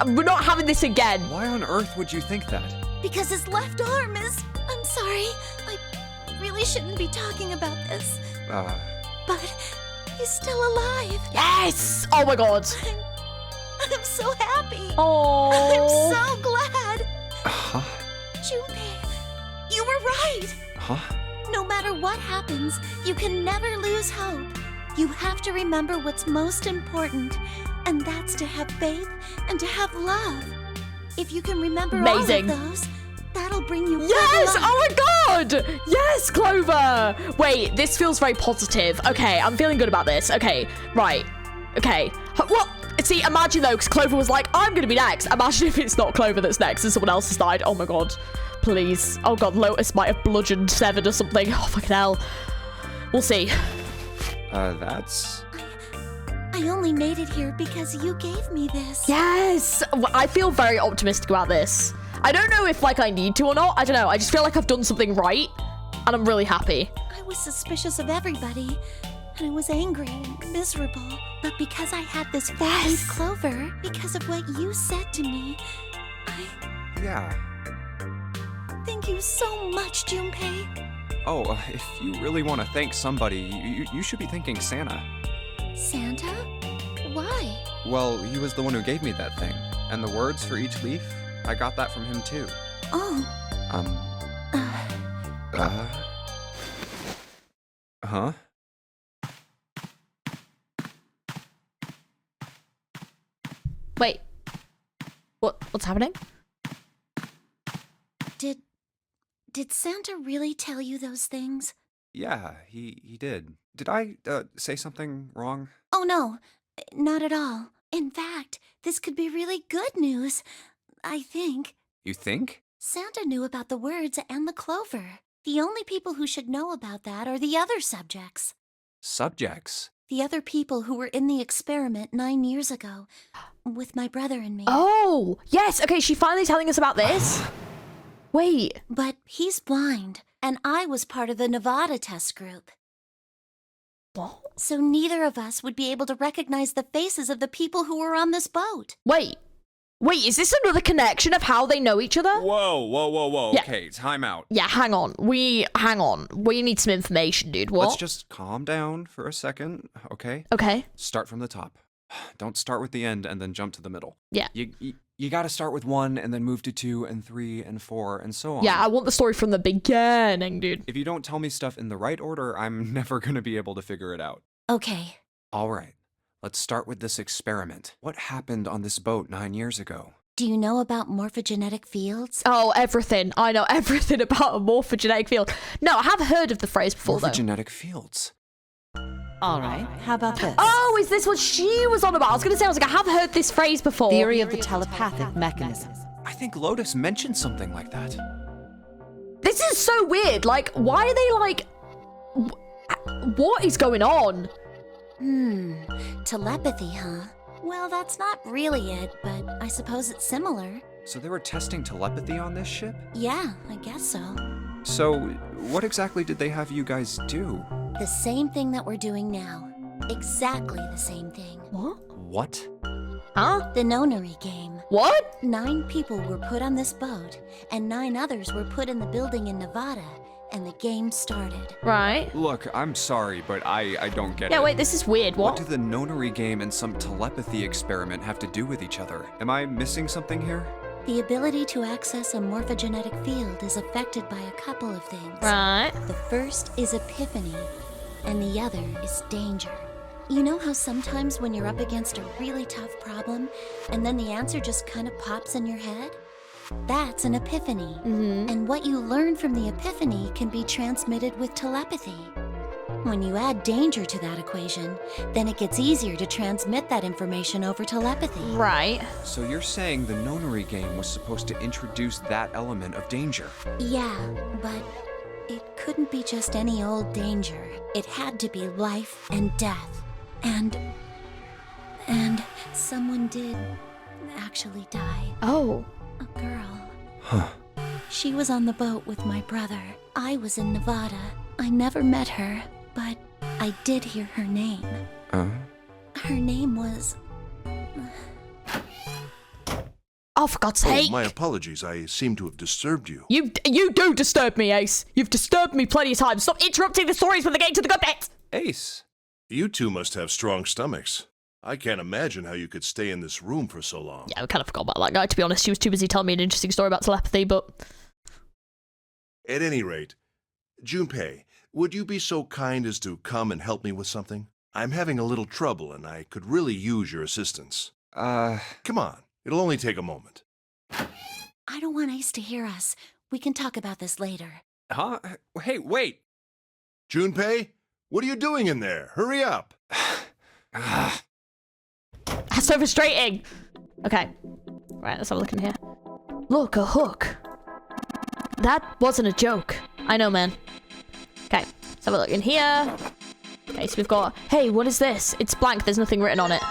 We're not having this again. Why on earth would you think that? Because his left arm is... I'm sorry. I really shouldn't be talking about this. But he's still alive. Yes! Oh my God. I'm so happy. Oh. I'm so glad. Huh? Junpei, you were right. Huh? No matter what happens, you can never lose hope. You have to remember what's most important, and that's to have faith and to have love. If you can remember Amazing. all of those, that'll bring you Yes! good luck. Oh my god! Yes, Clover! Wait, this feels very positive. Okay, I'm feeling good about this. Okay, right. Okay, What? See, imagine though, because Clover was like, I'm going to be next. Imagine if it's not Clover that's next and someone else has died. Oh my god. Please. Oh god, Lotus might have bludgeoned Seven or something. Oh fucking hell. We'll see. That's... I only made it here because you gave me this. Yes! I feel very optimistic about this. I don't know if, like, I need to or not. I don't know. I just feel like I've done something right, and I'm really happy. I was suspicious of everybody, and I was angry and miserable. But because I had this four-leaf clover, because of what you said to me, Yeah. Thank you so much, Junpei. Oh, if you really want to thank somebody, you should be thanking Santa. Santa? Why? Well, he was the one who gave me that thing. And the words for each leaf, I got that from him too. Oh. Huh? Wait. What's happening? Did Santa really tell you those things? Yeah, he did. Did I, say something wrong? Oh no, not at all. In fact, this could be really good news. I think. You think? Santa knew about the words and the clover. The only people who should know about that are the other subjects. Subjects? The other people who were in the experiment 9 years ago, with my brother and me. Oh, yes. Okay, she's finally telling us about this. Wait. But he's blind, and I was part of the Nevada test group. What? So neither of us would be able to recognize the faces of the people who were on this boat. Wait, is this another connection of how they know each other? Whoa. Yeah. Okay, time out. Yeah, hang on. We need some information, dude. What? Let's just calm down for a second, okay? Okay. Start from the top. Don't start with the end and then jump to the middle. Yeah. You gotta start with 1 and then move to 2 and 3 and 4 and so on. Yeah, I want the story from the beginning, dude. If you don't tell me stuff in the right order, I'm never gonna be able to figure it out. Okay. All right, let's start with this experiment. What happened on this boat 9 years ago? Do you know about morphogenetic fields? Oh, everything. I know everything about a morphogenetic field. No, I have heard of the phrase before, though. Morphogenetic fields. All right, how about this? Oh, is this what she was on about? I was going to say, I have heard this phrase before. Theory of the telepathic mechanism. I think Lotus mentioned something like that. This is so weird. Like, why are they like... What is going on? Telepathy, huh? Well, that's not really it, but I suppose it's similar. So they were testing telepathy on this ship? Yeah, I guess so. So, what exactly did they have you guys do? The same thing that we're doing now. Exactly the same thing. What? Huh? The nonary game. What? 9 people were put on this boat, and 9 others were put in the building in Nevada, and the game started. Right. Look, I'm sorry, but I don't get it. Yeah, wait, this is weird. What What? do the nonary game and some telepathy experiment have to do with each other? Am I missing something here? The ability to access a morphogenetic field is affected by a couple of things. Right. The first is epiphany, and the other is danger. You know how sometimes when you're up against a really tough problem, and then the answer just kind of pops in your head? That's an epiphany. And what you learn from the epiphany can be transmitted with telepathy. When you add danger to that equation, then it gets easier to transmit that information over telepathy. Right. So you're saying the nonary game was supposed to introduce that element of danger? Yeah, but it couldn't be just any old danger. It had to be life and death. And someone did actually die. Oh. A girl. Huh. She was on the boat with my brother. I was in Nevada. I never met her, but I did hear her name. Her name was... Oh, for God's Oh, sake. my apologies. I seem to have disturbed you. You do disturb me, Ace. You've disturbed me plenty of times. Stop interrupting the stories when they get to the good bit. Ace. You two must have strong stomachs. I can't imagine how you could stay in this room for so long. Yeah, I kind of forgot about that guy, to be honest. She was too busy telling me an interesting story about telepathy, but... At any rate, Junpei, would you be so kind as to come and help me with something? I'm having a little trouble and I could really use your assistance. Come on, it'll only take a moment. I don't want Ace to hear us. We can talk about this later. Huh? Hey, wait. Junpei, what are you doing in there? Hurry up. so frustrating. Okay. Right, let's have a look in here. Look, a hook. That wasn't a joke. I know, man. Okay, let's have a look in here. Okay, so we've got... Hey, what is this? It's blank. There's nothing written on it.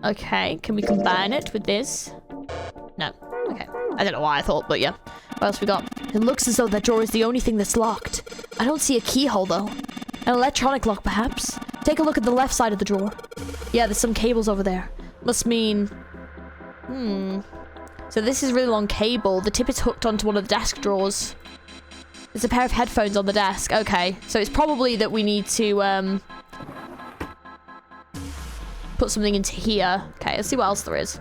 Okay. Can we combine it with this? No. Okay. I don't know why I thought, but yeah. What else we got? It looks as though that drawer is the only thing that's locked. I don't see a keyhole, though. An electronic lock, perhaps? Take a look at the left side of the drawer. Yeah, there's some cables over there. Must mean... So this is a really long cable. The tip is hooked onto one of the desk drawers. There's a pair of headphones on the desk. Okay, so it's probably that we need to put something into here. Okay, let's see what else there is.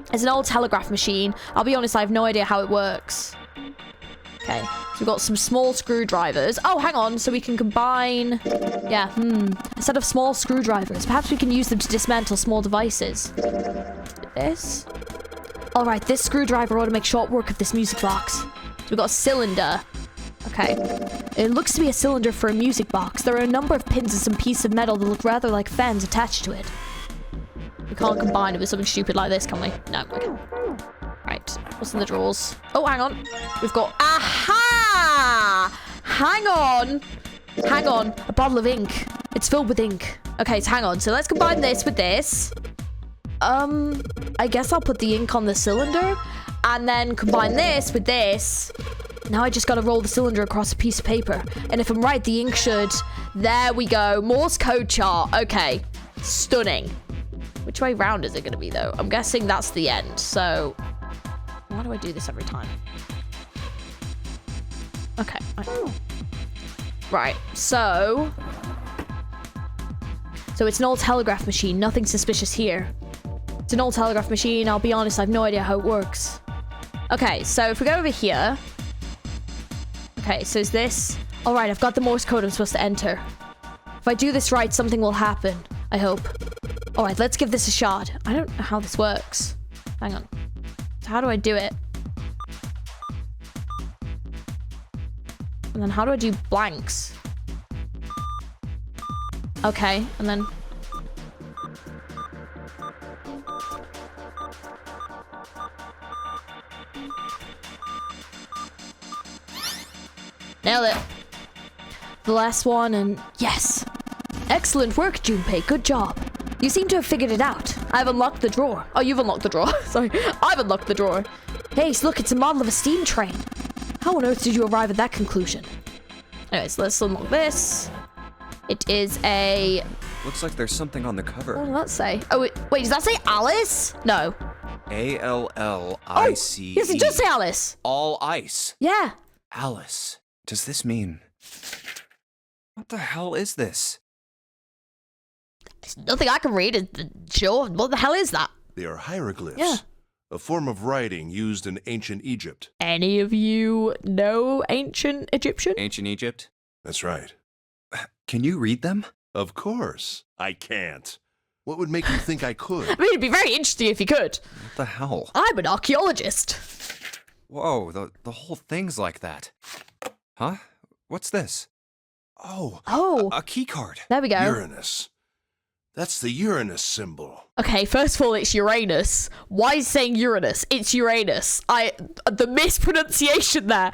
There's an old telegraph machine. I'll be honest, I have no idea how it works. Okay, so we've got some small screwdrivers. Oh, hang on, so we can combine... Yeah, a set of small screwdrivers. Perhaps we can use them to dismantle small devices. This? Alright, this screwdriver ought to make short work of this music box. So we've got a cylinder. Okay. It looks to be a cylinder for a music box. There are a number of pins and some pieces of metal that look rather like fans attached to it. We can't combine it with something stupid like this, can we? No, okay. Right, what's in the drawers? Oh, hang on. We've got... Aha! Hang on. Hang on. A bottle of ink. It's filled with ink. Okay, so hang on. So let's combine this with this. I guess I'll put the ink on the cylinder and then combine this with this. Now I just gotta roll the cylinder across a piece of paper. And if I'm right, the ink should... There we go. Morse code chart. Okay. Stunning. Which way round is it gonna be, though? I'm guessing that's the end. So, why do I do this every time? Okay. Right. So it's an old telegraph machine. Nothing suspicious here. It's an old telegraph machine. I'll be honest, I have no idea how it works. Okay, so if we go over here... Okay, so is this... Alright, I've got the Morse code I'm supposed to enter. If I do this right, something will happen. I hope. Alright, let's give this a shot. I don't know how this works. Hang on. So how do I do it? And then how do I do blanks? Okay, and then... Nailed it. The last one, and yes. Excellent work, Junpei. Good job. You seem to have figured it out. I've unlocked the drawer. Oh, you've unlocked the drawer. Sorry. I've unlocked the drawer. Hey, look, it's a model of a steam train. How on earth did you arrive at that conclusion? Anyways, let's unlock this. It is a... Looks like there's something on the cover. What does that say? Oh, wait, does that say Alice? No. A-L-L-I-C-E. Yes, it does say Alice. All ice. Yeah. Alice. Does this mean... What the hell is this? There's nothing I can read. Sure. What the hell is that? They are hieroglyphs. Yeah. A form of writing used in ancient Egypt. Any of you know ancient Egyptian? Ancient Egypt? That's right. Can you read them? Of course. I can't. What would make you think I could? I mean, it'd be very interesting if you could. What the hell? I'm an archaeologist. Whoa, the whole thing's like that. Huh? What's this? Oh. A key card. There we go. Uranus. That's the Uranus symbol. Okay, first of all, it's Uranus. Why is saying Uranus? It's Uranus. The mispronunciation there.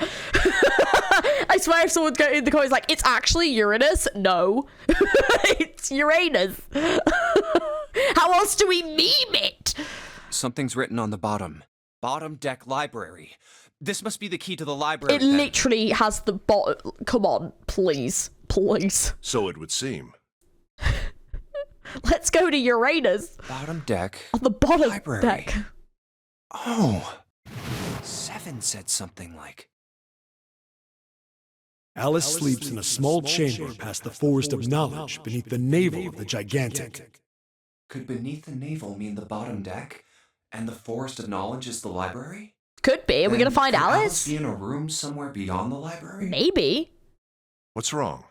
I swear if someone's going in the comments like, it's actually Uranus. No. It's Uranus. How else do we meme it? Something's written on the bottom. Bottom deck library. This must be the key to the library. It literally has the bottom. Come on, please. Please. So it would seem. Let's go to Uranus. Bottom deck. On the bottom library. deck. Oh. 7 said something like... Alice sleeps in a small chamber past the forest of knowledge beneath the navel of the gigantic. Could beneath the navel mean the bottom deck? And the forest of knowledge is the library? Could be. Are we going to find Alice? Alice? Be in a room somewhere beyond the library? Maybe. What's wrong?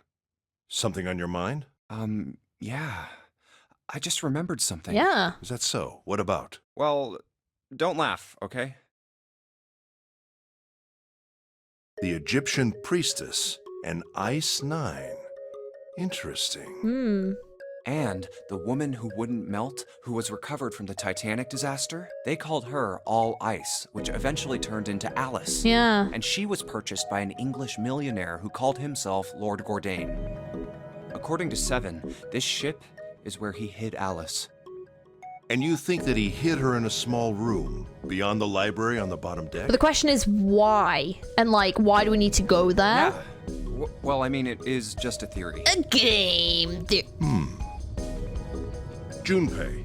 Something on your mind? Yeah. I just remembered something. Yeah. Is that so? What about? Well, don't laugh, okay? The Egyptian priestess and Ice 9. Interesting. And the woman who wouldn't melt, who was recovered from the Titanic disaster, they called her All Ice, which eventually turned into Alice. Yeah. And she was purchased by an English millionaire who called himself Lord Gordain. According to Seven, this ship is where he hid Alice. And you think that he hid her in a small room beyond the library on the bottom deck? But the question is why? And like, why do we need to go there? Yeah. Well, I mean, it is just a theory. A game. Junpei,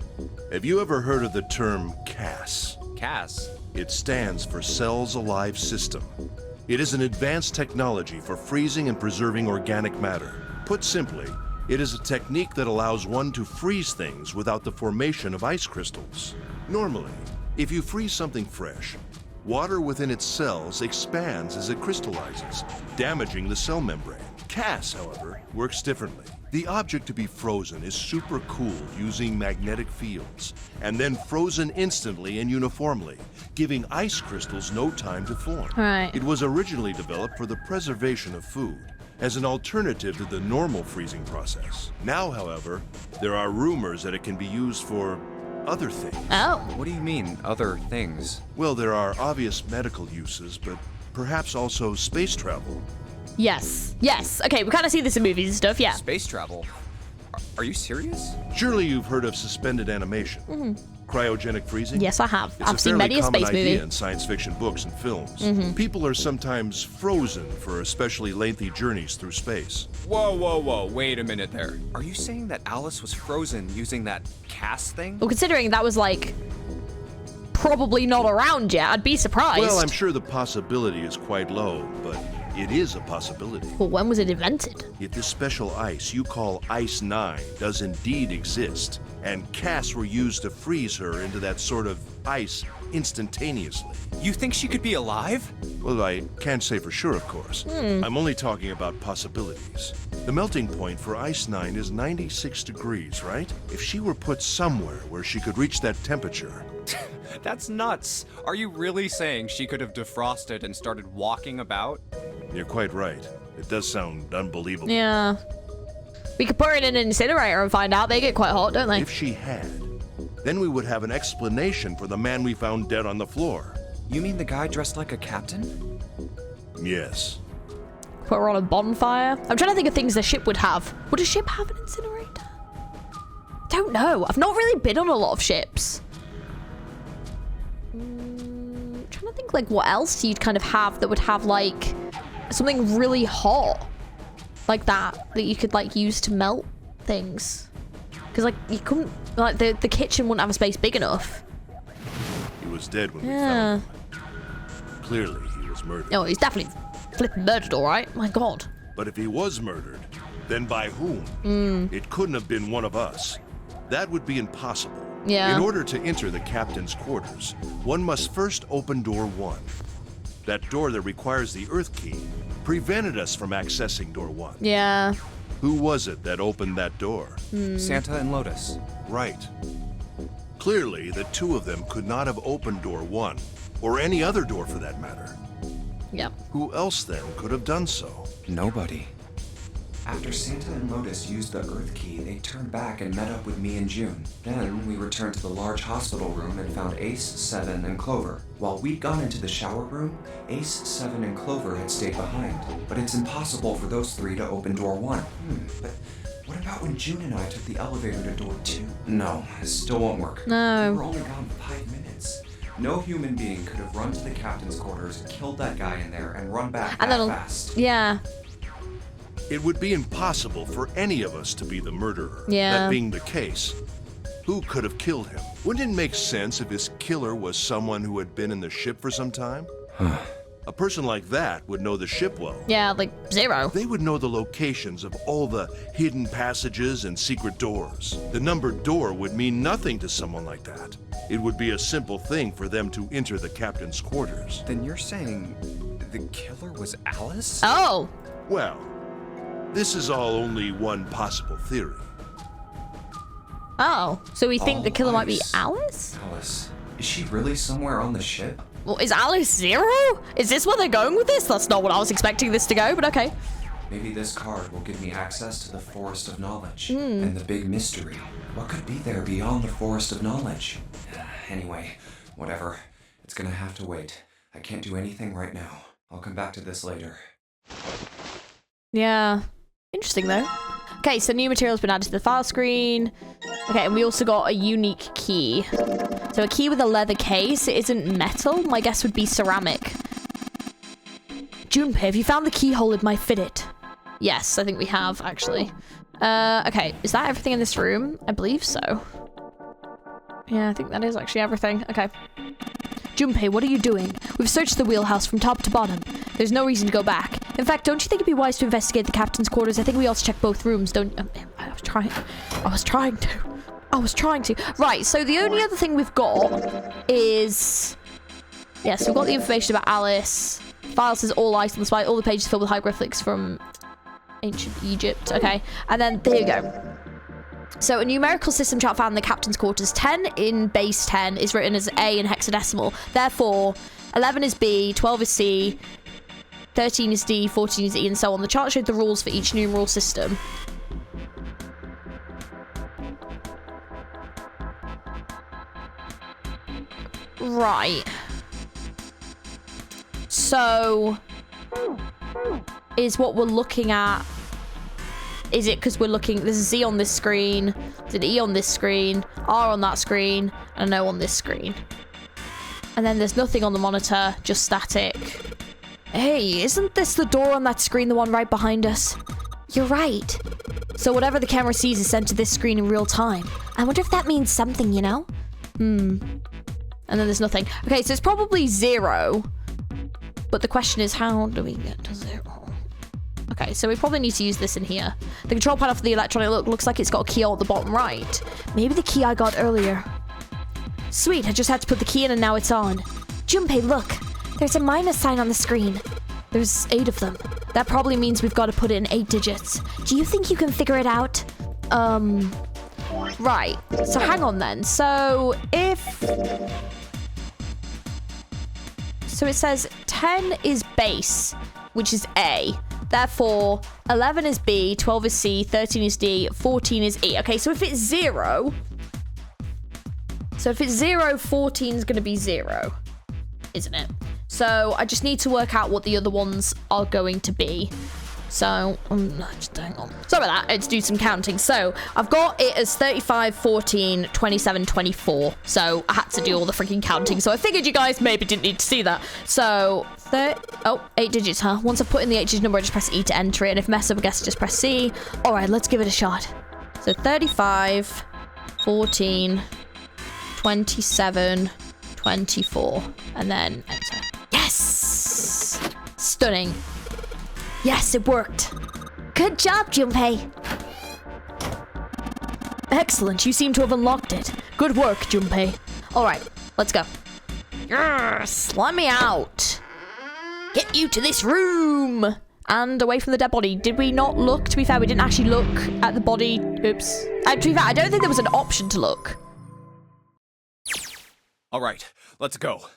have you ever heard of the term CAS? Cass? It stands for Cells Alive System. It is an advanced technology for freezing and preserving organic matter. Put simply, it is a technique that allows one to freeze things without the formation of ice crystals. Normally, if you freeze something fresh, water within its cells expands as it crystallizes, damaging the cell membrane. CAS, however, works differently. The object to be frozen is super cooled using magnetic fields, and then frozen instantly and uniformly, giving ice crystals no time to form. Right. It was originally developed for the preservation of food, as an alternative to the normal freezing process. Now, however, there are rumors that it can be used for other things. Oh. What do you mean, other things? Well, there are obvious medical uses, but perhaps also space travel. Yes. Yes. Okay, we kind of see this in movies and stuff, yeah. Space travel? Are you serious? Surely you've heard of suspended animation. Cryogenic freezing? Yes, I have. It's I've seen many a fairly space common idea movie. in science fiction books and films. People are sometimes frozen for especially lengthy journeys through space. Whoa, wait a minute there. Are you saying that Alice was frozen using that CAS thing? Well, considering that was like probably not around yet, I'd be surprised. Well, I'm sure the possibility is quite low, but it is a possibility. Well, when was it invented? If this special ice you call Ice 9 does indeed exist, and casts were used to freeze her into that sort of ice instantaneously. You think she could be alive? Well, I can't say for sure, of course. I'm only talking about possibilities. The melting point for Ice 9 is 96 degrees, right? If she were put somewhere where she could reach that temperature. That's nuts. Are you really saying she could have defrosted and started walking about? You're quite right. It does sound unbelievable. Yeah. We could put her in an incinerator and find out. They get quite hot, don't they? If she had, then we would have an explanation for the man we found dead on the floor. You mean the guy dressed like a captain? Yes. Put her on a bonfire. I'm trying to think of things the ship would have. Would a ship have an incinerator? Don't know. I've not really been on a lot of ships. Trying to think like what else you'd kind of have that would have like something really hot like that you could like use to melt things, because like you couldn't, like the kitchen wouldn't have a space big enough. He was dead when we found him. Clearly, he was murdered. Oh, he's definitely flipping murdered, all right. My God. But if he was murdered, then by whom? It couldn't have been one of us. That would be impossible. Yeah. In order to enter the captain's quarters, one must first open door 1. That door that requires the Earth key prevented us from accessing door 1. Yeah. Who was it that opened that door? Santa and Lotus. Right. Clearly, the two of them could not have opened door 1, or any other door for that matter. Yep. Who else then could have done so? Nobody. After Santa and Lotus used the Earth key, they turned back and met up with me and June. Then we returned to the large hospital room and found Ace, Seven, and Clover. While we'd gone into the shower room, Ace, Seven, and Clover had stayed behind. But it's impossible for those three to open door 1. But what about when June and I took the elevator to door 2? No, it still won't work. No. We were only gone 5 minutes. No human being could have run to the captain's quarters, killed that guy in there, and run back And that then, fast. yeah. It would be impossible for any of us to be the murderer. Yeah. That being the case, who could have killed him? Wouldn't it make sense if his killer was someone who had been in the ship for some time? A person like that would know the ship well. Yeah, like Zero. They would know the locations of all the hidden passages and secret doors. The numbered door would mean nothing to someone like that. It would be a simple thing for them to enter the captain's quarters. Then you're saying the killer was Alice? Oh. Well, this is all only one possible theory. Oh. So we think the killer might be Alice. Alice? Alice. Is she really somewhere on the ship? Well, is Alice Zero? Is this where they're going with this? That's not what I was expecting this to go, but okay. Maybe this card will give me access to the Forest of Knowledge. And the big mystery. What could be there beyond the Forest of Knowledge? Anyway, whatever. It's gonna have to wait. I can't do anything right now. I'll come back to this later. Yeah. Interesting, though. Okay, so new material's been added to the file screen. Okay, and we also got a unique key. So a key with a leather case. It isn't metal. My guess would be ceramic. Junpei, have you found the keyhole it might fit it? Yes, I think we have, actually. Okay, is that everything in this room? I believe so. Yeah, I think that is actually everything. Okay. Junpei, what are you doing? We've searched the wheelhouse from top to bottom. There's no reason to go back. In fact, don't you think it'd be wise to investigate the captain's quarters? I think we ought to check both rooms, don't... I was trying to. Right, so the only other thing we've got is... Yes, we've got the information about Alice. File says all ice on the spine. All the pages filled with hieroglyphics from ancient Egypt. Okay, and then there you go. So a numerical system chart found in the captain's quarters. 10 in base 10 is written as A in hexadecimal. Therefore, 11 is B, 12 is C, 13 is D, 14 is E, and so on. The chart showed the rules for each numeral system. Right. So, is what we're looking at... Is it because we're looking... There's a Z on this screen, there's an E on this screen, R on that screen, and an O on this screen. And then there's nothing on the monitor, just static. Hey, isn't this the door on that screen, the one right behind us? You're right. So whatever the camera sees is sent to this screen in real time. I wonder if that means something, you know? And then there's nothing. Okay, so it's probably 0. But the question is, how do we get to 0? Okay, so we probably need to use this in here. The control panel for the electronic looks like it's got a keyhole at the bottom right. Maybe the key I got earlier. Sweet, I just had to put the key in and now it's on. Junpei, look. There's a minus sign on the screen. There's 8 of them. That probably means we've got to put it in 8 digits. Do you think you can figure it out? Right. So hang on then. So if... So it says 10 is base, which is A. Therefore, 11 is B, 12 is C, 13 is D, 14 is E. Okay, so if it's 0... So if it's 0, 14 is going to be 0, isn't it? So I just need to work out what the other ones are going to be. So, just hang on. Sorry about that, let's do some counting. So, I've got it as 35, 14, 27, 24. So, I had to do all the freaking counting. So, I figured you guys maybe didn't need to see that. So, 8 digits, huh? Once I've put in the 8-digit number, I just press E to enter it. And if mess up, I guess just press C. Alright, let's give it a shot. So, 35, 14, 27, 24. And then enter. Yes! Stunning. Yes, it worked. Good job, Junpei. Excellent, you seem to have unlocked it. Good work, Junpei. Alright, let's go. Yes, let me out. Get you to this room. And away from the dead body. Did we not look? To be fair, we didn't actually look at the body. Oops. To be fair, I don't think there was an option to look. Alright, let's go.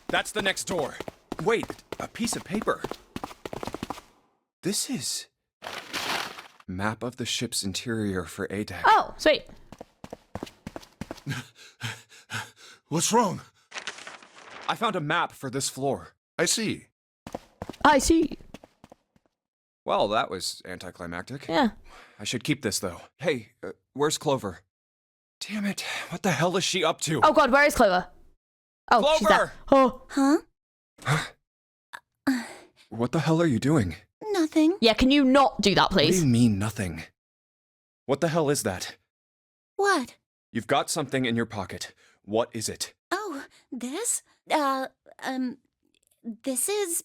That's the next door. Wait, a piece of paper. This is... Map of the ship's interior for A-Deck. Oh, sweet. What's wrong? I found a map for this floor. I see. I see. Well, that was anticlimactic. Yeah. I should keep this, though. Hey, where's Clover? Damn it, what the hell is she up to? Oh god, where is Clover? Oh, Clover! She's there. Oh. Huh? What the hell are you doing? Nothing. Yeah, can you not do that, What do please? you mean, nothing? What the hell is that? What? You've got something in your pocket. What is it? Oh, this? This is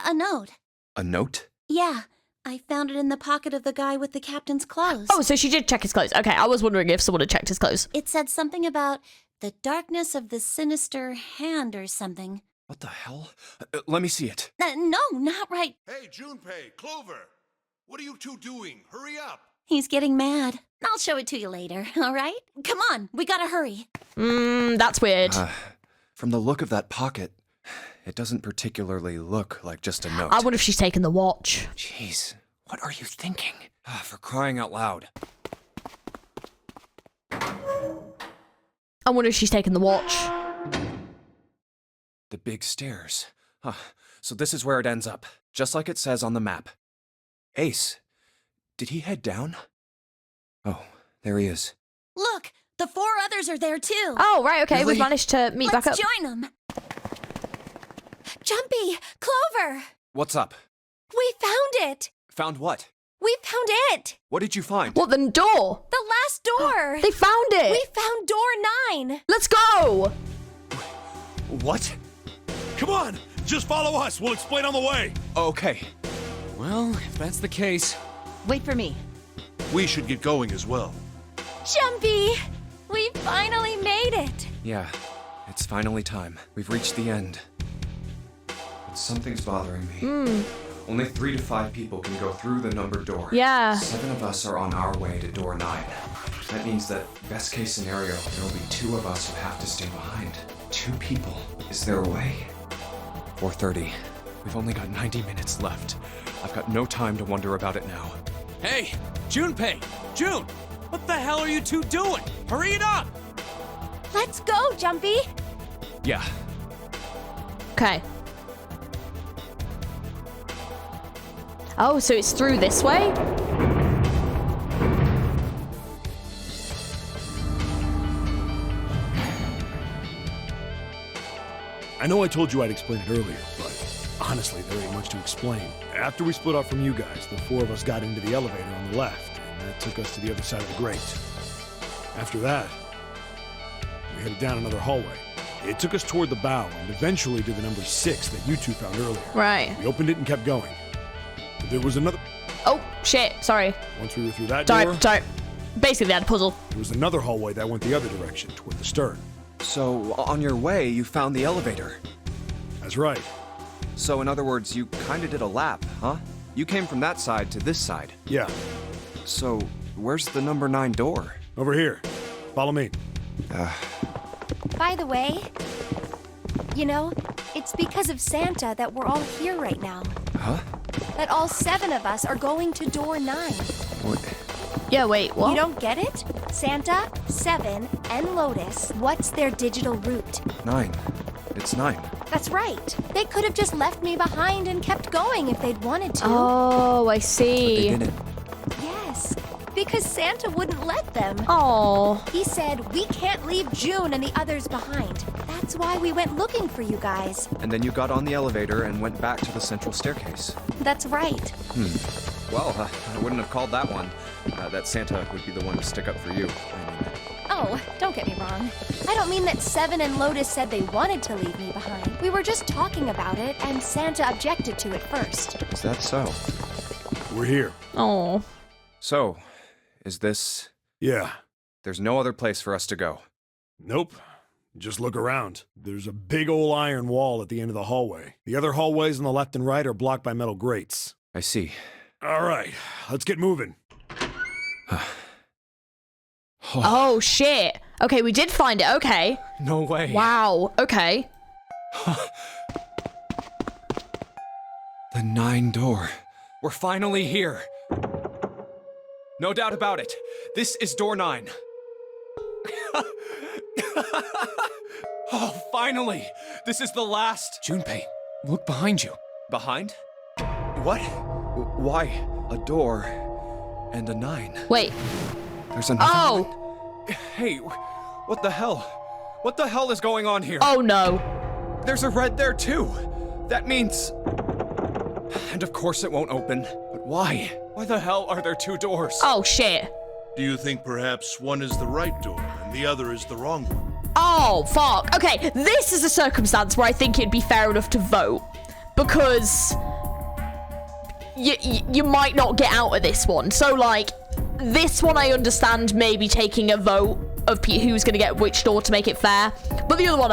a note. A note? Yeah, I found it in the pocket of the guy with the captain's clothes. Oh, so she did check his clothes. Okay, I was wondering if someone had checked his clothes. It said something about the darkness of the sinister hand or something. What the hell? Let me see it. No, not right. Hey, Junpei, Clover! What are you two doing? Hurry up! He's getting mad. I'll show it to you later, all right? Come on, we gotta hurry. That's weird. From the look of that pocket, It doesn't particularly look like just a note. I wonder if she's taken the watch. Jeez, what are you thinking? For crying out loud. I wonder if she's taken the watch. The big stairs. Huh. So this is where it ends up, just like it says on the map. Ace, did he head down? Oh, there he is. Look, the 4 others are there too. Oh, right, okay, Really? we've managed to meet back up. Let's join them. Jumpy, Clover, What's up? we found it. Found what? We found it. What did you find? What, the door? The last door. They found it! We found door 9. Let's go! What? Come on, just follow us. We'll explain on the way. Okay. Well, if that's the case... Wait for me. We should get going as well. Jumpy, we finally made it. Yeah, it's finally time. We've reached the end. But something's bothering me. Only 3 to 5 people can go through the numbered door. Yeah. 7 of us are on our way to door 9. That means that, best case scenario, there will be 2 of us who have to stay behind. 2 people. Is there a way? 4:30. We've only got 90 minutes left. I've got no time to wonder about it now. Hey, Junpei! June! What the hell are you two doing? Hurry it up! Let's go, Jumpy. Yeah. Okay. Oh, so it's through this way? I know I told you I'd explain it earlier, but honestly, there ain't much to explain. After we split up from you guys, the 4 of us got into the elevator on the left, and that took us to the other side of the grate. After that, we headed down another hallway. It took us toward the bow, and eventually to the number 6 that you 2 found earlier. Right. We opened it and kept going. But there was another... Oh, shit, sorry. Once we were through that door, Sorry. Basically, they had a puzzle. there was another hallway that went the other direction, toward the stern. So, on your way, you found the elevator. That's right. So, in other words, you kinda did a lap, huh? You came from that side to this side. Yeah, So, where's the number 9 door? over here. Follow me. By the way, you know, it's because of Santa that we're all here right now. Huh? That all 7 of us are going to door 9. What? Yeah, wait, what? You don't get it? Santa, 7, and Lotus, what's their digital route? 9. It's 9. That's right. They could have just left me behind and kept going if they'd wanted to. Oh, I They see. didn't. Yes, because Santa wouldn't let them. Oh. He said, we can't leave June and the others behind. That's why we went looking for you guys. And then you got on the elevator and went back to the central staircase. That's right. Well, I wouldn't have called that one. That Santa would be the one to stick up for you. Oh, don't get me wrong. I don't mean that 7 and Lotus said they wanted to leave me behind. We were just talking about it, and Santa objected to it first. Is that so? We're here. Oh. So, is this... Yeah. There's no other place for us to go. Nope. Just look around. There's a big old iron wall at the end of the hallway. The other hallways on the left and right are blocked by metal grates. I see. All right, let's get moving. Oh, shit. Okay, we did find it. Okay. No way. Wow. Okay. The 9 door. We're finally here. No doubt about it. This is door 9. Oh, finally! This is the last... Junpei, look behind you. Behind? What? Why? A door and a 9. Wait. There's another Oh! one. Hey, what the hell? What the hell is going on here? Oh, no. There's a red there too. That means... And of course it won't open. But why? Why the hell are there 2 doors? Oh, shit. Do you think perhaps one is the right door and the other is the wrong one? Oh, fuck. Okay, this is a circumstance where I think it'd be fair enough to vote. Because... You might not get out of this one. So, like, this one I understand maybe taking a vote of who's going to get which door to make it fair. But the other one,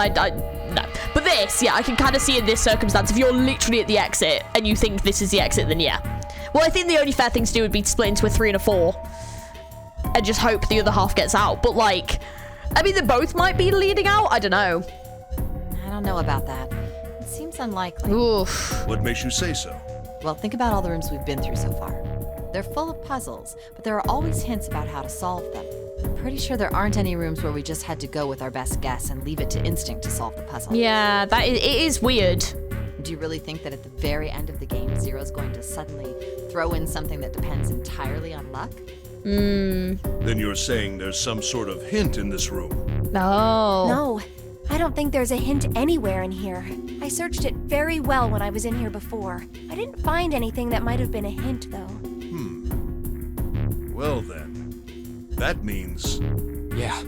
no. But this, yeah, I can kind of see in this circumstance, if you're literally at the exit and you think this is the exit, then yeah. Well, I think the only fair thing to do would be to split into a 3 and a 4. And just hope the other half gets out. But, like, I mean, they both might be leading out. I don't know. I don't know about that. Seems unlikely. Oof. What makes you say so? Well, think about all the rooms we've been through so far. They're full of puzzles, but there are always hints about how to solve them. I'm pretty sure there aren't any rooms where we just had to go with our best guess and leave it to instinct to solve the puzzle. Yeah, it is weird. Do you really think that at the very end of the game, Zero's going to suddenly throw in something that depends entirely on luck? Then you're saying there's some sort of hint in this room. No. No, I don't think there's a hint anywhere in here. I searched it very well when I was in here before. I didn't find anything that might have been a hint, though. Well then, that means... Yeah,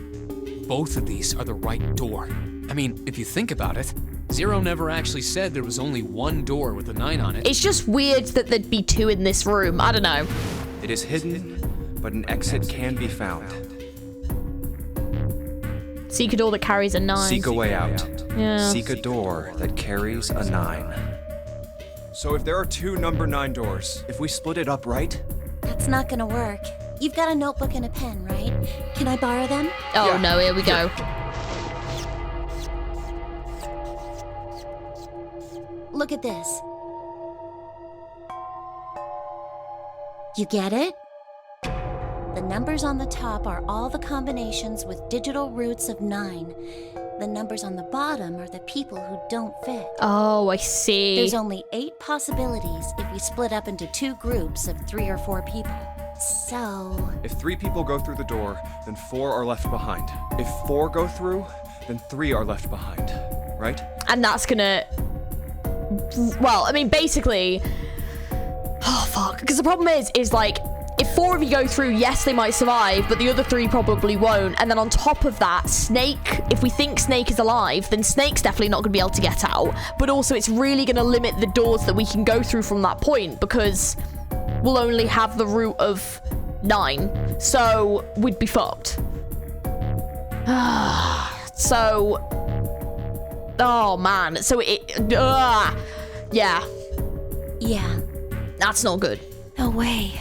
both of these are the right door. I mean, if you think about it, Zero never actually said there was only one door with a 9 on it. It's just weird that there'd be 2 in this room. I don't know. It is hidden, but an exit can be found. Seek a door that carries a 9. Seek a way out. Yeah. Seek a door that carries a 9. So if there are 2 number 9 doors, if we split it up right? That's not gonna work. You've got a notebook and a pen, right? Can I borrow them? Oh Yeah. no, here we go. Look at this. You get it? The numbers on the top are all the combinations with digital roots of 9. The numbers on the bottom are the people who don't fit. Oh, I see. There's only 8 possibilities if we split up into 2 groups of 3 or 4 people. So... If 3 people go through the door, then 4 are left behind. If 4 go through, then 3 are left behind. Right? And that's gonna... Well, I mean, basically... Oh, fuck. Because the problem is like, if 4 of you go through, yes, they might survive, but the other 3 probably won't. And then on top of that, Snake, if we think Snake is alive, then Snake's definitely not going to be able to get out. But also, it's really going to limit the doors that we can go through from that point, because we'll only have the root of 9. So, we'd be fucked. So... Oh, man. So, yeah. yeah. That's not good. No way.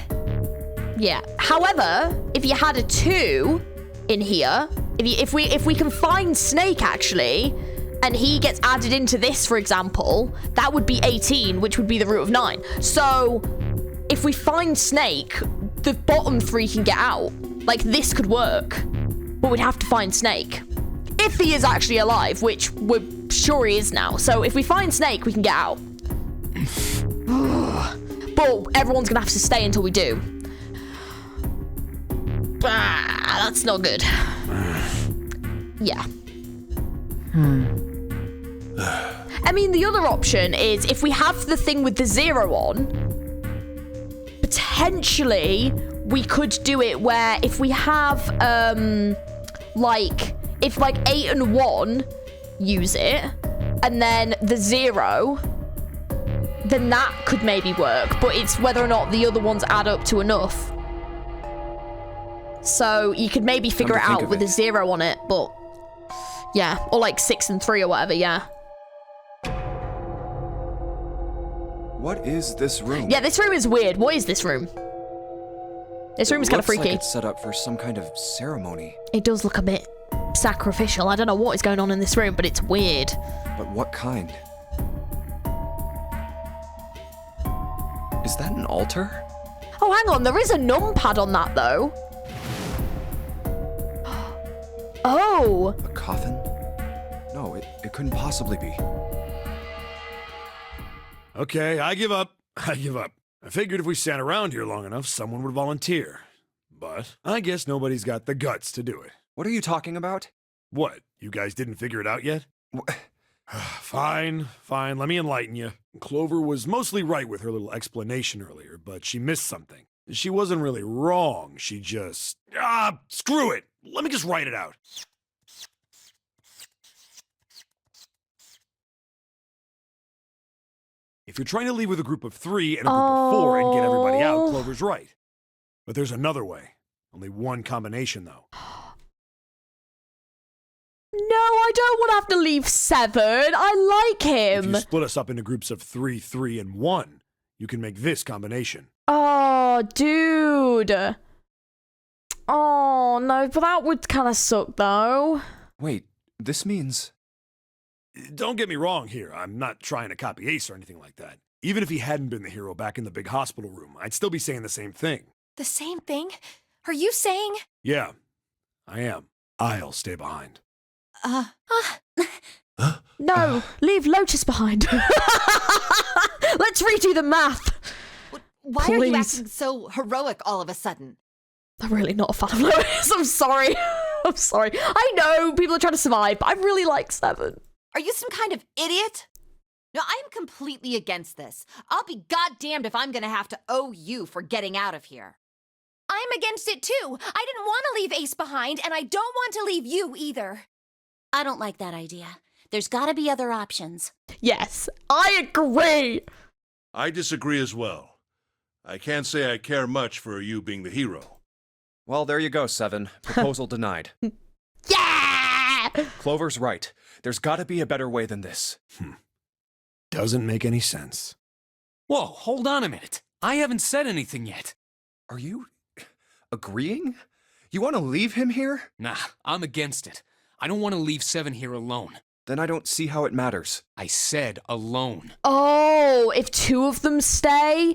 Yeah. However, if you had a 2 in here, if we can find Snake actually, and he gets added into this, for example, that would be 18, which would be the root of 9. So if we find Snake, the bottom 3 can get out. Like, this could work, but we'd have to find Snake. If he is actually alive, which we're sure he is now. So if we find Snake, we can get out. But everyone's gonna have to stay until we do. That's not good. Yeah. I mean, the other option is if we have the thing with the 0 on, potentially we could do it where if we have, if 8 and 1 use it, and then the 0, then that could maybe work, but it's whether or not the other ones add up to enough. So you could maybe figure it out with a 0 on it, but yeah, or 6 and 3 or whatever, yeah. What is this room? Yeah, this room is weird. What is this room? This room is kind of freaky. Like it's set up for some kind of ceremony. It does look a bit sacrificial. I don't know what is going on in this room, but it's weird. But what kind? Is that an altar? Oh, hang on. There is a numpad on that, though. Oh. A coffin? No, it couldn't possibly be. Okay, I give up. I give up. I figured if we sat around here long enough, someone would volunteer. But I guess nobody's got the guts to do it. What are you talking about? What? You guys didn't figure it out yet? Fine, let me enlighten you. Clover was mostly right with her little explanation earlier, but she missed something. She wasn't really wrong, she just... screw it! Let me just write it out. If you're trying to leave with a group of 3 and a group of 4 and get everybody out, Clover's right. But there's another way. Only one combination, though. No, I don't want to have to leave 7. I like him. If you split us up into groups of 3, 3, and 1, you can make this combination. Oh, dude. Oh, no, but that would kind of suck, though. Wait, this means... don't get me wrong here. I'm not trying to copy Ace or anything like that. Even if he hadn't been the hero back in the big hospital room, I'd still be saying the same thing. The same thing? Are you saying? Yeah, I am. I'll stay behind. No, leave Lotus behind. Let's redo the math. Why are you Please. acting so heroic all of a sudden? I'm really not a fan of Lotus. I'm sorry. I'm sorry. I know people are trying to survive, but I really like 7. Are you some kind of idiot? No, I am completely against this. I'll be goddamned if I'm gonna have to owe you for getting out of here. I'm against it too. I didn't want to leave Ace behind, and I don't want to leave you either. I don't like that idea. There's gotta be other options. Yes, I agree. I disagree as well. I can't say I care much for you being the hero. Well, there you go, 7. Proposal denied. Yeah! Clover's right. There's gotta be a better way than this. Doesn't make any sense. Whoa, hold on a minute. I haven't said anything yet. Are you agreeing? You want to leave him here? Nah, I'm against it. I don't want to leave 7 here alone. Then I don't see how it matters. I said alone. Oh, if 2 of them stay?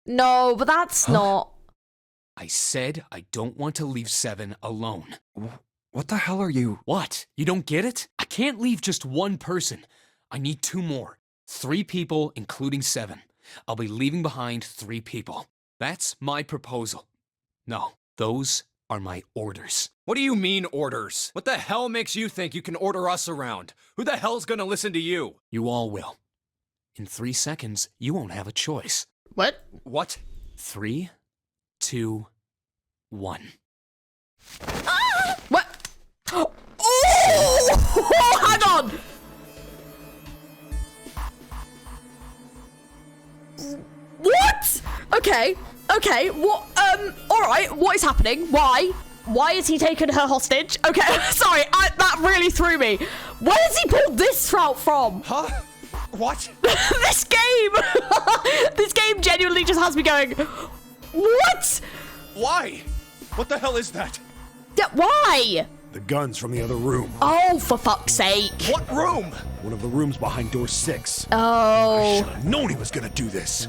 No, but that's not... I said I don't want to leave 7 alone. What the hell are you? What? You don't get it? I can't leave just one person. I need 2 more. 3 people, including 7. I'll be leaving behind 3 people. That's my proposal. No, those are my orders. What do you mean, orders? What the hell makes you think you can order us around? Who the hell's gonna listen to you? You all will. In 3 seconds, you won't have a choice. What? What? 3, 2, 1. What? Oh! Hang on! What? Okay, what, alright, what is happening? Why? Why is he taking her hostage? Okay, sorry, that really threw me. Where has he pulled this out from? Huh? What? This game! This game genuinely just has me going, what? Why? What the hell is that? Why? The gun's from the other room. Oh, for fuck's sake. What room? One of the rooms behind door 6. I Oh. should have known he was gonna do this.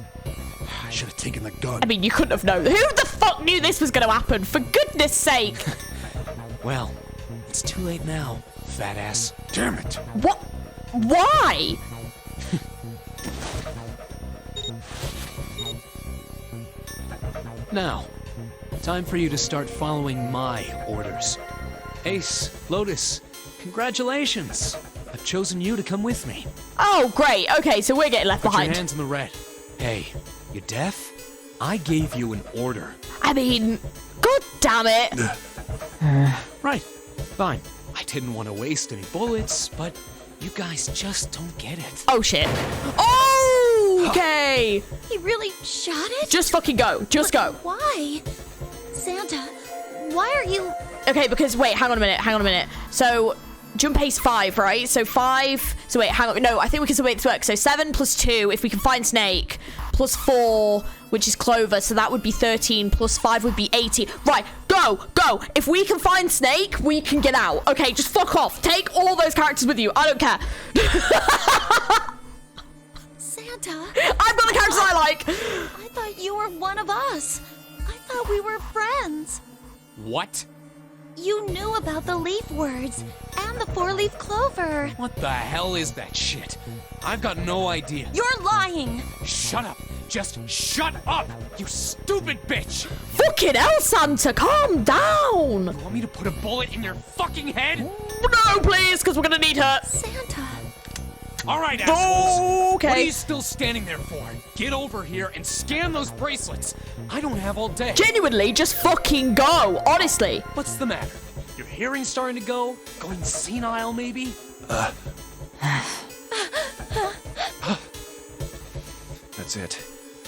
I should have taken the gun. I mean, you couldn't have known. Who the fuck knew this was going to happen? For goodness sake. Well, it's too late now, fat ass. Damn it. What? Why? Now, time for you to start following my orders. Ace, Lotus, congratulations. I've chosen you to come with me. Oh, great. Okay, so we're getting left Put behind. your hands in the red. Hey, you deaf? I gave you an order. I mean, god damn it. Right, fine. I didn't want to waste any bullets, but you guys just don't get it. Oh, shit. Oh, okay. He really shot it? Just fucking go. Just go. Why? Santa, why are you... Okay, because, wait, hang on a minute. So, jump pace 5, right? So 5, so wait, hang on. No, I think we can still make this work. So 7 plus 2, if we can find Snake, plus 4, which is Clover, so that would be 13, plus 5 would be 18. Right, go. If we can find Snake, we can get out. Okay, just fuck off. Take all those characters with you. I don't care. Santa, I've got the characters I like. I thought you were one of us. I thought we were friends. What? You knew about the leaf words and the 4-leaf clover. What the hell is that shit? I've got no idea. You're lying. Shut up. Just shut up, you stupid bitch. Fucking hell, Santa, calm down. You want me to put a bullet in your fucking head? No, please, because we're going to need her. Santa. All right, assholes. Okay. What are you still standing there for? Get over here and scan those bracelets. I don't have all day. Genuinely, just fucking go, honestly. What's the matter? Your hearing's starting to go? Going senile, maybe? That's it.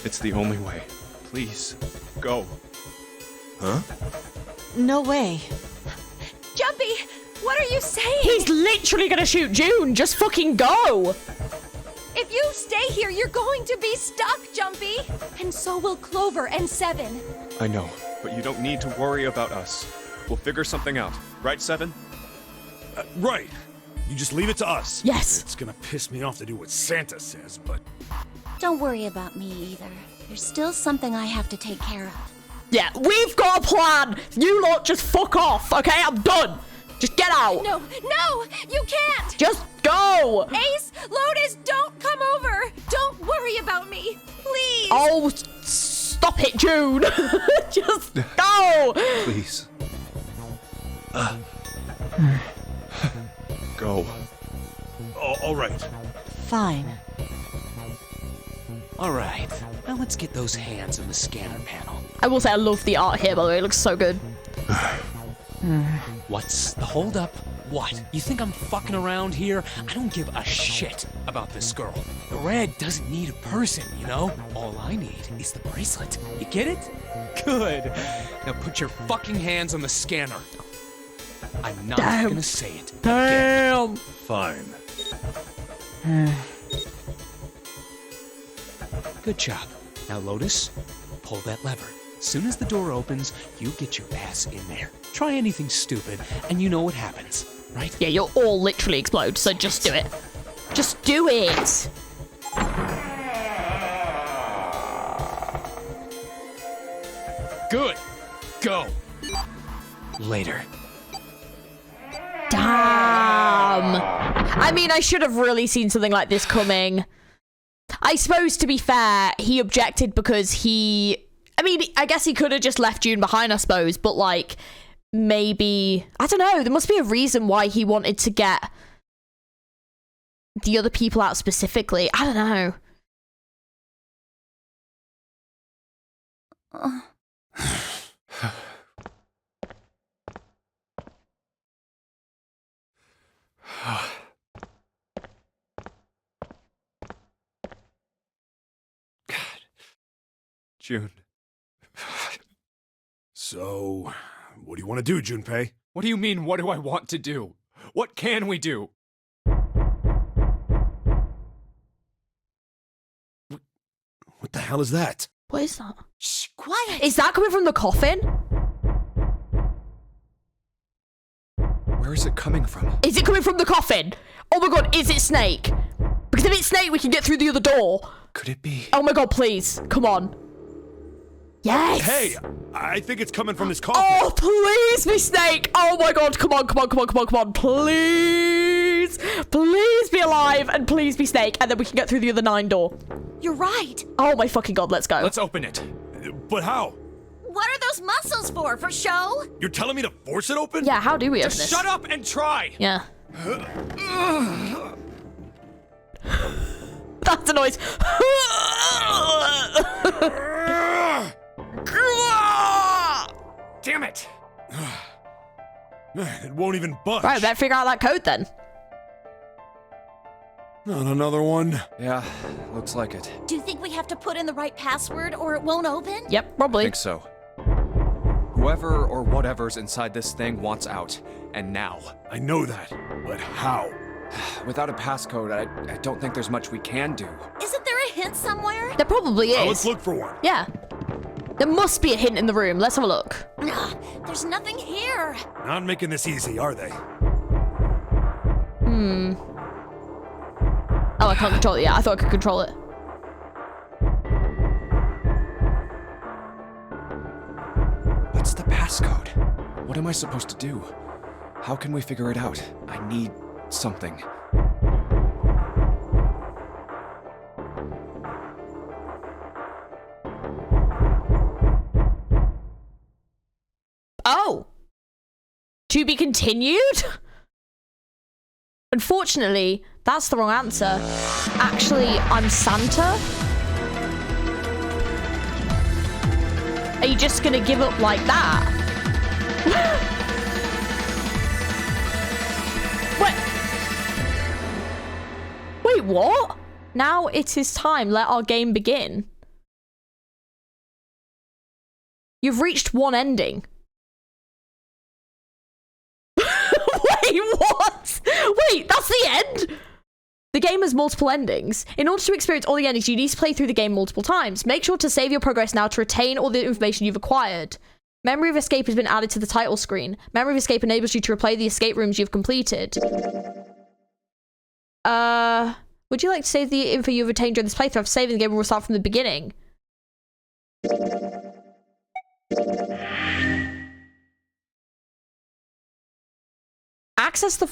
It's the only way. Please, go. Huh? No way. Jumpy, what are you saying? He's literally going to shoot June. Just fucking go. If you stay here, you're going to be stuck, Jumpy. And so will Clover and 7. I know, but you don't need to worry about us. We'll figure something out. Right, 7? Right. You just leave it to us. Yes. It's gonna piss me off to do what Santa says, but... Don't worry about me either. There's still something I have to take care of. Yeah, we've got a plan. You lot just fuck off, okay? I'm done. Just get out. No, you can't! Just go. Ace, Lotus, don't come over! Don't worry about me, please! Oh, stop it, June. Just go. Please. Go. All right. Fine. All right, now let's get those hands on the scanner panel. I will say I love the art here, by the way. It looks so good. What's the holdup? What? You think I'm fucking around here? I don't give a shit about this girl. The red doesn't need a person, you know? All I need is the bracelet. You get it? Good. Now put your fucking hands on the scanner. I'm not gonna say it. Damn. Fine. Good job. Now, Lotus, pull that lever. As soon as the door opens, you get your ass in there. Try anything stupid, and you know what happens, right? Yeah, you'll all literally explode, so just do it. Just do it. Good. Go. Later. Damn. I mean, I should have really seen something like this coming. I suppose, to be fair, he objected because I guess he could have just left June behind, I suppose, but, like, maybe... I don't know, there must be a reason why he wanted to get the other people out specifically. I don't know. June. So, what do you want to do, Junpei? What do you mean, what do I want to do? What can we do? What the hell is that? What is that? Shh, quiet! Is that coming from the coffin? Where is it coming from? Is it coming from the coffin? Oh my god, is it Snake? Because if it's Snake, we can get through the other door. Could it be? Oh my god, please. Come on. Yes! Hey, I think it's coming from his coffin. Oh, please be Snake! Oh my god, come on. Please! Please be alive, and please be Snake, and then we can get through the other 9 door. You're right. Oh my fucking god, let's go. Let's open it. But how? What are those muscles for show? You're telling me to force it open? Yeah, how do we open Just this? shut up and try! Yeah. That's a noise. Damn it! Man, it won't even budge. Right, better figure out that code then. Not another one. Yeah, looks like it. Do you think we have to put in the right password or it won't open? Yep, I probably. think so. Whoever or whatever's inside this thing wants out. And now. I know that, but how? Without a passcode, I don't think there's much we can do. Isn't there a hint somewhere? There probably is. Let's look for one. Yeah. There must be a hint in the room. Let's have a look. Ugh, there's nothing here. Not making this easy, are they? Oh, I can't control it yet. I thought I could control it. What's the passcode? What am I supposed to do? How can we figure it out? I need something. Oh. To be continued? Unfortunately, that's the wrong answer. Actually, I'm Santa? Are you just gonna give up like that? Wait, what? Now it is time. Let our game begin. You've reached one ending. Wait, what? Wait, that's the end? The game has multiple endings. In order to experience all the endings, you need to play through the game multiple times. Make sure to save your progress now to retain all the information you've acquired. Memory of Escape has been added to the title screen. Memory of Escape enables you to replay the escape rooms you've completed. Would you like to save the info you've obtained during this playthrough? If saving the game, we'll start from the beginning. Access the...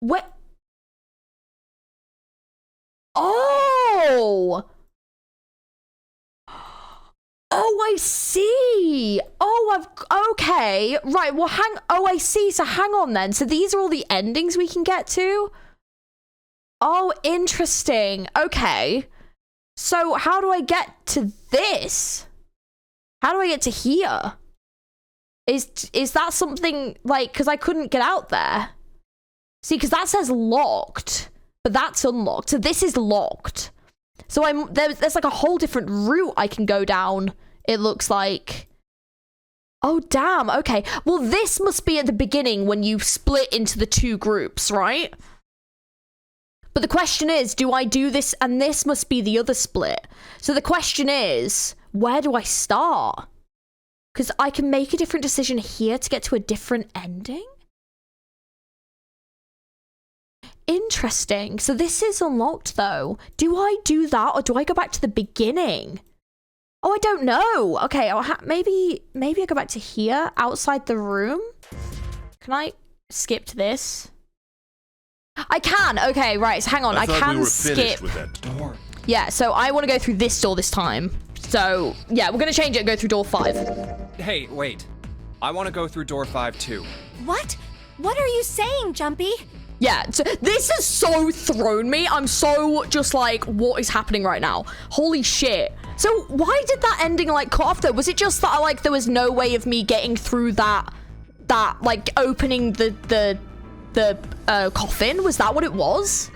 What? Oh! Oh, I see. Oh, okay. Right, well, oh, I see. So hang on then. So these are all the endings we can get to? Oh, interesting. Okay. So how do I get to this? How do I get to here? Is that something, like, because I couldn't get out there? See, because that says locked, but that's unlocked. So this is locked. So there's like a whole different route I can go down, it looks like. Oh, damn. Okay. Well, this must be at the beginning when you split into the two groups, right? But the question is, do I do this? And this must be the other split. So the question is, where do I start? Because I can make a different decision here to get to a different ending? Interesting. So this is unlocked, though. Do I do that, or do I go back to the beginning? Oh, I don't know. Okay, maybe I go back to here, outside the room. Can I skip to this? I can. Okay, right. So hang on. I can skip. With that door. Yeah, so I want to go through this door this time. So, yeah, we're going to change it and go through door 5. Hey, wait. I want to go through door 5 too. What? What are you saying, Jumpy? Yeah, so this has so thrown me. I'm so just like, what is happening right now? Holy shit. So why did that ending like cut off though? Was it just that like there was no way of me getting through that like opening the coffin? Was that what it was?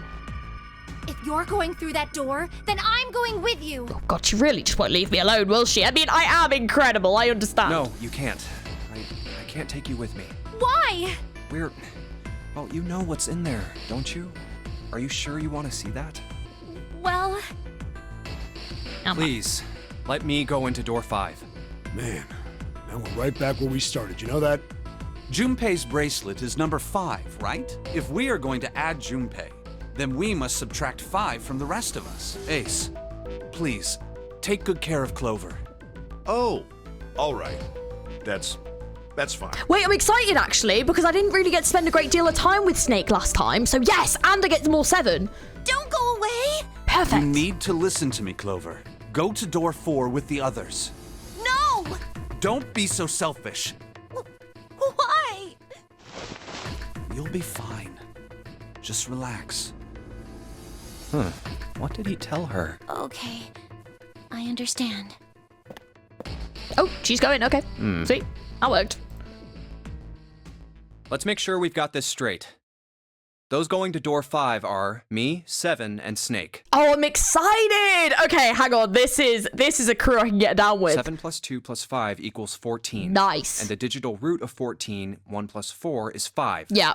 If you're going through that door, then I'm going with you. Oh God, she really just won't leave me alone, will she? I mean, I am incredible, I understand. No, you can't. I can't take you with me. Why? Well, you know what's in there, don't you? Are you sure you want to see that? Well... Please, let me go into door 5. Man, now we're right back where we started, you know that? Junpei's bracelet is number 5, right? If we are going to add Junpei, then we must subtract 5 from the rest of us. Ace, please, take good care of Clover. Oh, all right. That's fine. Wait, I'm excited actually, because I didn't really get to spend a great deal of time with Snake last time. So yes, and I get more 7. Don't go away! Perfect. You need to listen to me, Clover. Go to door 4 with the others. No! Don't be so selfish. Why? You'll be fine. Just relax. Huh. What did he tell her? Okay, I understand. Oh, she's going, okay. Sweet, that worked. Let's make sure we've got this straight. Those going to door 5 are me, 7, and Snake. Oh, I'm excited! Okay, hang on. This is a crew I can get down with. 7 plus 2 plus 5 equals 14. Nice. And the digital root of 14, 1 plus 4, is 5. Yeah.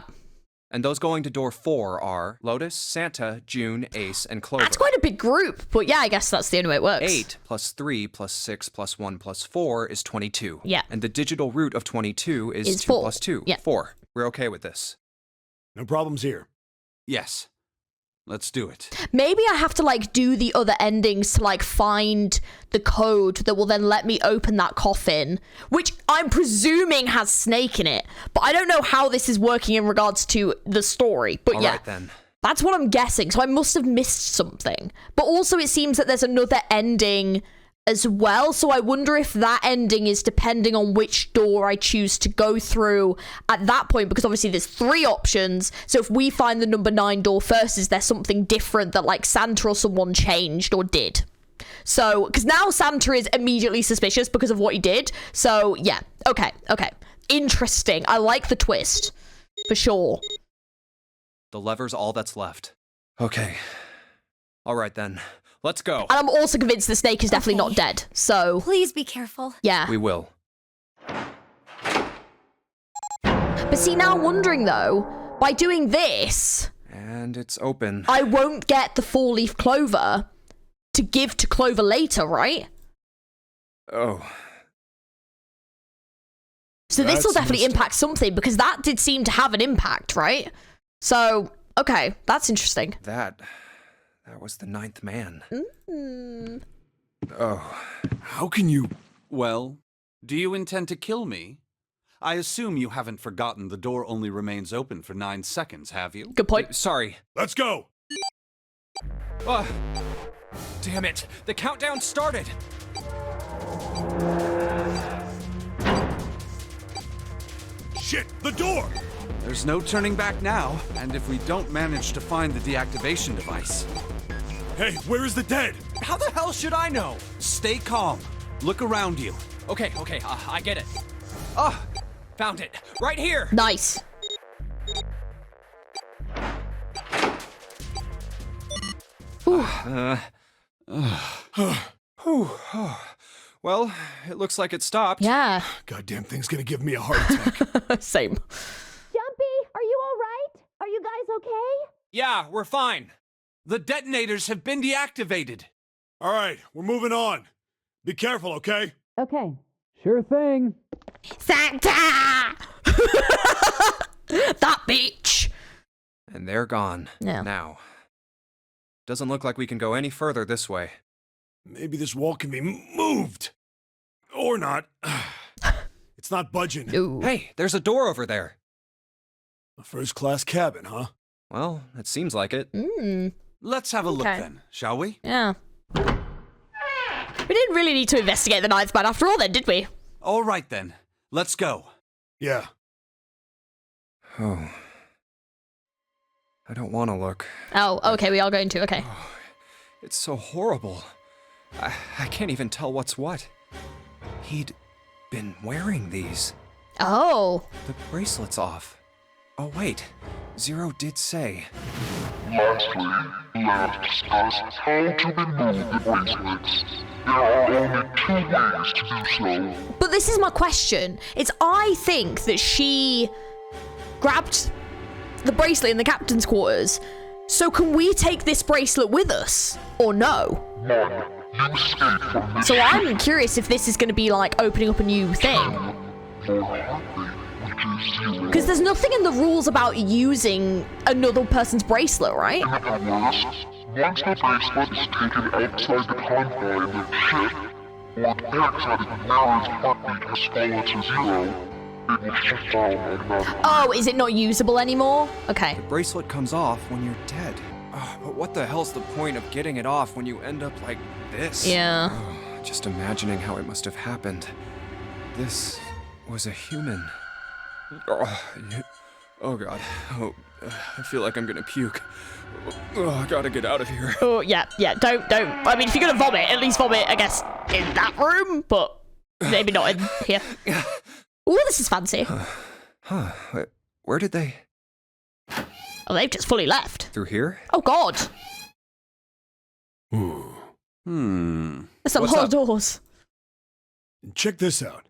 And those going to door 4 are Lotus, Santa, June, Ace, and Clover. That's quite a big group, but yeah, I guess that's the only way it works. 8 plus 3 plus 6 plus 1 plus 4 is 22. Yeah. And the digital root of 22 is 2 4. plus 2. Yeah. 4. We're okay with this. No problems here. Yes. Let's do it. Maybe I have to like do the other endings to like find the code that will then let me open that coffin, which I'm presuming has Snake in it, but I don't know how this is working in regards to the story. But All yeah, right, then. That's what I'm guessing. So I must have missed something. But also it seems that there's another ending as well. So I wonder if that ending is depending on which door I choose to go through at that point, because obviously there's 3 options. So if we find the number 9 door first, is there something different that like Santa or someone changed or did? So, because now Santa is immediately suspicious because of what he did. So yeah, okay. Interesting. I like the twist, for sure. The lever's all that's left. Okay. All right, then. Let's go. And I'm also convinced the Snake is definitely not dead. So Please be careful. yeah. We will. But see, now I'm wondering though, by doing this, And it's open. I won't get the 4-leaf clover to give to Clover later, right? Oh. So this will That's a definitely mistake. impact something, because that did seem to have an impact, right? So, okay, that's interesting. That was the 9th man. Mm. Oh. How can you... Well, do you intend to kill me? I assume you haven't forgotten the door only remains open for 9 seconds, have you? Good point. Sorry. Let's go! Oh, damn it. The countdown started. Shit, the door! There's no turning back now, and if we don't manage to find the deactivation device... Hey, where is the dead? How the hell should I know? Stay calm. Look around you. Okay, I get it. Ah, found it. Right here. Nice. Well, it looks like it stopped. Yeah. Goddamn thing's gonna give me a heart attack. Same. Jumpy, are you all right? Are you guys okay? Yeah, we're fine. The detonators have been deactivated. All right, we're moving on. Be careful, okay? Okay. Sure thing. Santa! That bitch! And they're gone. Yeah. Now. Doesn't look like we can go any further this way. Maybe this wall can be moved. Or not. It's not budging. Ooh. Hey, there's a door over there. A first-class cabin, huh? Well, it seems like it. Let's have a look Okay. then, shall we? Yeah. We didn't really need to investigate the 9th man after all then, did we? All right then. Let's go. Yeah. Oh. I don't want to look. Oh, okay, we are going to, okay. It's so horrible. I can't even tell what's what. He'd been wearing these. Oh. The bracelet's off. Oh, wait. Zero did say. Lastly, let us discuss how to remove the bracelets. There are only 2 ways to do so. But this is my question. I think that she grabbed the bracelet in the captain's quarters. So can we take this bracelet with us? Or no? None. You escape from this So I'm curious if this is going to be like opening up a new thing. your heartbeat, which is 0. Because there's nothing in the rules about using another person's bracelet, right? At worst, once the bracelet is taken outside the confine of the ship, or the backside of the wearer's heartbeat has fallen to 0, it will shut down automatically. Oh, is it not usable anymore? Okay. The bracelet comes off when you're dead. Oh, but what the hell's the point of getting it off when you end up like this? Yeah. Oh, just imagining how it must have happened. This was a human. Oh God. Oh, I feel like I'm gonna puke. Oh, I gotta get out of here. Oh, yeah, don't. I mean, if you're gonna vomit, at least vomit, I guess, in that room, but maybe not in here. Ooh, this is fancy. Huh. Where did they? Oh, they've just fully left. Through here? Oh, God. There's a What's lot up? of doors. Check this out.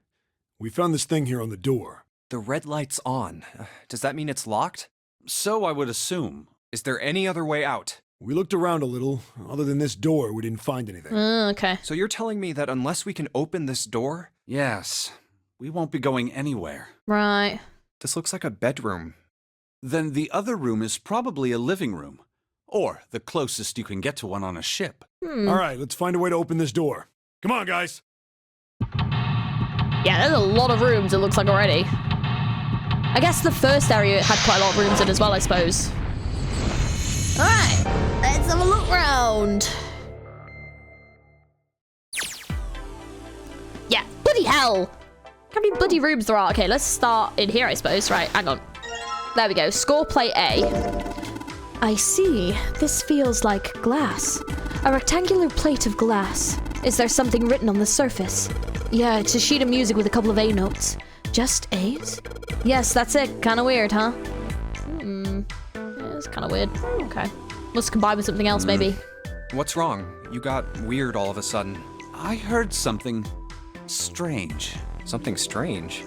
We found this thing here on the door. The red light's on. Does that mean it's locked? So I would assume. Is there any other way out? We looked around a little. Other than this door, we didn't find anything. Okay. So you're telling me that unless we can open this door? Yes. We won't be going anywhere. Right. This looks like a bedroom. Then the other room is probably a living room. Or the closest you can get to one on a ship. All right, let's find a way to open this door. Come on, guys. Yeah, there's a lot of rooms, it looks like, already. I guess the first area had quite a lot of rooms in as well, I suppose. Alright, let's have a look round. Yeah, bloody hell. How many bloody rooms there are? Okay, let's start in here, I suppose. Right, hang on. There we go. Score plate A. I see. This feels like glass. A rectangular plate of glass. Is there something written on the surface? Yeah, it's a sheet of music with a couple of A notes. Just A's? Yes, that's it. Kind of weird, huh? Yeah, it's kind of weird. Okay. Let's combine with something else, maybe. What's wrong? You got weird all of a sudden. I heard something strange. Something strange?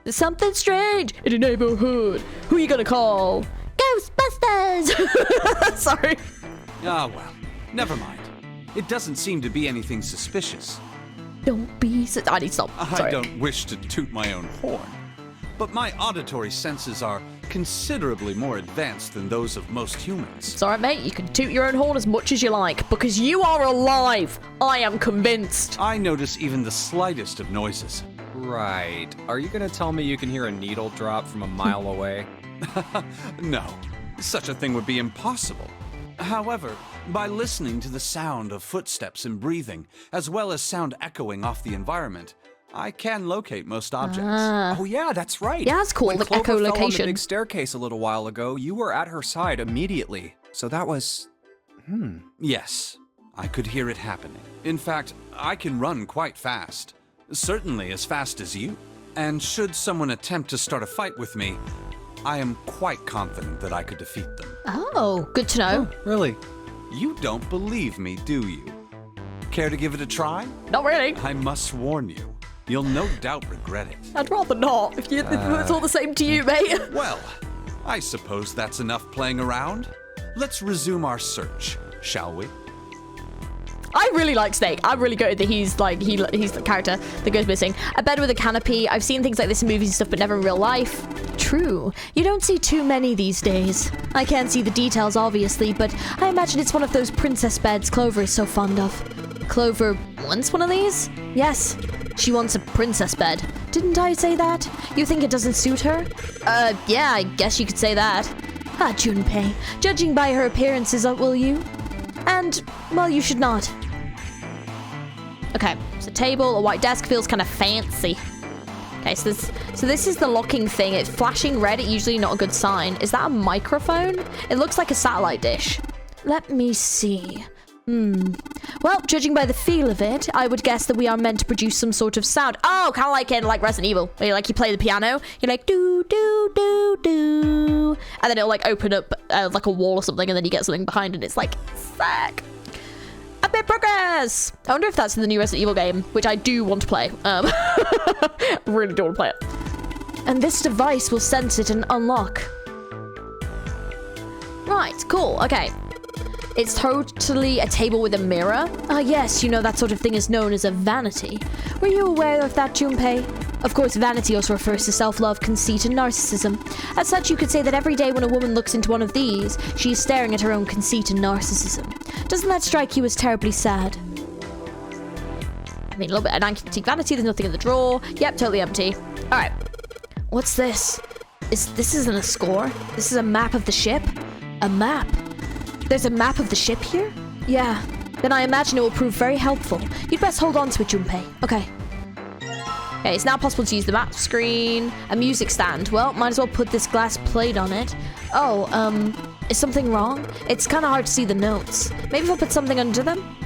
There's something strange in the neighborhood. Who you gonna call? Ghostbusters! Sorry. Ah, well. Never mind. It doesn't seem to be anything suspicious. Don't be I need to stop. I Sorry. don't wish to toot my own horn, but my auditory senses are considerably more advanced than those of most humans. It's alright, mate. You can toot your own horn as much as you like, because you are alive. I am convinced. I notice even the slightest of noises. Right. Are you gonna tell me you can hear a needle drop from a mile away? No, such a thing would be impossible. However, by listening to the sound of footsteps and breathing, as well as sound echoing off the environment, I can locate most objects. Oh yeah, that's right. Yeah, that's cool. When Like Clover fell on the echolocation. big staircase a little while ago, you were at her side immediately. So that was... Yes, I could hear it happening. In fact, I can run quite fast. Certainly as fast as you. And should someone attempt to start a fight with me, I am quite confident that I could defeat them. Oh, good to know. Really? You don't believe me, do you? Care to give it a try? Not really. I must warn you, you'll no doubt regret it. I'd rather not. If it's all the same to you, mate. Well, I suppose that's enough playing around. Let's resume our search, shall we? I really like Snake. I'm really good that he's the character that goes missing. A bed with a canopy. I've seen things like this in movies and stuff, but never in real life. True. You don't see too many these days. I can't see the details, obviously, but I imagine it's one of those princess beds Clover is so fond of. Clover wants one of these? Yes. She wants a princess bed. Didn't I say that? You think it doesn't suit her? Yeah, I guess you could say that. Ah, Junpei. Judging by her appearances, will you? And, well, you should not. Okay, so table, a white desk feels kind of fancy. Okay, so this is the locking thing. It's flashing red, usually not a good sign. Is that a microphone? It looks like a satellite dish. Let me see. Well, judging by the feel of it, I would guess that we are meant to produce some sort of sound. Oh, kind of like in Resident Evil, where you play the piano. You're like, do, do, do, do. And then it'll open up like a wall or something, and then you get something behind it. It's like, sick. A bit progress. I wonder if that's in the new Resident Evil game, which I do want to play. Really do want to play it. And this device will sense it and unlock. Right, cool, okay. It's totally a table with a mirror. Ah, yes, you know that sort of thing is known as a vanity. Were you aware of that, Junpei? Of course, vanity also refers to self-love, conceit, and narcissism. As such, you could say that every day when a woman looks into one of these, she is staring at her own conceit and narcissism. Doesn't that strike you as terribly sad? I mean, a little bit of an antique vanity, there's nothing in the drawer. Yep, totally empty. Alright. What's this? This isn't a score. This is a map of the ship? A map? There's a map of the ship here? Yeah. Then I imagine it will prove very helpful. You'd best hold on to it, Junpei. Okay. Okay, it's now possible to use the map screen. A music stand. Well, might as well put this glass plate on it. Oh, is something wrong? It's kind of hard to see the notes. Maybe if I put something under them?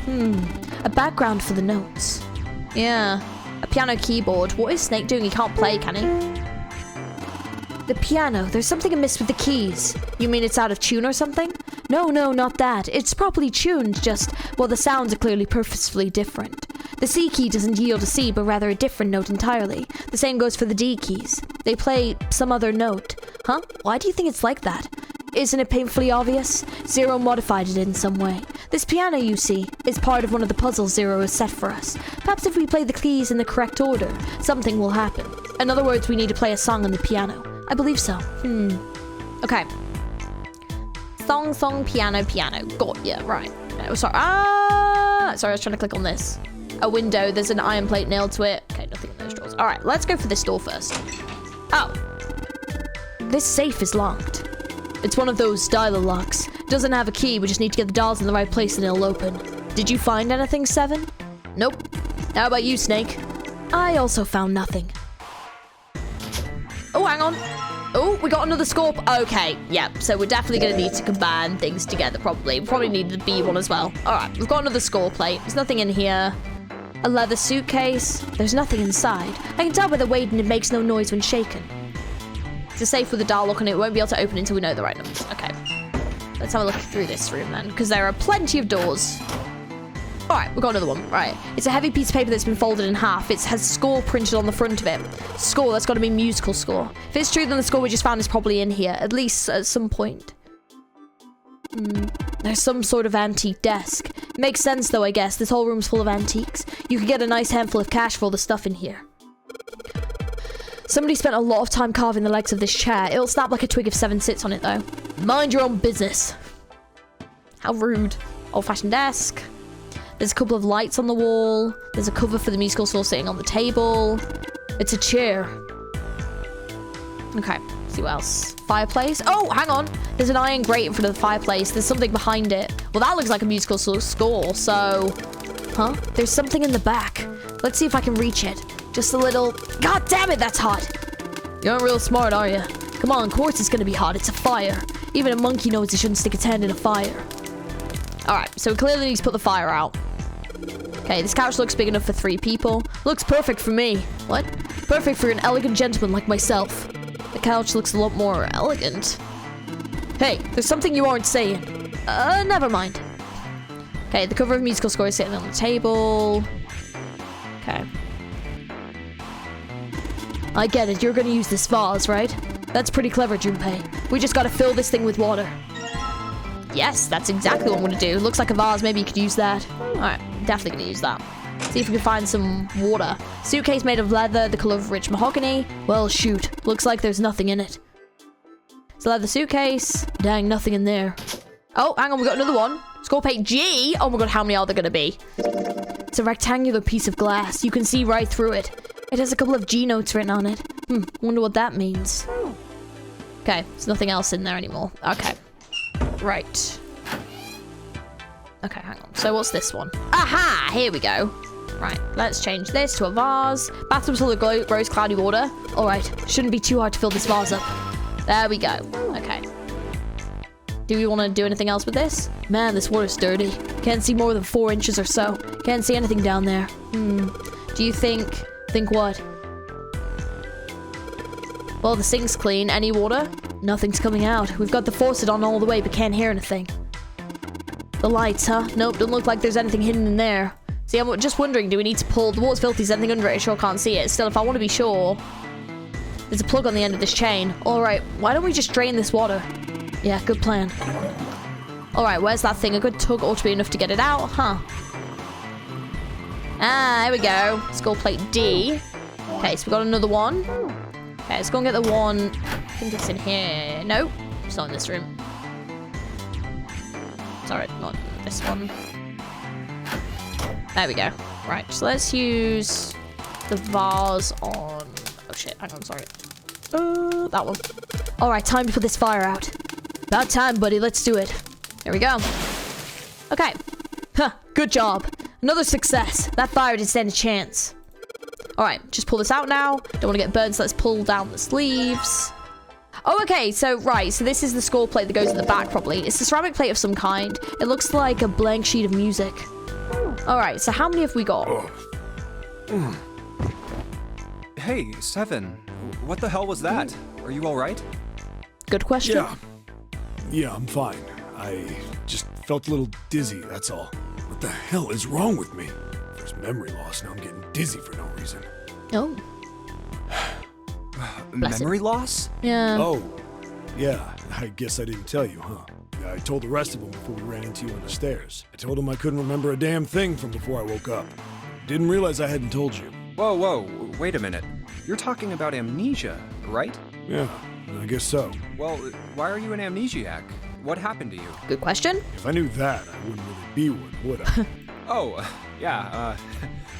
A background for the notes. Yeah. A piano keyboard. What is Snake doing? He can't play, can he? The piano. There's something amiss with the keys. You mean it's out of tune or something? No, not that. It's properly tuned, just, well, the sounds are clearly purposefully different. The C key doesn't yield a C, but rather a different note entirely. The same goes for the D keys. They play some other note. Huh? Why do you think it's like that? Isn't it painfully obvious? Zero modified it in some way. This piano, you see, is part of one of the puzzles Zero has set for us. Perhaps if we play the keys in the correct order, something will happen. In other words, we need to play a song on the piano. I believe so. Okay. Song, piano. Got ya. Right. Oh, sorry. Sorry, I was trying to click on this. A window. There's an iron plate nailed to it. Okay, nothing in those drawers. All right, let's go for this door first. Oh. This safe is locked. It's one of those dialer locks. It doesn't have a key. We just need to get the dials in the right place and it'll open. Did you find anything, Seven? Nope. How about you, Snake? I also found nothing. Oh, hang on. Oh, we got another scorp. Okay, yeah. So we're definitely going to need to combine things together, probably. We probably need the B one as well. All right, we've got another score plate. There's nothing in here. A leather suitcase. There's nothing inside. I can tell by the weight and it makes no noise when shaken. It's a safe with a dial lock on it. We won't be able to open it until we know the right numbers. Okay. Let's have a look through this room then, because there are plenty of doors. All right, we've got another one. Right. It's a heavy piece of paper that's been folded in half. It has score printed on the front of it. Score, that's got to be musical score. If it's true, then the score we just found is probably in here, at least at some point. There's some sort of antique desk. It makes sense, though, I guess. This whole room's full of antiques. You could get a nice handful of cash for all the stuff in here. Somebody spent a lot of time carving the legs of this chair. It'll snap like a twig if 7 sits on it, though. Mind your own business. How rude. Old-fashioned desk. There's a couple of lights on the wall. There's a cover for the musical saw sitting on the table. It's a chair. Okay, let's see what else. Fireplace. Oh, hang on. There's an iron grate in front of the fireplace. There's something behind it. Well, that looks like a musical score, so... Huh? There's something in the back. Let's see if I can reach it. Just a little... God damn it, that's hot. You aren't real smart, are you? Come on, of course it's gonna be hot. It's a fire. Even a monkey knows he shouldn't stick its hand in a fire. Alright, so we clearly need to put the fire out. Okay, this couch looks big enough for 3 people. Looks perfect for me. What? Perfect for an elegant gentleman like myself. The couch looks a lot more elegant. Hey, there's something you aren't saying. Never mind. Okay, the cover of musical score is sitting on the table. Okay. I get it, you're gonna use this vase, right? That's pretty clever, Junpei. We just gotta fill this thing with water. Yes, that's exactly what I'm gonna do. Looks like a vase, maybe you could use that. Alright, definitely gonna use that. See if we can find some water. Suitcase made of leather, the color of rich mahogany. Well, shoot. Looks like there's nothing in it. It's a leather suitcase. Dang, nothing in there. Oh, hang on, we got another one. Score plate G. Oh my god, how many are there gonna be? It's a rectangular piece of glass. You can see right through it. It has a couple of G notes written on it. Wonder what that means. Okay, there's nothing else in there anymore. Okay. Right. Okay, hang on. So what's this one? Aha! Here we go. Right, let's change this to a vase. Bathtub's full of gross cloudy water. Alright, shouldn't be too hard to fill this vase up. There we go. Okay. Do we want to do anything else with this? Man, this water's dirty. Can't see more than 4 inches or so. Can't see anything down there. Do you think... Think what? Well, the sink's clean. Any water? Nothing's coming out. We've got the faucet on all the way, but can't hear anything. The lights, huh? Nope, doesn't look like there's anything hidden in there. See, I'm just wondering, do we need to pull... The water's filthy, is anything under it? I sure can't see it. Still, if I want to be sure... There's a plug on the end of this chain. Alright, why don't we just drain this water? Yeah, good plan. Alright, where's that thing? A good tug ought to be enough to get it out, huh? Ah, there we go. Score plate D. Okay, so we got another one. Okay, let's go and get the one. I think it's in here. No, it's not in this room. Sorry, not this one. There we go. Right, so let's use the vase on... Oh shit, hang on, sorry. That one. Alright, time to put this fire out. About time, buddy, let's do it. There we go. Okay. Huh, good job. Another success. That fire didn't stand a chance. Alright, just pull this out now. Don't want to get burned, so let's pull down the sleeves. Oh, okay, so, right, so this is the score plate that goes at the back, probably. It's a ceramic plate of some kind. It looks like a blank sheet of music. Alright, so how many have we got? Hey, Seven. What the hell was that? Are you alright? Good question. Yeah, I'm fine. I just felt a little dizzy, that's all. What the hell is wrong with me? There's memory loss, now I'm getting dizzy for no reason. Oh. Memory loss? Yeah. Oh, yeah, I guess I didn't tell you, huh? I told the rest of them before we ran into you on the stairs. I told them I couldn't remember a damn thing from before I woke up. Didn't realize I hadn't told you. Whoa, wait a minute. You're talking about amnesia, right? Yeah, I guess so. Well, why are you an amnesiac? What happened to you? Good question. If I knew that, I wouldn't really be one, would I? Oh, yeah,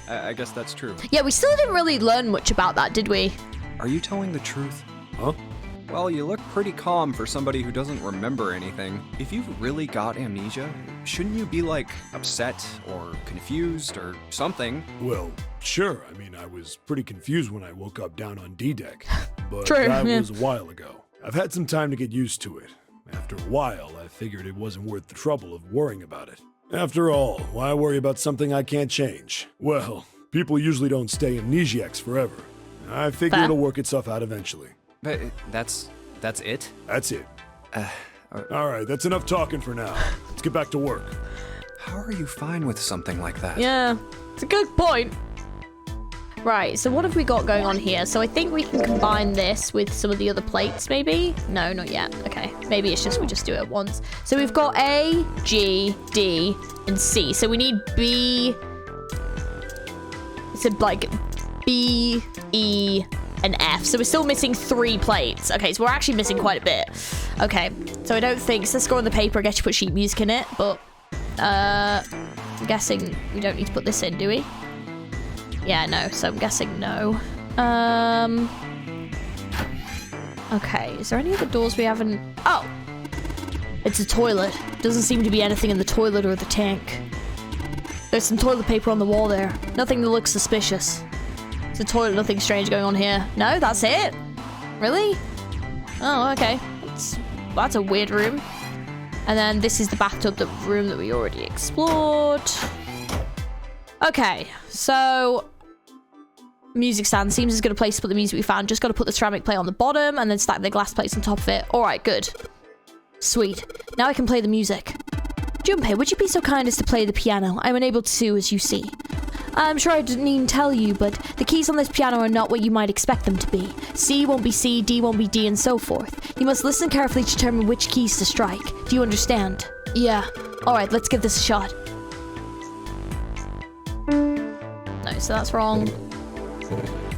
I guess that's true. Yeah, we still didn't really learn much about that, did we? Are you telling the truth? Huh? Well, you look pretty calm for somebody who doesn't remember anything. If you've really got amnesia, shouldn't you be, like, upset or confused or something? Well, sure. I mean, I was pretty confused when I woke up down on D-Deck. But True, that yeah. was a while ago. I've had some time to get used to it. After a while, I figured it wasn't worth the trouble of worrying about it. After all, why worry about something I can't change? Well, people usually don't stay amnesiacs forever. I figure Fair. it'll work itself out eventually. But that's it? That's it. All right, that's enough talking for now. Let's get back to work. How are you fine with something like that? Yeah, it's a good point. Right, so what have we got going on here? So I think we can combine this with some of the other plates, maybe? No, not yet. Okay, maybe it's just we just do it at once. So we've got A, G, D, and C. So we need B... It's like B, E, an F. So we're still missing 3 plates. Okay, so we're actually missing quite a bit. Okay, so I don't think... So let's go on the paper. I guess you put sheet music in it, but... I'm guessing we don't need to put this in, do we? Yeah, no. So I'm guessing no. Okay, is there any other doors we haven't... Oh! It's a toilet. Doesn't seem to be anything in the toilet or the tank. There's some toilet paper on the wall there. Nothing that looks suspicious. It's a toilet, nothing strange going on here. No, that's it? Really? Oh, okay. That's a weird room. And then this is the bathtub, the room that we already explored. Okay, so... Music stand. Seems as good a place to put the music we found. Just got to put the ceramic plate on the bottom and then stack the glass plates on top of it. Alright, good. Sweet. Now I can play the music. Junpei, would you be so kind as to play the piano? I'm unable to, as you see. I'm sure I didn't even tell you, but the keys on this piano are not what you might expect them to be. C won't be C, D won't be D, and so forth. You must listen carefully to determine which keys to strike. Do you understand? Yeah. Alright, let's give this a shot. No, so that's wrong.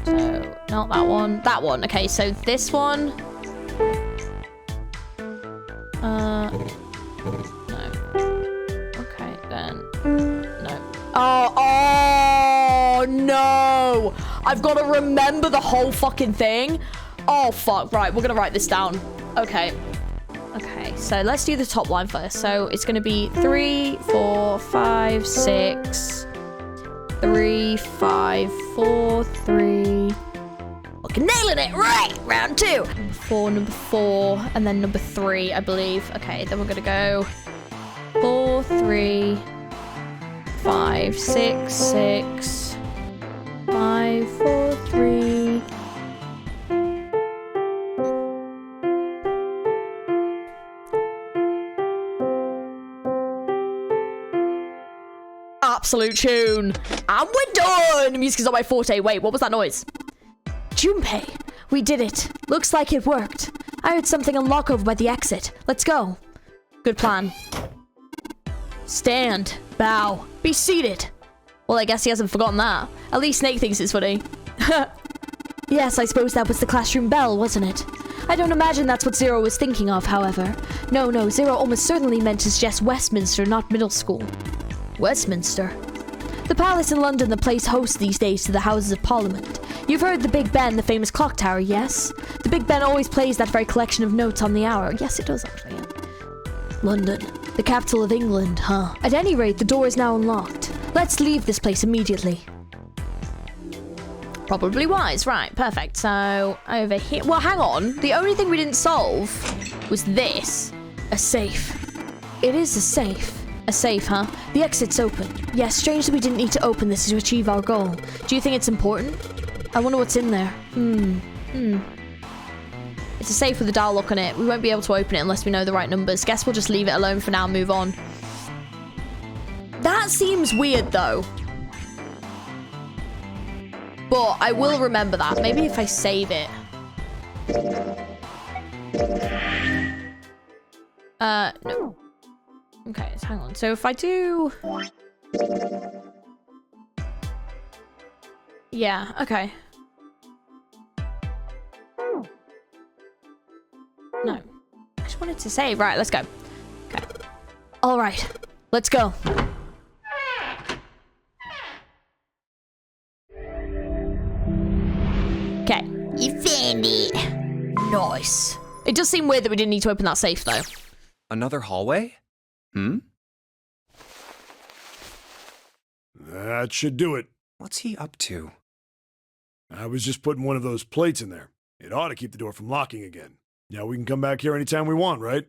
So, not that one. That one. Okay, so this one. No. Okay, then. No. Oh, no! I've got to remember the whole fucking thing. Oh, fuck. Right, we're going to write this down. Okay. Okay, so let's do the top line first. So it's going to be 3, 4, 5, 6... 3, 5, 4, 3. Fucking nailing it! Right! Round 2. Number 4, and then number 3, I believe. Okay, then we're gonna go 4, 3, 5, 6, 6, 5, 4, 3. Absolute tune. And we're done! Music is not my forte. Wait, what was that noise? Junpei, we did it. Looks like it worked. I heard something unlock over by the exit. Let's go. Good plan. Stand. Bow. Be seated. Well, I guess he hasn't forgotten that. At least Snake thinks it's funny. Yes, I suppose that was the classroom bell, wasn't it? I don't imagine that's what Zero was thinking of, however. No, Zero almost certainly meant to suggest Westminster, not middle school. Westminster. The palace in London that plays host these days to the Houses of Parliament. You've heard the Big Ben, the famous clock tower, yes? The Big Ben always plays that very collection of notes on the hour. Yes, it does, actually. Yeah. London. The capital of England, huh? At any rate, the door is now unlocked. Let's leave this place immediately. Probably wise. Right, perfect. So, over here... Well, hang on. The only thing we didn't solve was this. A safe. It is a safe. A safe, huh? The exit's open. Yes, strange that we didn't need to open this to achieve our goal. Do you think it's important? I wonder what's in there. It's a safe with a dial lock on it. We won't be able to open it unless we know the right numbers. Guess we'll just leave it alone for now and move on. That seems weird, though. But I will remember that. Maybe if I save it. No. Okay, so hang on. So if I do... Yeah, okay. No. I just wanted to save. Right, let's go. Okay. All right, let's go. Okay. You found it. Nice. It does seem weird that we didn't need to open that safe, though. Another hallway? That should do it. What's he up to? I was just putting one of those plates in there. It ought to keep the door from locking again. Now we can come back here anytime we want, right?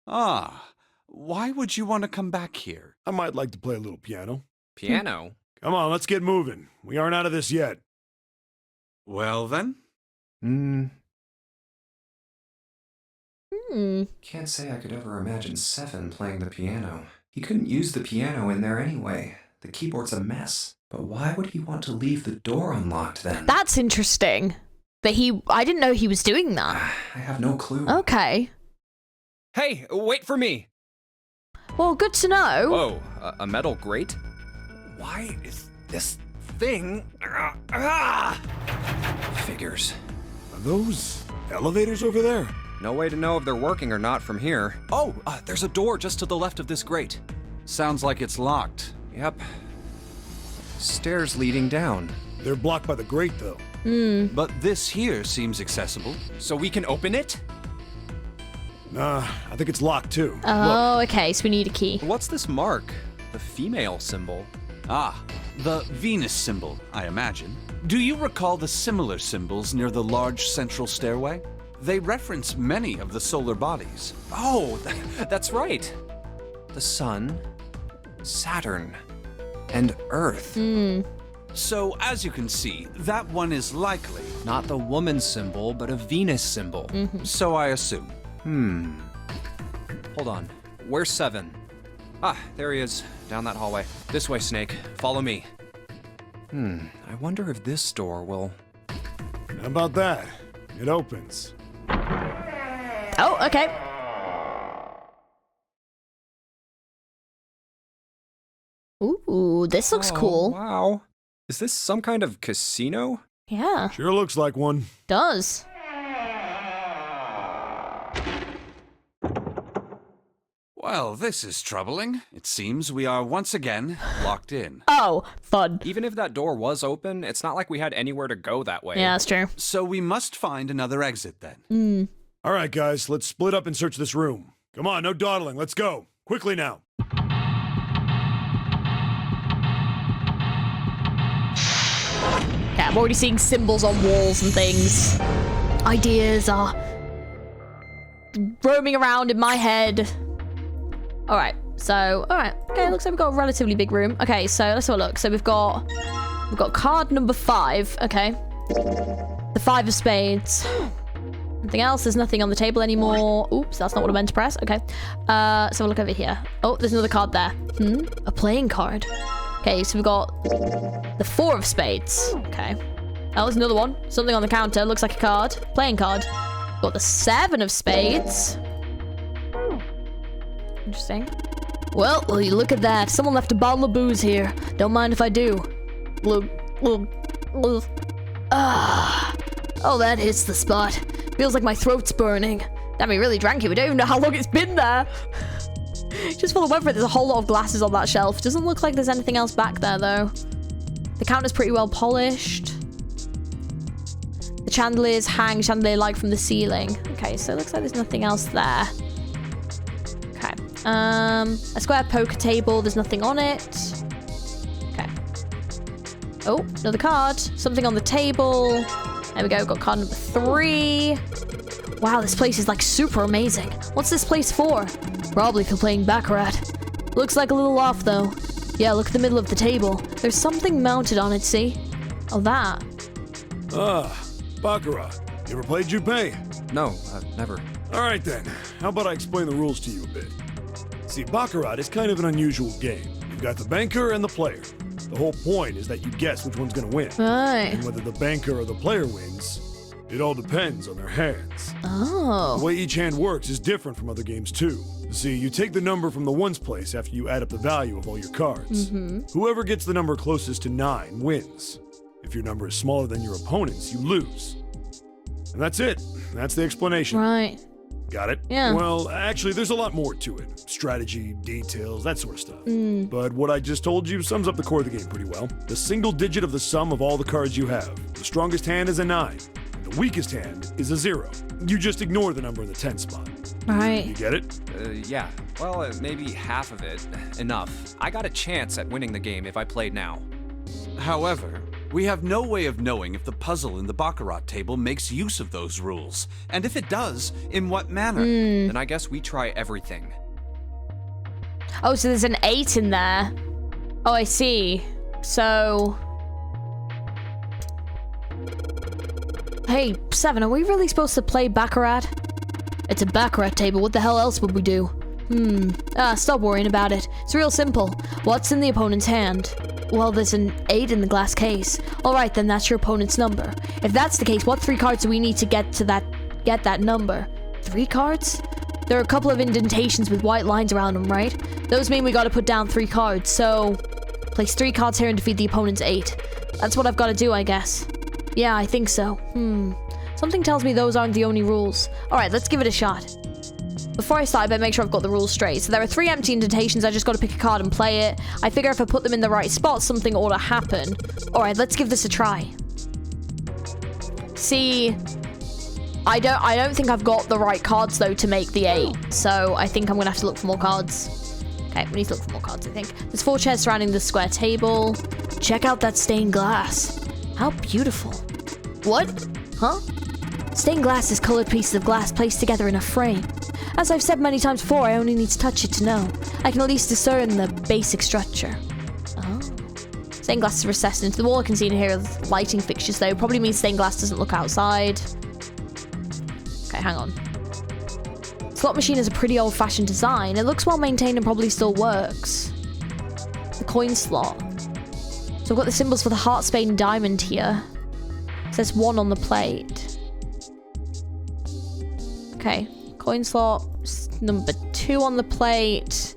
Ah, why would you want to come back here? I might like to play a little piano. Piano? Come on, let's get moving. We aren't out of this yet. Well, then. Can't say I could ever imagine Seven playing the piano. He couldn't use the piano in there anyway. The keyboard's a mess. But why would he want to leave the door unlocked then? That's interesting. That I didn't know he was doing that. I have no clue. Okay. Hey, wait for me! Well, good to know. Whoa, a metal grate? Why is this thing... figures. Are those elevators over there? No way to know if they're working or not from here. Oh, there's a door just to the left of this grate. Sounds like it's locked. Yep. Stairs leading down. They're blocked by the grate, though. But this here seems accessible. So we can open it? Nah, I think it's locked, too. Oh, okay, so we need a key. What's this mark? The female symbol. Ah, the Venus symbol, I imagine. Do you recall the similar symbols near the large central stairway? They reference many of the solar bodies. Oh, that's right. The Sun, Saturn, and Earth. So, as you can see, that one is likely. Not the woman symbol, but a Venus symbol. So I assume. Hold on. Where's 7? Ah, there he is. Down that hallway. This way, Snake. Follow me. I wonder if this door will... How about that? It opens. Oh, okay. Ooh, this looks cool. Wow. Is this some kind of casino? Yeah, Sure looks like one. does. Well, this is troubling. It seems we are once again locked in. Oh, fun. Even if that door was open, it's not like we had anywhere to go that way. Yeah, that's true. So we must find another exit then. All right, guys, let's split up and search this room. Come on, no dawdling. Let's go. Quickly now. Yeah, I'm already seeing symbols on walls and things. Ideas are roaming around in my head. Alright, okay, looks like we've got a relatively big room. Okay, so let's have a look. So we've got card number 5, okay. The 5 of spades. Anything else? There's nothing on the table anymore. Oops, that's not what I meant to press. Okay. So we'll look over here. Oh, there's another card there. A playing card. Okay, so we've got the 4 of spades. Okay. Oh, there's another one. Something on the counter. Looks like a card. Playing card. Got the 7 of spades. Interesting. Well, will you look at that. Someone left a bottle of booze here. Don't mind if I do. Oh, that hits the spot. Feels like my throat's burning. Damn, we really drank it. We don't even know how long it's been there. Just for the weather, there's a whole lot of glasses on that shelf. Doesn't look like there's anything else back there, though. The counter's pretty well polished. The chandeliers hang chandelier light from the ceiling. Okay, so it looks like there's nothing else there. Okay. A square poker table. There's nothing on it. Okay. Oh, another card. Something on the table. There we go. Got card number 3. Wow, this place is like super amazing. What's this place for? Probably for playing Baccarat. Looks like a little off though. Yeah, look at the middle of the table. There's something mounted on it, see? Oh, that. Baccarat. You ever played Jupe? No, never. All right then. How about I explain the rules to you a bit? See, Baccarat is kind of an unusual game. You've got the banker and the player. The whole point is that you guess which one's gonna win. Right. And whether the banker or the player wins, it all depends on their hands. Oh. The way each hand works is different from other games too. See, you take the number from the ones place after you add up the value of all your cards. Whoever gets the number closest to 9 wins. If your number is smaller than your opponent's, you lose. And that's it. That's the explanation. Right. Got it? Yeah. Well, actually, there's a lot more to it. Strategy, details, that sort of stuff. But what I just told you sums up the core of the game pretty well. The single digit of the sum of all the cards you have. The strongest hand is a 9. And the weakest hand is a 0. You just ignore the number in the 10 spot. Right. You get it? Yeah. Well, maybe half of it. Enough. I got a chance at winning the game if I played now. However, we have no way of knowing if the puzzle in the Baccarat table makes use of those rules, and if it does, in what manner. Then I guess we try everything. Oh, so there's an 8 in there. Oh, I see. So... Hey, 7, are we really supposed to play Baccarat? It's a Baccarat table. What the hell else would we do? Stop worrying about it. It's real simple. What's in the opponent's hand? Well, there's an 8 in the glass case. Alright, then that's your opponent's number. If that's the case, what 3 cards do we need to get that number? 3 cards? There are a couple of indentations with white lines around them, right? Those mean we gotta put down 3 cards, so... Place 3 cards here and defeat the opponent's 8. That's what I've gotta do, I guess. Yeah, I think so. Something tells me those aren't the only rules. Alright, let's give it a shot. Before I start, I better make sure I've got the rules straight. So there are 3 empty indentations. I just got to pick a card and play it. I figure if I put them in the right spot, something ought to happen. Alright, let's give this a try. See, I don't think I've got the right cards, though, to make the 8. So I think I'm going to have to look for more cards. Okay, we need to look for more cards, I think. There's 4 chairs surrounding the square table. Check out that stained glass. How beautiful. What? Huh? Stained glass is colored pieces of glass placed together in a frame. As I've said many times before, I only need to touch it to know. I can at least discern the basic structure. Oh. Stained glass is recessed into the wall. I can see in here lighting fixtures, though. Probably means stained glass doesn't look outside. Okay, hang on. Slot machine has a pretty old-fashioned design. It looks well-maintained and probably still works. The coin slot. So I've got the symbols for the heart, spade, and diamond here. It says 1 on the plate. Okay. Coin slot, number 2 on the plate,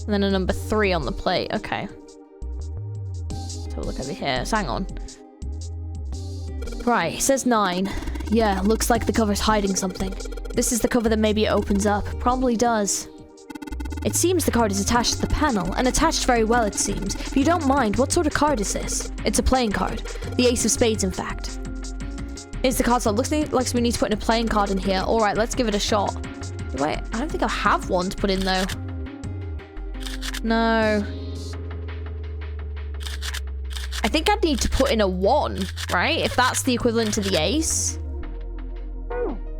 and then a number 3 on the plate. Okay. Let's have a look over here. So hang on. Right, it says 9. Yeah, looks like the cover's hiding something. This is the cover that maybe it opens up. Probably does. It seems the card is attached to the panel, and attached very well, it seems. If you don't mind, what sort of card is this? It's a playing card. The ace of spades, in fact. Here's the card slot. Looks like we need to put in a playing card in here. Alright, let's give it a shot. Wait, I don't think I have one to put in, though. No. I think I'd need to put in a 1, right? If that's the equivalent to the ace.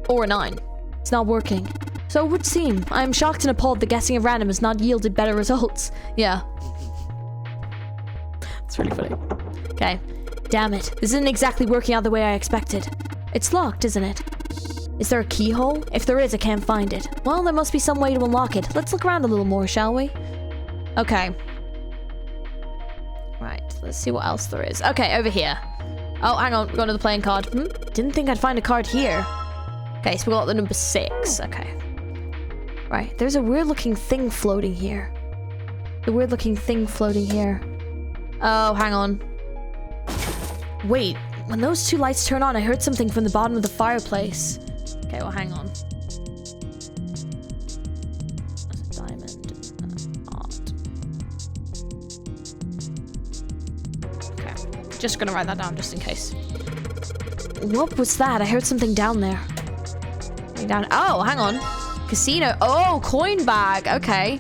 Or a 9. It's not working. So it would seem. I am shocked and appalled that guessing at random has not yielded better results. Yeah. It's really funny. Okay. Damn it. This isn't exactly working out the way I expected. It's locked, isn't it? Is there a keyhole? If there is, I can't find it. Well, there must be some way to unlock it. Let's look around a little more, shall we? Okay. Right, let's see what else there is. Okay, over here. Oh, hang on. We're going to the playing card. Didn't think I'd find a card here. Okay, so we got the number 6. Okay. Right, there's a weird-looking thing floating here. The weird-looking thing floating here. Oh, hang on. Wait, when those 2 lights turn on, I heard something from the bottom of the fireplace. Okay, well, hang on. That's a diamond. Art. Okay, just gonna write that down just in case. What was that? I heard something down there. Down. Oh, hang on. Casino. Oh, coin bag. Okay.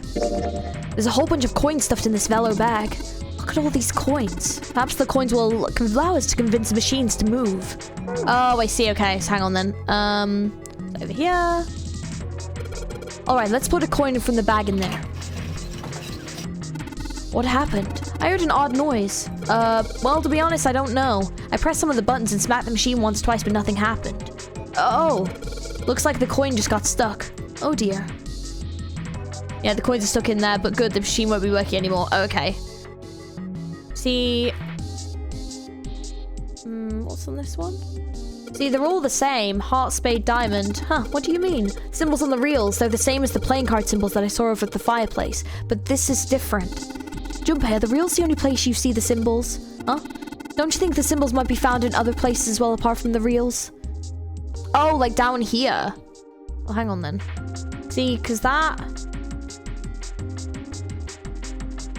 There's a whole bunch of coins stuffed in this velo bag. Look at all these coins. Perhaps the coins will allow us to convince the machines to move. Oh, I see. Okay, so hang on then. Over here. All right, let's put a coin from the bag in there. What happened? I heard an odd noise. Well, to be honest, I don't know. I pressed some of the buttons and smacked the machine once, twice, but nothing happened. Oh, looks like the coin just got stuck. Oh dear. Yeah, the coins are stuck in there, but good, the machine won't be working anymore. Okay. See, what's on this one? See, they're all the same. Heart, spade, diamond. Huh, what do you mean? Symbols on the reels, they're the same as the playing card symbols that I saw over at the fireplace. But this is different. Junpei, are the reels the only place you see the symbols? Huh? Don't you think the symbols might be found in other places as well apart from the reels? Oh, like down here. Well, hang on then. See, because that...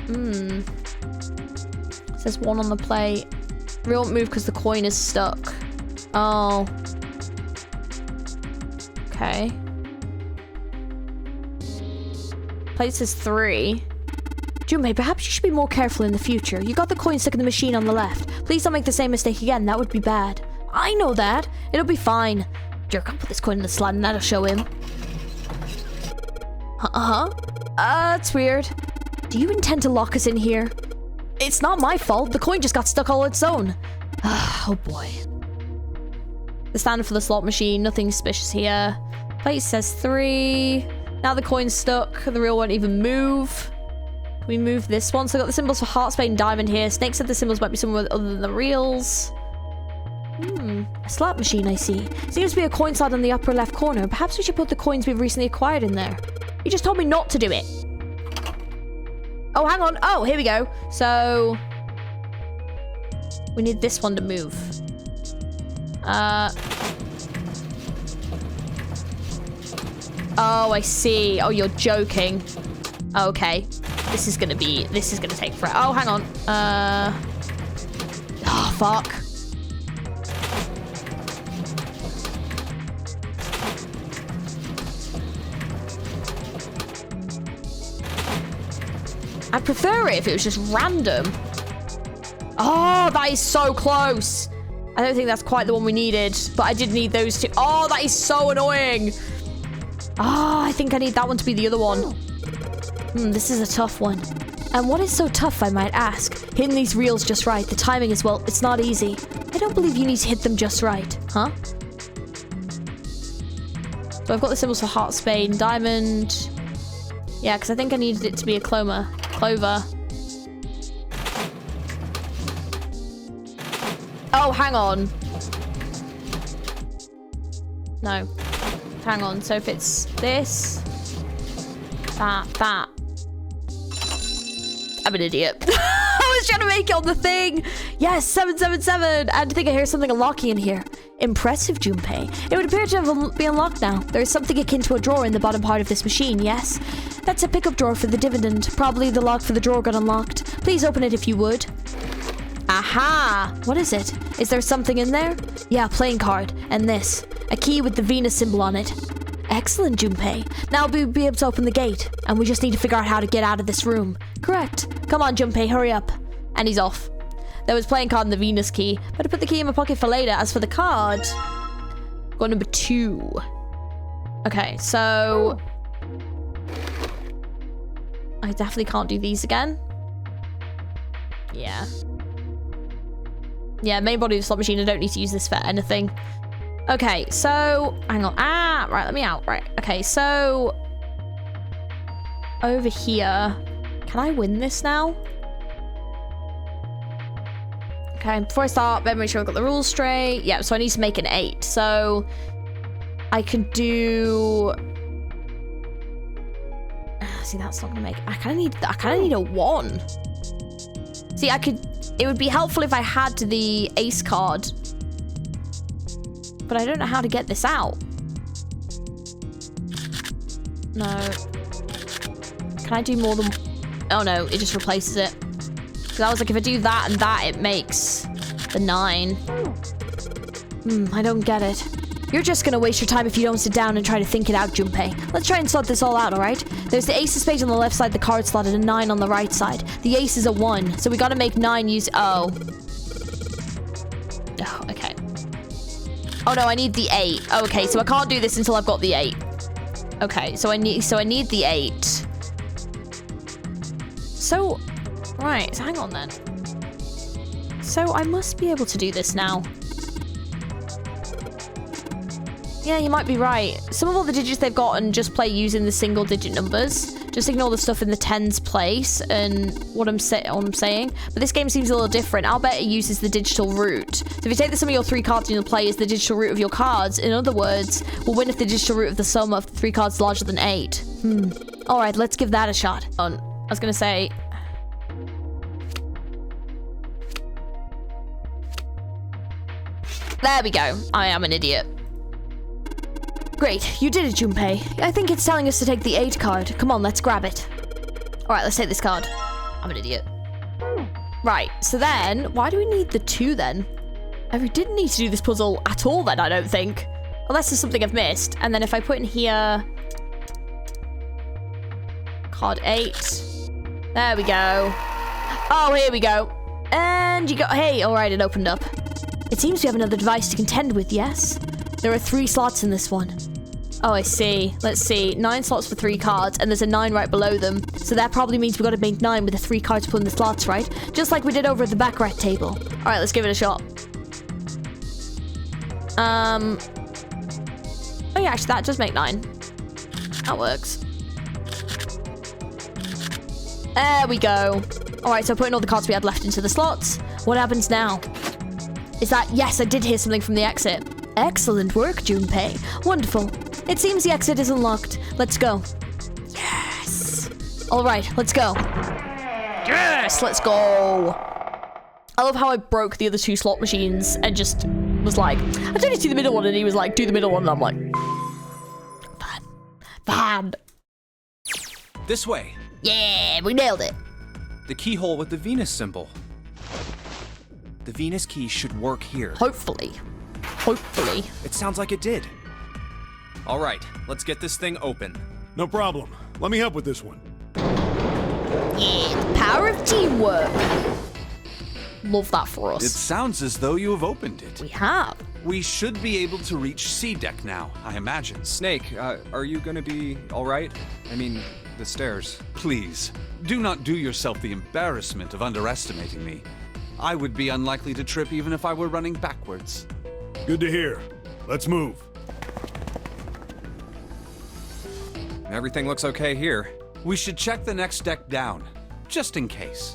It says 1 on the plate. Reel won't move because the coin is stuck. Oh. Okay. Plate says 3. Junpei, perhaps you should be more careful in the future. You got the coin stuck in the machine on the left. Please don't make the same mistake again. That would be bad. I know that. It'll be fine. Jerk, I'll put this coin in the slot and that'll show him. That's weird. Do you intend to lock us in here? It's not my fault. The coin just got stuck all its own. Oh boy. The stand for the slot machine. Nothing suspicious here. Plate says 3. Now the coin's stuck. The reel won't even move. Can we move this one? So I got the symbols for heart, spade, and diamond here. Snake said the symbols might be somewhere other than the reels. A slot machine, I see. Seems to be a coin slot in the upper left corner. Perhaps we should put the coins we've recently acquired in there. You just told me not to do it. Oh, hang on. Oh, here we go. So we need this one to move. Oh, I see. Oh, you're joking. Okay. This is gonna take forever. Oh, hang on. Oh, fuck. I'd prefer it if it was just random. Oh, that is so close. I don't think that's quite the one we needed, but I did need those two. Oh, that is so annoying. Oh, I think I need that one to be the other one. This is a tough one. And what is so tough, I might ask? Hitting these reels just right. The timing as well, it's not easy. I don't believe you need to hit them just right. Huh? So I've got the symbols for heart, spade, diamond. Yeah, because I think I needed it to be a clover. Oh, hang on. No. Hang on. So if it's this, that. I'm an idiot. I was trying to make it on the thing. Yes, 777. I think I hear something unlocking in here. Impressive, Junpei. It would appear to be unlocked now. There is something akin to a drawer in the bottom part of this machine, yes? That's a pickup drawer for the dividend. Probably the lock for the drawer got unlocked. Please open it if you would. Aha! What is it? Is there something in there? Yeah, playing card. And this. A key with the Venus symbol on it. Excellent, Junpei. Now we'll be able to open the gate. And we just need to figure out how to get out of this room. Correct. Come on, Junpei, hurry up. And he's off. There was playing card and the Venus key. Better put the key in my pocket for later. As for the card... Got number 2. Okay, so... I definitely can't do these again. Yeah. Yeah, main body of the slot machine. I don't need to use this for anything. Okay, so... Hang on. Ah, right, let me out. Right, okay, so... Over here... Can I win this now? Okay, before I start, better make sure I've got the rules straight. Yeah, so I need to make an 8. So... I can do... See, that's not gonna make... I kind of need a 1. See, I could... It would be helpful if I had the ace card. But I don't know how to get this out. No. Can I do more than... Oh no, it just replaces it. Because I was like, if I do that and that, it makes the 9. I don't get it. You're just gonna waste your time if you don't sit down and try to think it out, Junpei. Let's try and sort this all out, alright? There's the ace of spades on the left side, the card slot, and a 9 on the right side. The ace is a 1, so we gotta make 9 use... Oh. Oh, okay. Oh no, I need the 8. Okay, so I can't do this until I've got the 8. Okay, so I need the 8. So, right, so hang on then. So I must be able to do this now. Yeah, you might be right. Some of all the digits they've got and just play using the single digit numbers. Just ignore the stuff in the tens place and what I'm saying. But this game seems a little different. I'll bet it uses the digital root. So if you take the sum of your 3 cards and you'll play is the digital root of your cards, in other words, we'll win if the digital root of the sum of the 3 cards is larger than 8. Alright, let's give that a shot. I was gonna say... There we go. I am an idiot. Great, you did it, Junpei. I think it's telling us to take the 8 card. Come on, let's grab it. Alright, let's take this card. I'm an idiot. Right, so then, why do we need the 2 then? We didn't need to do this puzzle at all then, I don't think. Unless there's something I've missed. And then if I put in here... Card 8. There we go. Oh, here we go. And you got... Hey, alright, it opened up. It seems we have another device to contend with, yes? There are 3 slots in this one. Oh, I see. Let's see. 9 slots for 3 cards, and there's a 9 right below them. So that probably means we've got to make 9 with the 3 cards put in the slots, right? Just like we did over at the back right table. Alright, let's give it a shot. Oh yeah, actually that does make 9. That works. There we go. Alright, so putting all the cards we had left into the slots. What happens now? Is that... Yes, I did hear something from the exit. Excellent work, Junpei. Wonderful. It seems the exit is unlocked. Let's go. Yes. All right, let's go. Yes, let's go. I love how I broke the other 2 slot machines and just was like, I don't need to see the middle one, and he was like, do the middle one, and I'm like, fine. This way. Yeah, we nailed it. The keyhole with the Venus symbol. The Venus key should work here. Hopefully. Hopefully. It sounds like it did. All right, let's get this thing open. No problem. Let me help with this one. Yeah, the power of teamwork. Love that for us. It sounds as though you have opened it. We have. We should be able to reach C deck now, I imagine. Snake, are you gonna be all right? I mean, the stairs. Please, do not do yourself the embarrassment of underestimating me. I would be unlikely to trip even if I were running backwards. Good to hear. Let's move. Everything looks okay here. We should check the next deck down, just in case.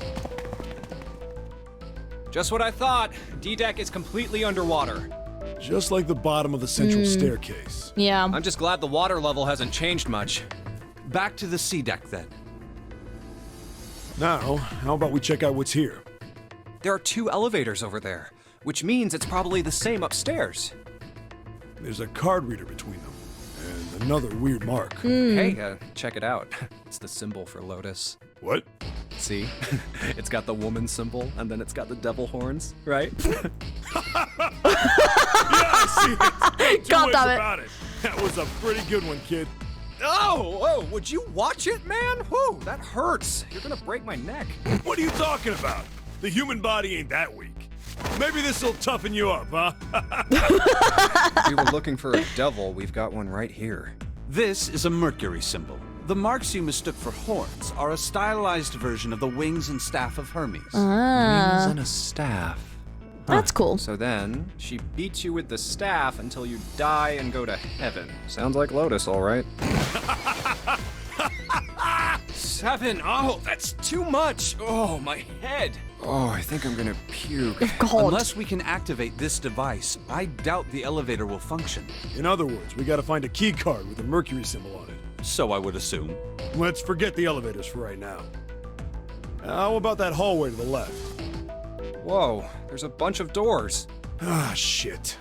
Just what I thought. D-deck is completely underwater. Just like the bottom of the central staircase. Yeah. I'm just glad the water level hasn't changed much. Back to the C deck then. Now, how about we check out what's here? There are 2 elevators over there, which means it's probably the same upstairs. There's a card reader between them, and another weird mark. Hey, check it out. It's the symbol for Lotus. What? See? It's got the woman symbol, and then it's got the devil horns, right? Yeah, I see it. God Two damn ways it. about it. That was a pretty good one, kid. Oh, would you watch it, man? Whew, that hurts. You're gonna break my neck. What are you talking about? The human body ain't that weak. Maybe this'll toughen you up, huh? If we were looking for a devil, we've got one right here. This is a Mercury symbol. The marks you mistook for horns are a stylized version of the wings and staff of Hermes. Wings and a staff. That's cool. So then, she beats you with the staff until you die and go to heaven. Sounds like Lotus, all right. 7. Oh, that's too much. Oh, my head. Oh, I think I'm gonna puke. God. Unless we can activate this device, I doubt the elevator will function. In other words, we gotta find a key card with a Mercury symbol on it. So I would assume. Let's forget the elevators for right now. How about that hallway to the left? Whoa, there's a bunch of doors. Ah, shit.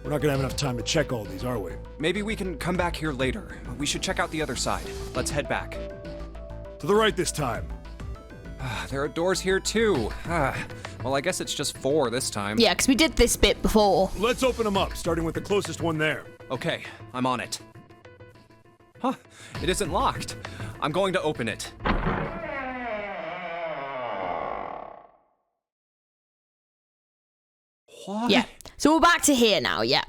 We're not gonna have enough time to check all these, are we? Maybe we can come back here later. We should check out the other side. Let's head back. To the right this time. There are doors here too. Well, I guess it's just 4 this time. Yeah, because we did this bit before. Let's open them up, starting with the closest one there. Okay, I'm on it. Huh, it isn't locked. I'm going to open it. What? Yeah. So we're back to here now, yeah.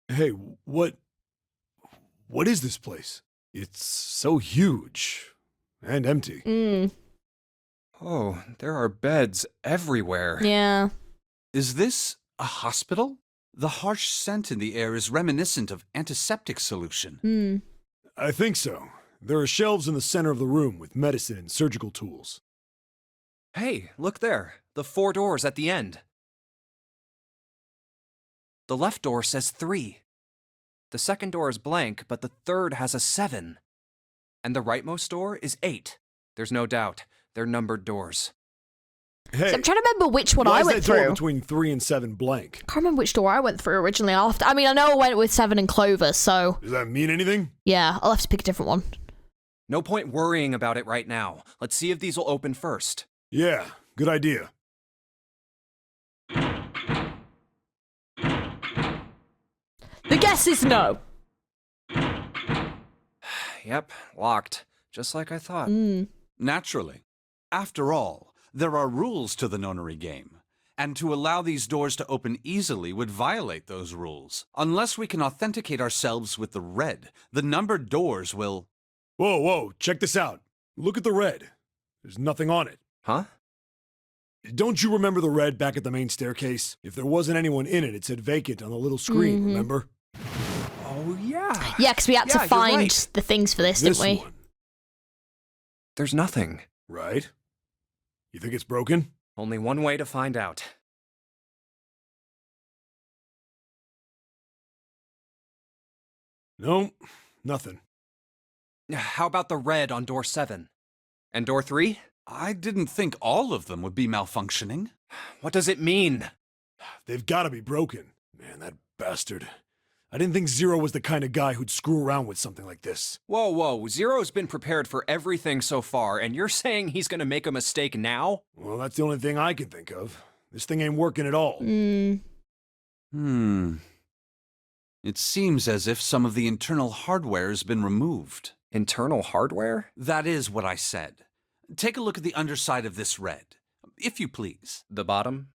Hey, what is this place? It's so huge and empty. Oh, there are beds everywhere. Yeah. Is this a hospital? The harsh scent in the air is reminiscent of antiseptic solution. I think so. There are shelves in the center of the room with medicine and surgical tools. Hey, look there. The 4 doors at the end. The left door says 3. The second door is blank, but the third has a 7. And the rightmost door is 8. There's no doubt. They're numbered doors. Hey, So I'm trying to remember which one why I is went that door through. between 3 and 7 blank? Can't remember which door I went through originally. I mean, I know I went with 7 and Clover, so Does that mean anything? yeah, I'll have to pick a different one. No point worrying about it right now. Let's see if these will open first. Yeah, good idea. The guess is no. Yep, locked. Just like I thought. Naturally. After all, there are rules to the nonary game, and to allow these doors to open easily would violate those rules. Unless we can authenticate ourselves with the red, the numbered doors will... Whoa, check this out. Look at the red. There's nothing on it. Huh? Don't you remember the red back at the main staircase? If there wasn't anyone in it, it said vacant on the little screen, remember? Oh, yeah. Yeah, because we had Yeah, to you're find right. the things for this, This didn't we? one, There's nothing. right? You think it's broken? Only one way to find out. No, nothing. How about the red on door 7? And door 3? I didn't think all of them would be malfunctioning. What does it mean? They've gotta be broken. Man, that bastard. I didn't think Zero was the kind of guy who'd screw around with something like this. Whoa, Zero's been prepared for everything so far, and you're saying he's gonna make a mistake now? Well, that's the only thing I can think of. This thing ain't working at all. It seems as if some of the internal hardware has been removed. Internal hardware? That is what I said. Take a look at the underside of this red, if you please. The bottom?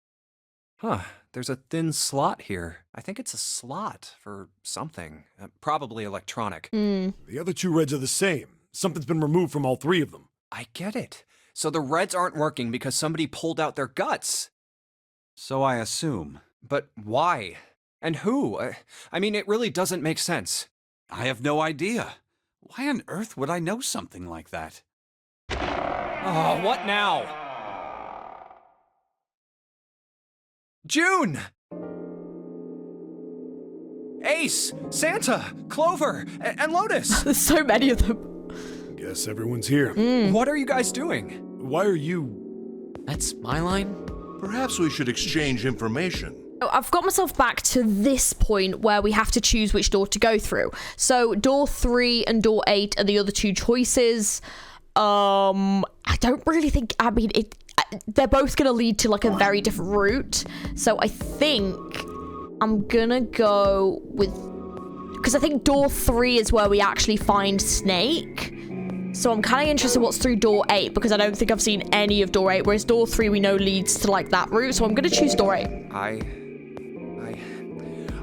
Huh, there's a thin slot here. I think it's a slot for something. Probably electronic. The other 2 reds are the same. Something's been removed from all 3 of them. I get it. So the reds aren't working because somebody pulled out their guts. So I assume. But why? And who? I mean, it really doesn't make sense. I have no idea. Why on earth would I know something like that? Oh, what now? June! Ace, Santa, Clover, and Lotus! There's so many of them. Guess everyone's here. What are you guys doing? Why are you... That's my line? Perhaps we should exchange information. I've got myself back to this point where we have to choose which door to go through. So door 3 and door 8 are the other 2 choices. I don't really think, I mean, they're both going to lead to like a very different route. So I think I'm going to go with, because I think door 3 is where we actually find Snake. So I'm kind of interested in what's through door 8, because I don't think I've seen any of door 8, whereas door 3 we know leads to like that route. So I'm going to choose door 8.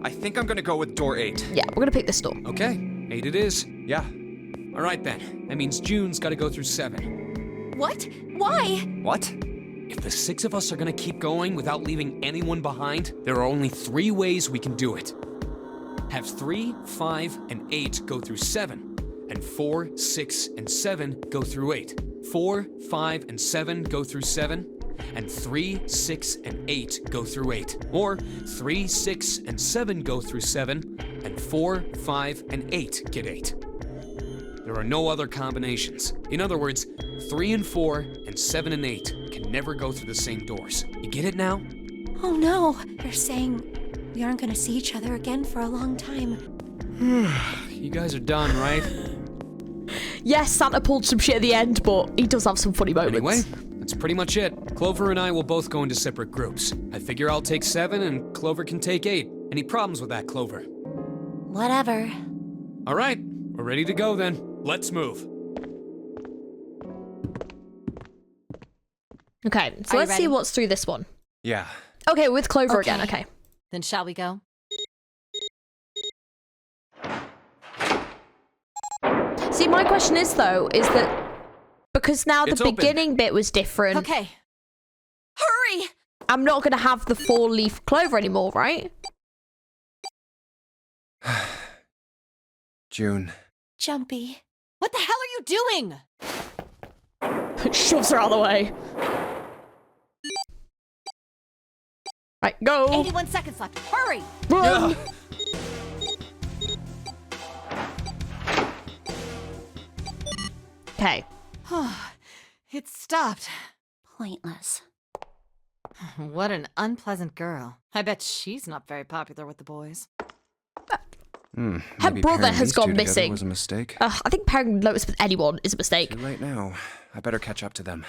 I think I'm gonna go with door 8. Yeah, we're going to pick this door. Okay, 8 it is. Yeah. All right then. That means June's got to go through 7. What? Why? What? If the 6 of us are gonna keep going without leaving anyone behind, there are only 3 ways we can do it. Have 3, 5, and 8 go through 7, and 4, 6, and 7 go through 8. 4, 5, and 7 go through 7, and 3, 6, and 8 go through 8. Or 3, 6, and 7 go through 7, and 4, 5, and 8 get 8. There are no other combinations. In other words, 3 and 4 and 7 and 8 can never go through the same doors. You get it now? Oh no, they're saying we aren't gonna see each other again for a long time. You guys are done, right? Yes, Santa pulled some shit at the end, but he does have some funny moments. Anyway, that's pretty much it. Clover and I will both go into separate groups. I figure I'll take 7 and Clover can take 8. Any problems with that, Clover? Whatever. All right, we're ready to go then. Let's move. Okay, so Are you let's see ready? what's through this one. Yeah. Okay, with Clover Okay. again, okay. Then shall we go? See, my question is, though, is that because now the It's open. beginning bit was different, Okay. Hurry! I'm not going to have the 4-leaf clover anymore, right? June. Jumpy. What the hell are you doing? Shoves her out of the way. Right, go. 81 seconds left. Hurry! Run. Okay. It stopped. Pointless. What an unpleasant girl. I bet she's not very popular with the boys. Her Maybe brother pairing has these two gone together missing. was a mistake. I think pairing Lotus with anyone is a mistake. Too late now. I better catch up to them.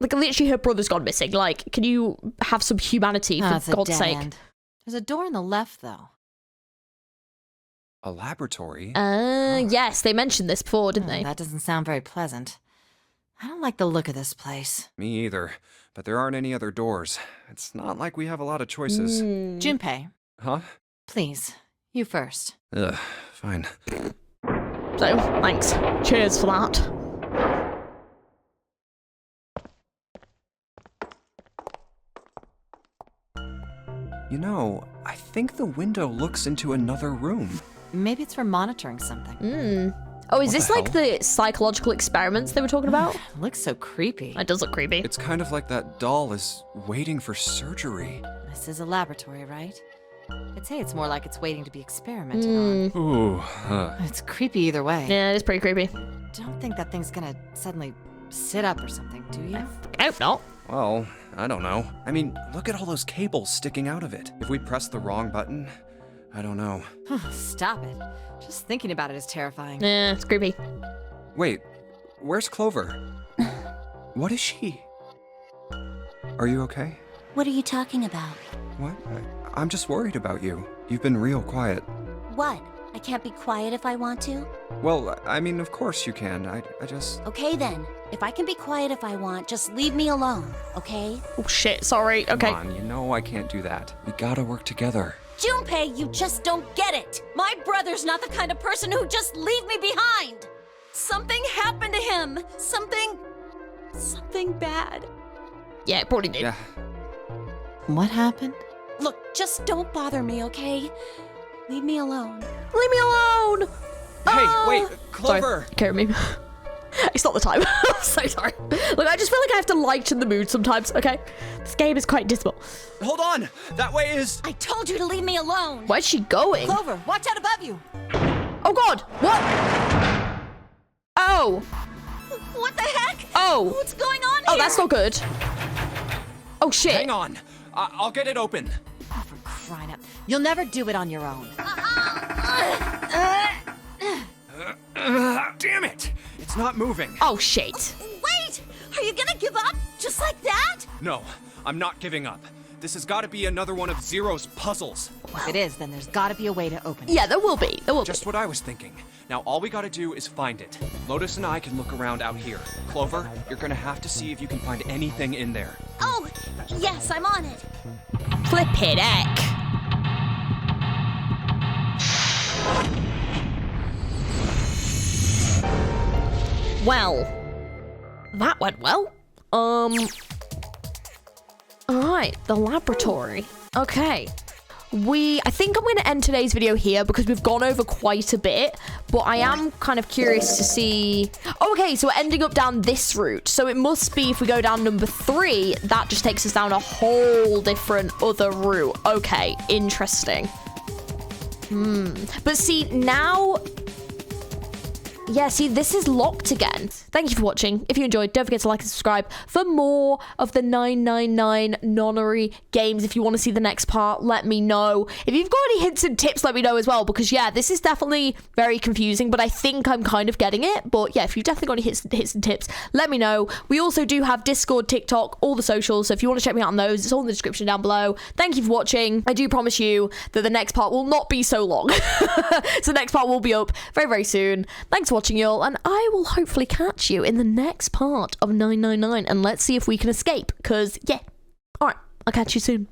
Like, literally, her brother's gone missing. Like, can you have some humanity, Oh, for it's a God's dead sake? end. There's a door on the left, though. A laboratory? Yes, they mentioned this before, didn't they? That doesn't sound very pleasant. I don't like the look of this place. Me either. But there aren't any other doors. It's not like we have a lot of choices. Junpei, Huh? please, you first. Ugh, fine. So, thanks. Cheers for that. You know, I think the window looks into another room. Maybe it's for monitoring something. Oh, is What this the like the psychological experiments they were talking about? Looks so creepy. It does look creepy. It's kind of like that doll is waiting for surgery. This is a laboratory, right? I'd say it's more like it's waiting to be experimented on. Ooh. It's creepy either way. Yeah, it is pretty creepy. Don't think that thing's gonna suddenly sit up or something, do you? I hope not. Well, I don't know. I mean, look at all those cables sticking out of it. If we press the wrong button, I don't know. Stop it. Just thinking about it is terrifying. It's creepy. Wait, where's Clover? What is she? Are you okay? What are you talking about? What? I'm just worried about you. You've been real quiet. What? I can't be quiet if I want to? Well, I mean, of course you can. I just... Okay then. If I can be quiet if I want, just leave me alone, okay? Oh shit, sorry. Okay. Come on, you know I can't do that. We gotta work together. Junpei, you just don't get it! My brother's not the kind of person who'd just leave me behind! Something happened to him! Something bad. Yeah, it probably did. Yeah. What happened? Look, just don't bother me, okay? Leave me alone. Leave me alone! Hey, Oh! wait, Clover! Sorry, carry me. It's not the time. I'm so sorry. Look, I just feel like I have to lighten the mood sometimes, okay? This game is quite dismal. Hold on! That way is... I told you to leave me alone! Where's she going? Clover, watch out above you! Oh god! What? Oh! What the heck? Oh! What's going on here? Oh, that's not good. Oh shit. Hang on. I'll get it open. Oh, for crying out. You'll never do it on your own. Damn it! It's not moving. Oh shit. Wait! Are you gonna give up? Just like that? No, I'm not giving up. This has got to be another one of Zero's puzzles. If it is, then there's gotta be a way to open it. Yeah, there will be. There will Just be. what I was thinking. Now all we gotta do is find it. Lotus and I can look around out here. Clover, you're gonna have to see if you can find anything in there. Oh, yes, I'm on it. Flip it, heck. Well, that went well. Alright, the laboratory. Okay. I think I'm going to end today's video here because we've gone over quite a bit, but I am kind of curious to see... Okay, so we're ending up down this route. So it must be if we go down number 3, that just takes us down a whole different other route. Okay, interesting. But see, now... Yeah, see, this is locked again. Thank you for watching. If you enjoyed, don't forget to like and subscribe for more of the 999 nonary games. If you want to see the next part, let me know. If you've got any hints and tips, let me know as well, because yeah, this is definitely very confusing, but I think I'm kind of getting it. But yeah, if you've definitely got any hits and tips, let me know. We also do have Discord, TikTok, all the socials, so if you want to check me out on those, it's all in the description down below. Thank you for watching. I do promise you that the next part will not be so long. So the next part will be up very, very soon. Thanks for watching, y'all, and I will hopefully catch you in the next part of 999, and let's see if we can escape, because yeah. All right, I'll catch you soon.